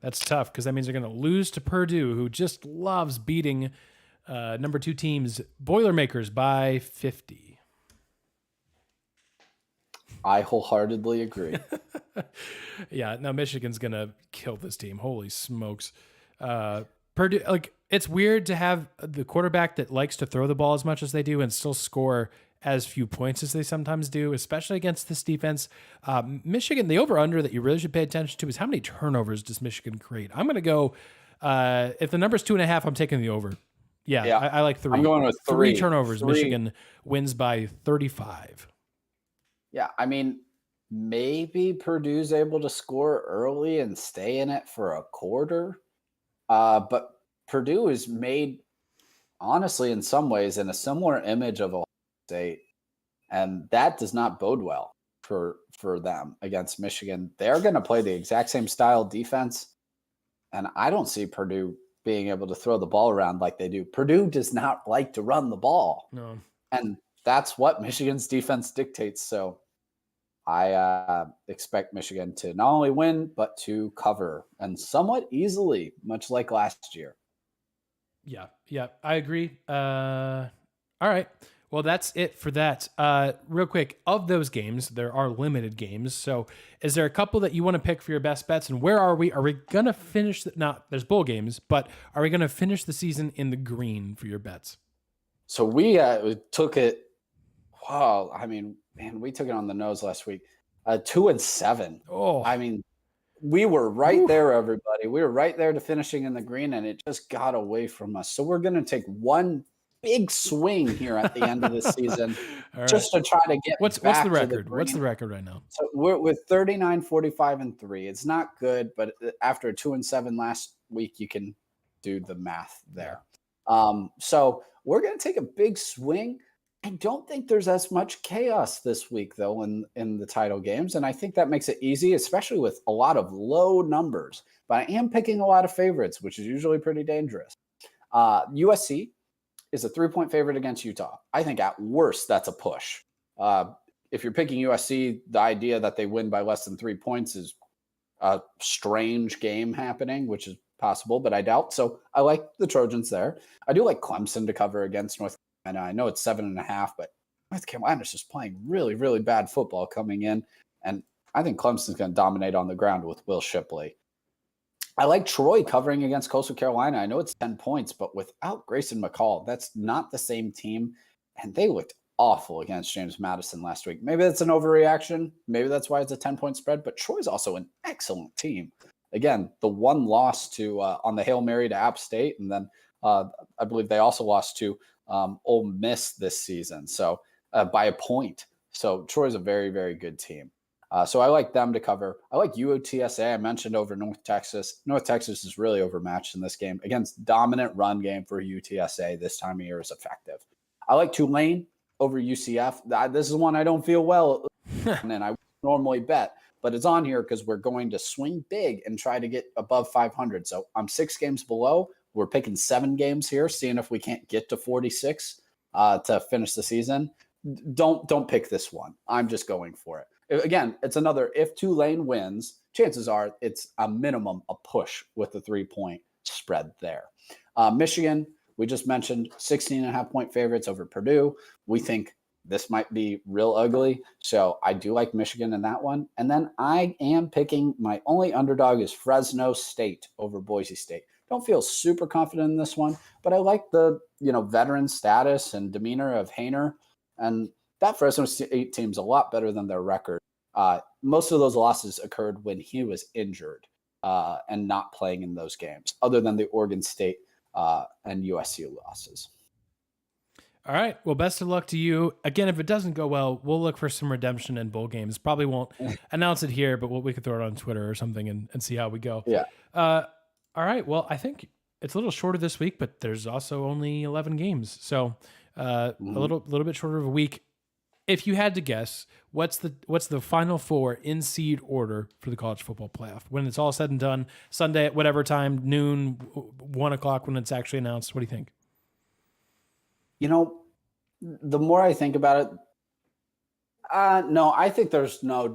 C: That's tough because that means they're going to lose to Purdue, who just loves beating number 2 teams, Boilermakers, by 50.
A: I wholeheartedly agree.
C: Yeah, no, Michigan's going to kill this team. Holy smokes. Purdue, like, it's weird to have the quarterback that likes to throw the ball as much as they do and still score as few points as they sometimes do, especially against this defense. Michigan, the over-under that you really should pay attention to is how many turnovers does Michigan create? I'm going to go, if the number's 2.5, I'm taking the over. Yeah. I like 3.
A: I'm going with
C: 3 turnovers. 3. Michigan wins by 35.
A: Yeah, I mean, maybe Purdue's able to score early and stay in it for a quarter. But Purdue is made, honestly, in some ways, in a similar image of Ohio State, and that does not bode well for them against Michigan. They're going to play the exact same style defense, and I don't see Purdue being able to throw the ball around like they do. Purdue does not like to run the ball.
C: No.
A: And that's what Michigan's defense dictates. So I expect Michigan to not only win, but to cover, and somewhat easily, much like last year.
C: Yeah, I agree. All right. Well, that's it for that. Real quick, of those games, there are limited games. So is there a couple that you want to pick for your best bets? And where are we? Are we going to finish? There's bowl games, but are we going to finish the season in the green for your bets?
A: So we took it. Wow. I mean, man, we took it on the nose last week. 2-7.
C: Oh,
A: I mean, we were right there, everybody. We were right there to finishing in the green, and it just got away from us. So we're going to take one big swing here at the end of the season just to try to get
C: what's
A: back
C: the record?
A: To
C: What's the record right now?
A: So we're with 39, 45, and 3. It's not good, but after a 2-7 last week, you can do the math there. So we're going to take a big swing. I don't think there's as much chaos this week, though, in the title games. And I think that makes it easy, especially with a lot of low numbers. But I am picking a lot of favorites, which is usually pretty dangerous. USC is a 3-point favorite against Utah. I think at worst, that's a push. If you're picking USC, the idea that they win by less than 3 points is a strange game happening, which is possible, but I doubt. So I like the Trojans there. I do like Clemson to cover against North Carolina. I know it's 7.5, but North Carolina's just playing really, really bad football coming in. And I think Clemson's going to dominate on the ground with Will Shipley. I like Troy covering against Coastal Carolina. I know it's 10 points, but without Grayson McCall, that's not the same team. And they looked awful against James Madison last week. Maybe that's an overreaction. Maybe that's why it's a 10-point spread. But Troy's also an excellent team. Again, the one loss to on the Hail Mary to App State, and then I believe they also lost to Ole Miss this season. So by a point. So Troy's a very, very good team. So I like them to cover. I like UTSA. I mentioned over North Texas. North Texas is really overmatched in this game. Against dominant run game for UTSA this time of year is effective. I like Tulane over UCF. This is one I don't feel well and I normally bet, but it's on here because we're going to swing big and try to get above 500. So I'm 6 games below. We're picking 7 games here, seeing if we can't get to 46. to finish the season. Don't pick this one. I'm just going for it. Again, it's another, if Tulane wins, chances are it's a minimum a push with the 3-point spread there. Michigan, we just mentioned 16.5-point favorites over Purdue. We think this might be real ugly. So I do like Michigan in that one. And then I am picking, my only underdog is Fresno State over Boise State. Don't feel super confident in this one, but I like the, veteran status and demeanor of Haener. And that Fresno State team's a lot better than their record. Most of those losses occurred when he was injured and not playing in those games, other than the Oregon State and USC losses.
C: All right. Well, best of luck to you. Again, if it doesn't go well, we'll look for some redemption in bowl games. Probably won't announce it here, but we could throw it on Twitter or something and see how we go.
A: Yeah.
C: All right. Well, I think it's a little shorter this week, but there's also only 11 games. So a little bit shorter of a week. If you had to guess, what's the final four in seed order for the college football playoff? When it's all said and done, Sunday at whatever time, noon, 1 o'clock when it's actually announced. What do you think?
A: The more I think about it, no, I think there's no.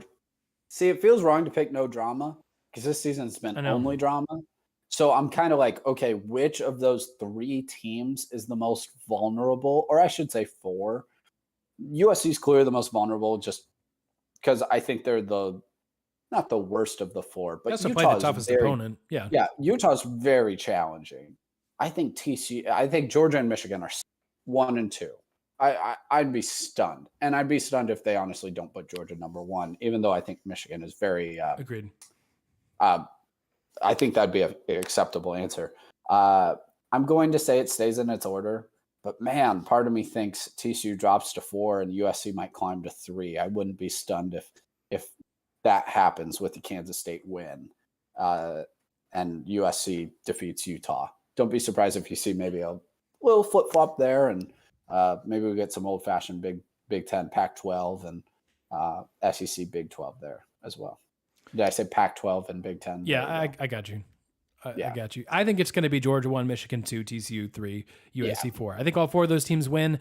A: See, it feels wrong to pick no drama because this season's been only drama. So I'm kind of like, okay, which of those 3 teams is the most vulnerable? Or I should say 4. USC's clearly the most vulnerable just because I think they're not the worst of the 4. But
C: Utah's play the toughest opponent. Yeah.
A: Yeah, Utah's very challenging. I think Georgia and Michigan are 1 and 2. I'd be stunned. And I'd be stunned if they honestly don't put Georgia number 1, even though I think Michigan is very
C: agreed.
A: I think that'd be an acceptable answer. I'm going to say it stays in its order, but man, part of me thinks TCU drops to 4 and USC might climb to 3. I wouldn't be stunned if that happens with the Kansas State win and USC defeats Utah. Don't be surprised if you see maybe a little flip-flop there, and maybe we get some old-fashioned Big 10, Pac-12, and SEC Big 12 there as well. Did I say Pac-12 and Big 10?
C: Yeah, I got you. I got you. I think it's going to be Georgia 1, Michigan 2, TCU 3, USC 4. I think all 4 of those teams win.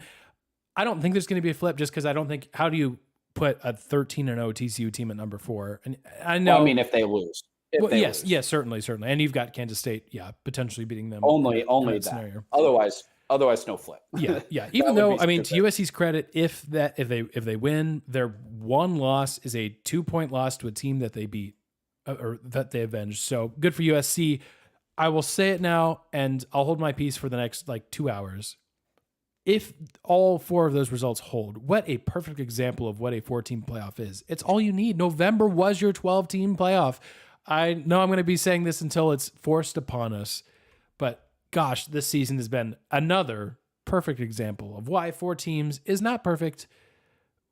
C: I don't think there's going to be a flip just because I don't think – how do you put a 13-0 TCU team at number 4? And I know –
A: well, I mean, if they lose.
C: Yes, certainly. And you've got Kansas State, potentially beating them.
A: Only that scenario. Otherwise, no flip.
C: Yeah. Even though, I mean, to USC's credit, if they win, their one loss is a 2-point loss to a team that they beat or that they avenged. So good for USC. I will say it now, and I'll hold my peace for the next 2 hours. If all 4 of those results hold, what a perfect example of what a 4-team playoff is. It's all you need. November was your 12-team playoff. I know I'm going to be saying this until it's forced upon us, but gosh, this season has been another perfect example of why 4 teams is not perfect,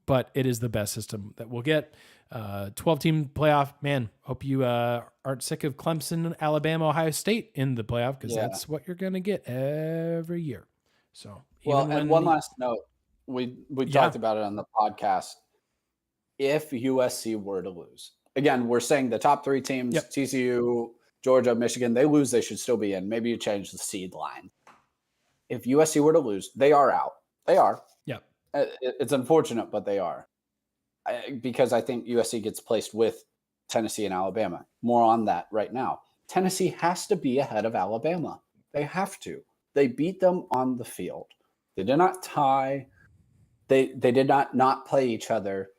C: but it is the best system that we'll get. 12-team playoff, man, hope you aren't sick of Clemson, Alabama, Ohio State in the playoff because that's what you're going to get every year. So,
A: and one last note, we talked about it on the podcast. If USC were to lose, again, we're saying the top 3 teams, TCU, Georgia, Michigan, they lose, they should still be in. Maybe you change the seed line. If USC were to lose, they are out. They are.
C: Yeah.
A: It's unfortunate, but they are. Because I think USC gets placed with Tennessee and Alabama. More on that right now. Tennessee has to be ahead of Alabama. They have to. They beat them on the field. They did not tie. They did not play each other.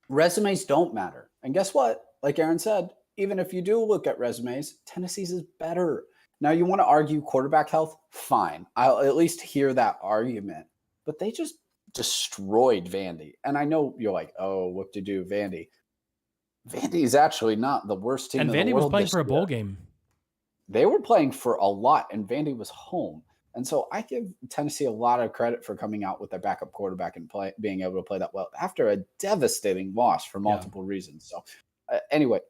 A: Resumes don't matter. And guess what? Like Aaron said, even if you do look at resumes, Tennessee's is better. Now, you want to argue quarterback health? Fine. I'll at least hear that argument. But they just destroyed Vandy. And I know you're like, oh, what to do, Vandy? Vandy's actually not the worst team in the world.
C: And Vandy was playing for a bowl game.
A: They were playing for a lot, and Vandy was home. And so I give Tennessee a lot of credit for coming out with their backup quarterback and being able to play that well after a devastating loss for multiple reasons. So anyway,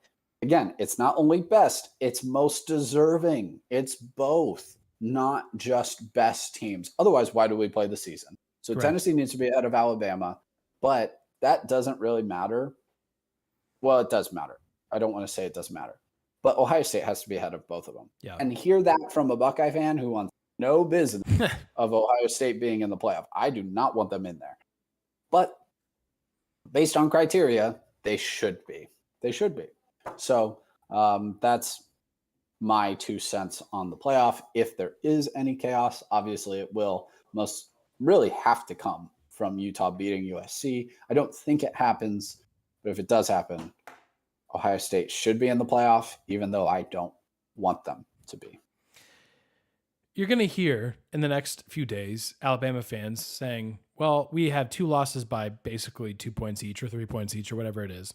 A: again, it's not only best, it's most deserving. It's both, not just best teams. Otherwise, why do we play the season? So correct. Tennessee needs to be ahead of Alabama, but that doesn't really matter. Well, it does matter. I don't want to say it doesn't matter. But Ohio State has to be ahead of both of them.
C: Yeah.
A: And hear that from a Buckeye fan who wants no business of Ohio State being in the playoff. I do not want them in there. But based on criteria, they should be. They should be. So that's my 2 cents on the playoff. If there is any chaos, obviously it will most really have to come from Utah beating USC. I don't think it happens, but if it does happen, Ohio State should be in the playoff, even though I don't want them to be.
C: You're going to hear in the next few days Alabama fans saying, well, we have 2 losses by basically 2 points each or 3 points each or whatever it is.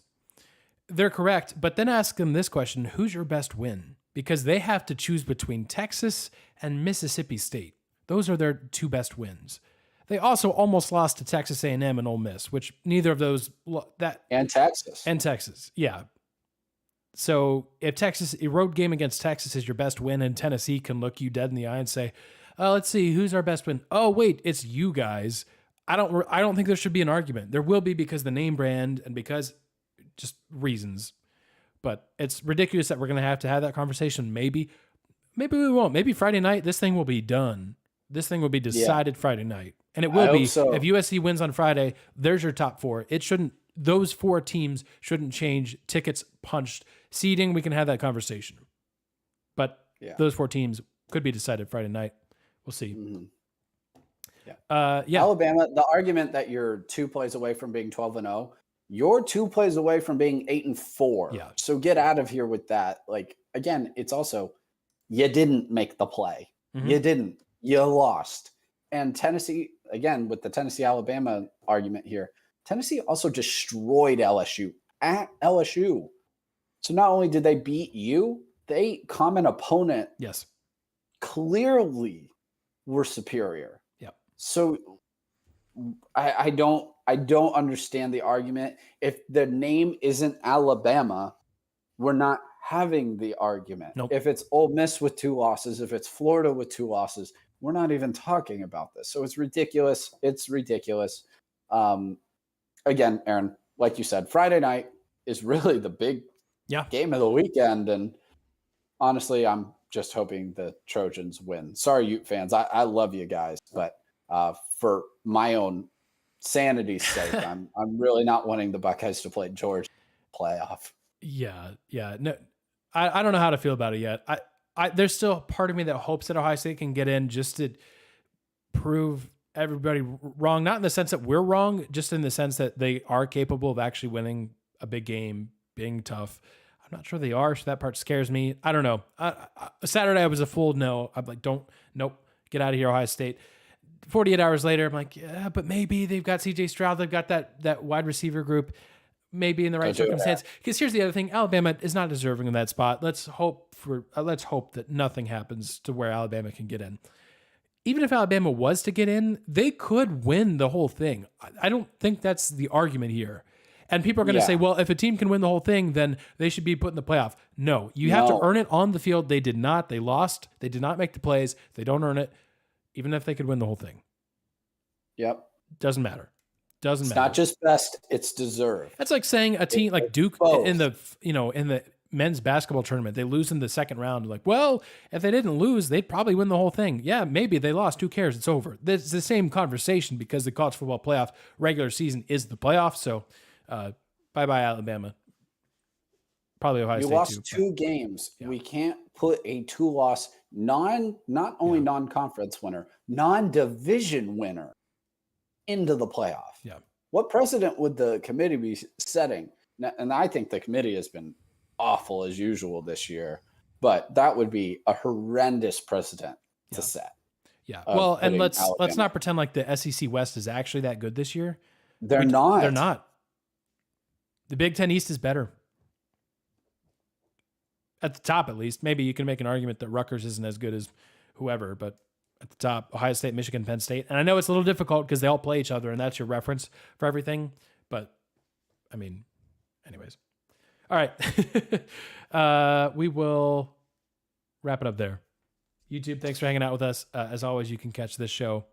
C: They're correct, but then ask them this question, who's your best win? Because they have to choose between Texas and Mississippi State. Those are their 2 best wins. They also almost lost to Texas A&M and Ole Miss, which neither of those
A: and
C: Texas, yeah. So if a road game against Texas is your best win, and Tennessee can look you dead in the eye and say, "Let's see, who's our best win?" Oh, wait, it's you guys. I don't think there should be an argument. There will be because the name brand and because just reasons. But it's ridiculous that we're going to have that conversation. Maybe we won't. Maybe Friday night, this thing will be done. This thing will be decided Friday night. And it will be. So. If USC wins on Friday, there's your top 4. Those 4 teams shouldn't change. Tickets punched. Seeding, we can have that conversation. But those 4 teams could be decided Friday night. We'll see.
A: Mm-hmm. Alabama, the argument that you're 2 plays away from being 12-0, you're 2 plays away from being 8-4.
C: Yeah.
A: So get out of here with that. Like, again, it's also, you didn't make the play. Mm-hmm. You didn't. You lost. And Tennessee, again, with the Tennessee-Alabama argument here, Tennessee also destroyed LSU at LSU. So not only did they beat you, they common opponent.
C: Yes.
A: Clearly were superior.
C: Yep.
A: So I don't understand the argument. If the name isn't Alabama, we're not having the argument.
C: Nope.
A: If it's Ole Miss with 2 losses, if it's Florida with 2 losses, we're not even talking about this. So it's ridiculous. It's ridiculous. Again, Aaron, like you said, Friday night is really the big game of the weekend. And honestly, I'm just hoping the Trojans win. Sorry, Ute fans. I love you guys, but for my own sanity's sake, I'm really not wanting the Buckeyes to play Georgia playoff.
C: Yeah. No, I don't know how to feel about it yet. There's still a part of me that hopes that Ohio State can get in just to prove everybody wrong. Not in the sense that we're wrong, just in the sense that they are capable of actually winning a big game, being tough. I'm not sure they are, so that part scares me. I don't know. Saturday I was a full no. I'm like, nope, get out of here, Ohio State. 48 hours later, I'm like, yeah, but maybe they've got CJ Stroud, they've got that wide receiver group, maybe in the right circumstance. Because here's the other thing: Alabama is not deserving of that spot. Let's hope that nothing happens to where Alabama can get in. Even if Alabama was to get in, they could win the whole thing. I don't think that's the argument here. And people are going to say, well, if a team can win the whole thing, then they should be put in the playoff. No, you have to earn it on the field. They did not. They lost. They did not make the plays. They don't earn it, even if they could win the whole thing.
A: Yep.
C: Doesn't matter. Doesn't matter.
A: It's not just best, it's deserved.
C: That's like saying a team like Duke in the men's basketball tournament, they lose in the second round. Like, well, if they didn't lose, they'd probably win the whole thing. Yeah, maybe they lost. Who cares? It's over. It's the same conversation because the college football playoff regular season is the playoff. So bye-bye, Alabama. Probably Ohio State too. You
A: lost 2 games. Yeah. We can't put a 2-loss, not only non-conference winner, non-division winner into the playoff.
C: Yeah.
A: What precedent would the committee be setting? And I think the committee has been awful as usual this year, but that would be a horrendous precedent to set.
C: Yeah. Well, and let's not pretend like the SEC West is actually that good this year.
A: They're not.
C: They're not. The Big Ten East is better. At the top, at least. Maybe you can make an argument that Rutgers isn't as good as whoever, but at the top, Ohio State, Michigan, Penn State. And I know it's a little difficult because they all play each other, and that's your reference for everything. But, I mean, anyways. All right. We will wrap it up there. YouTube, thanks for hanging out with us. As always, you can catch this show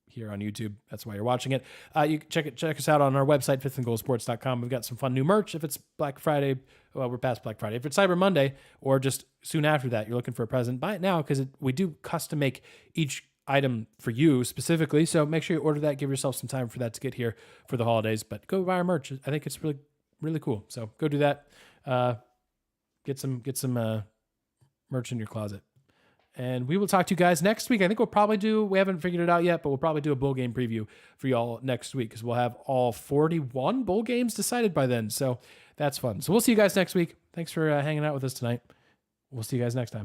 C: here on YouTube. That's why you're watching it. You can check us out on our website, fifhandgoalsports.com. We've got some fun new merch. If it's Black Friday, well, we're past Black Friday. If it's Cyber Monday or just soon after that, you're looking for a present, buy it now because we do custom make each item for you specifically. So make sure you order that. Give yourself some time for that to get here for the holidays. But go buy our merch. I think it's really, really cool. So go do that. Get some merch in your closet. And we will talk to you guys next week. I think we haven't figured it out yet, but we'll probably do a bowl game preview for y'all next week because we'll have all 41 bowl games decided by then. So that's fun. So we'll see you guys next week. Thanks for hanging out with us tonight. We'll see you guys next time.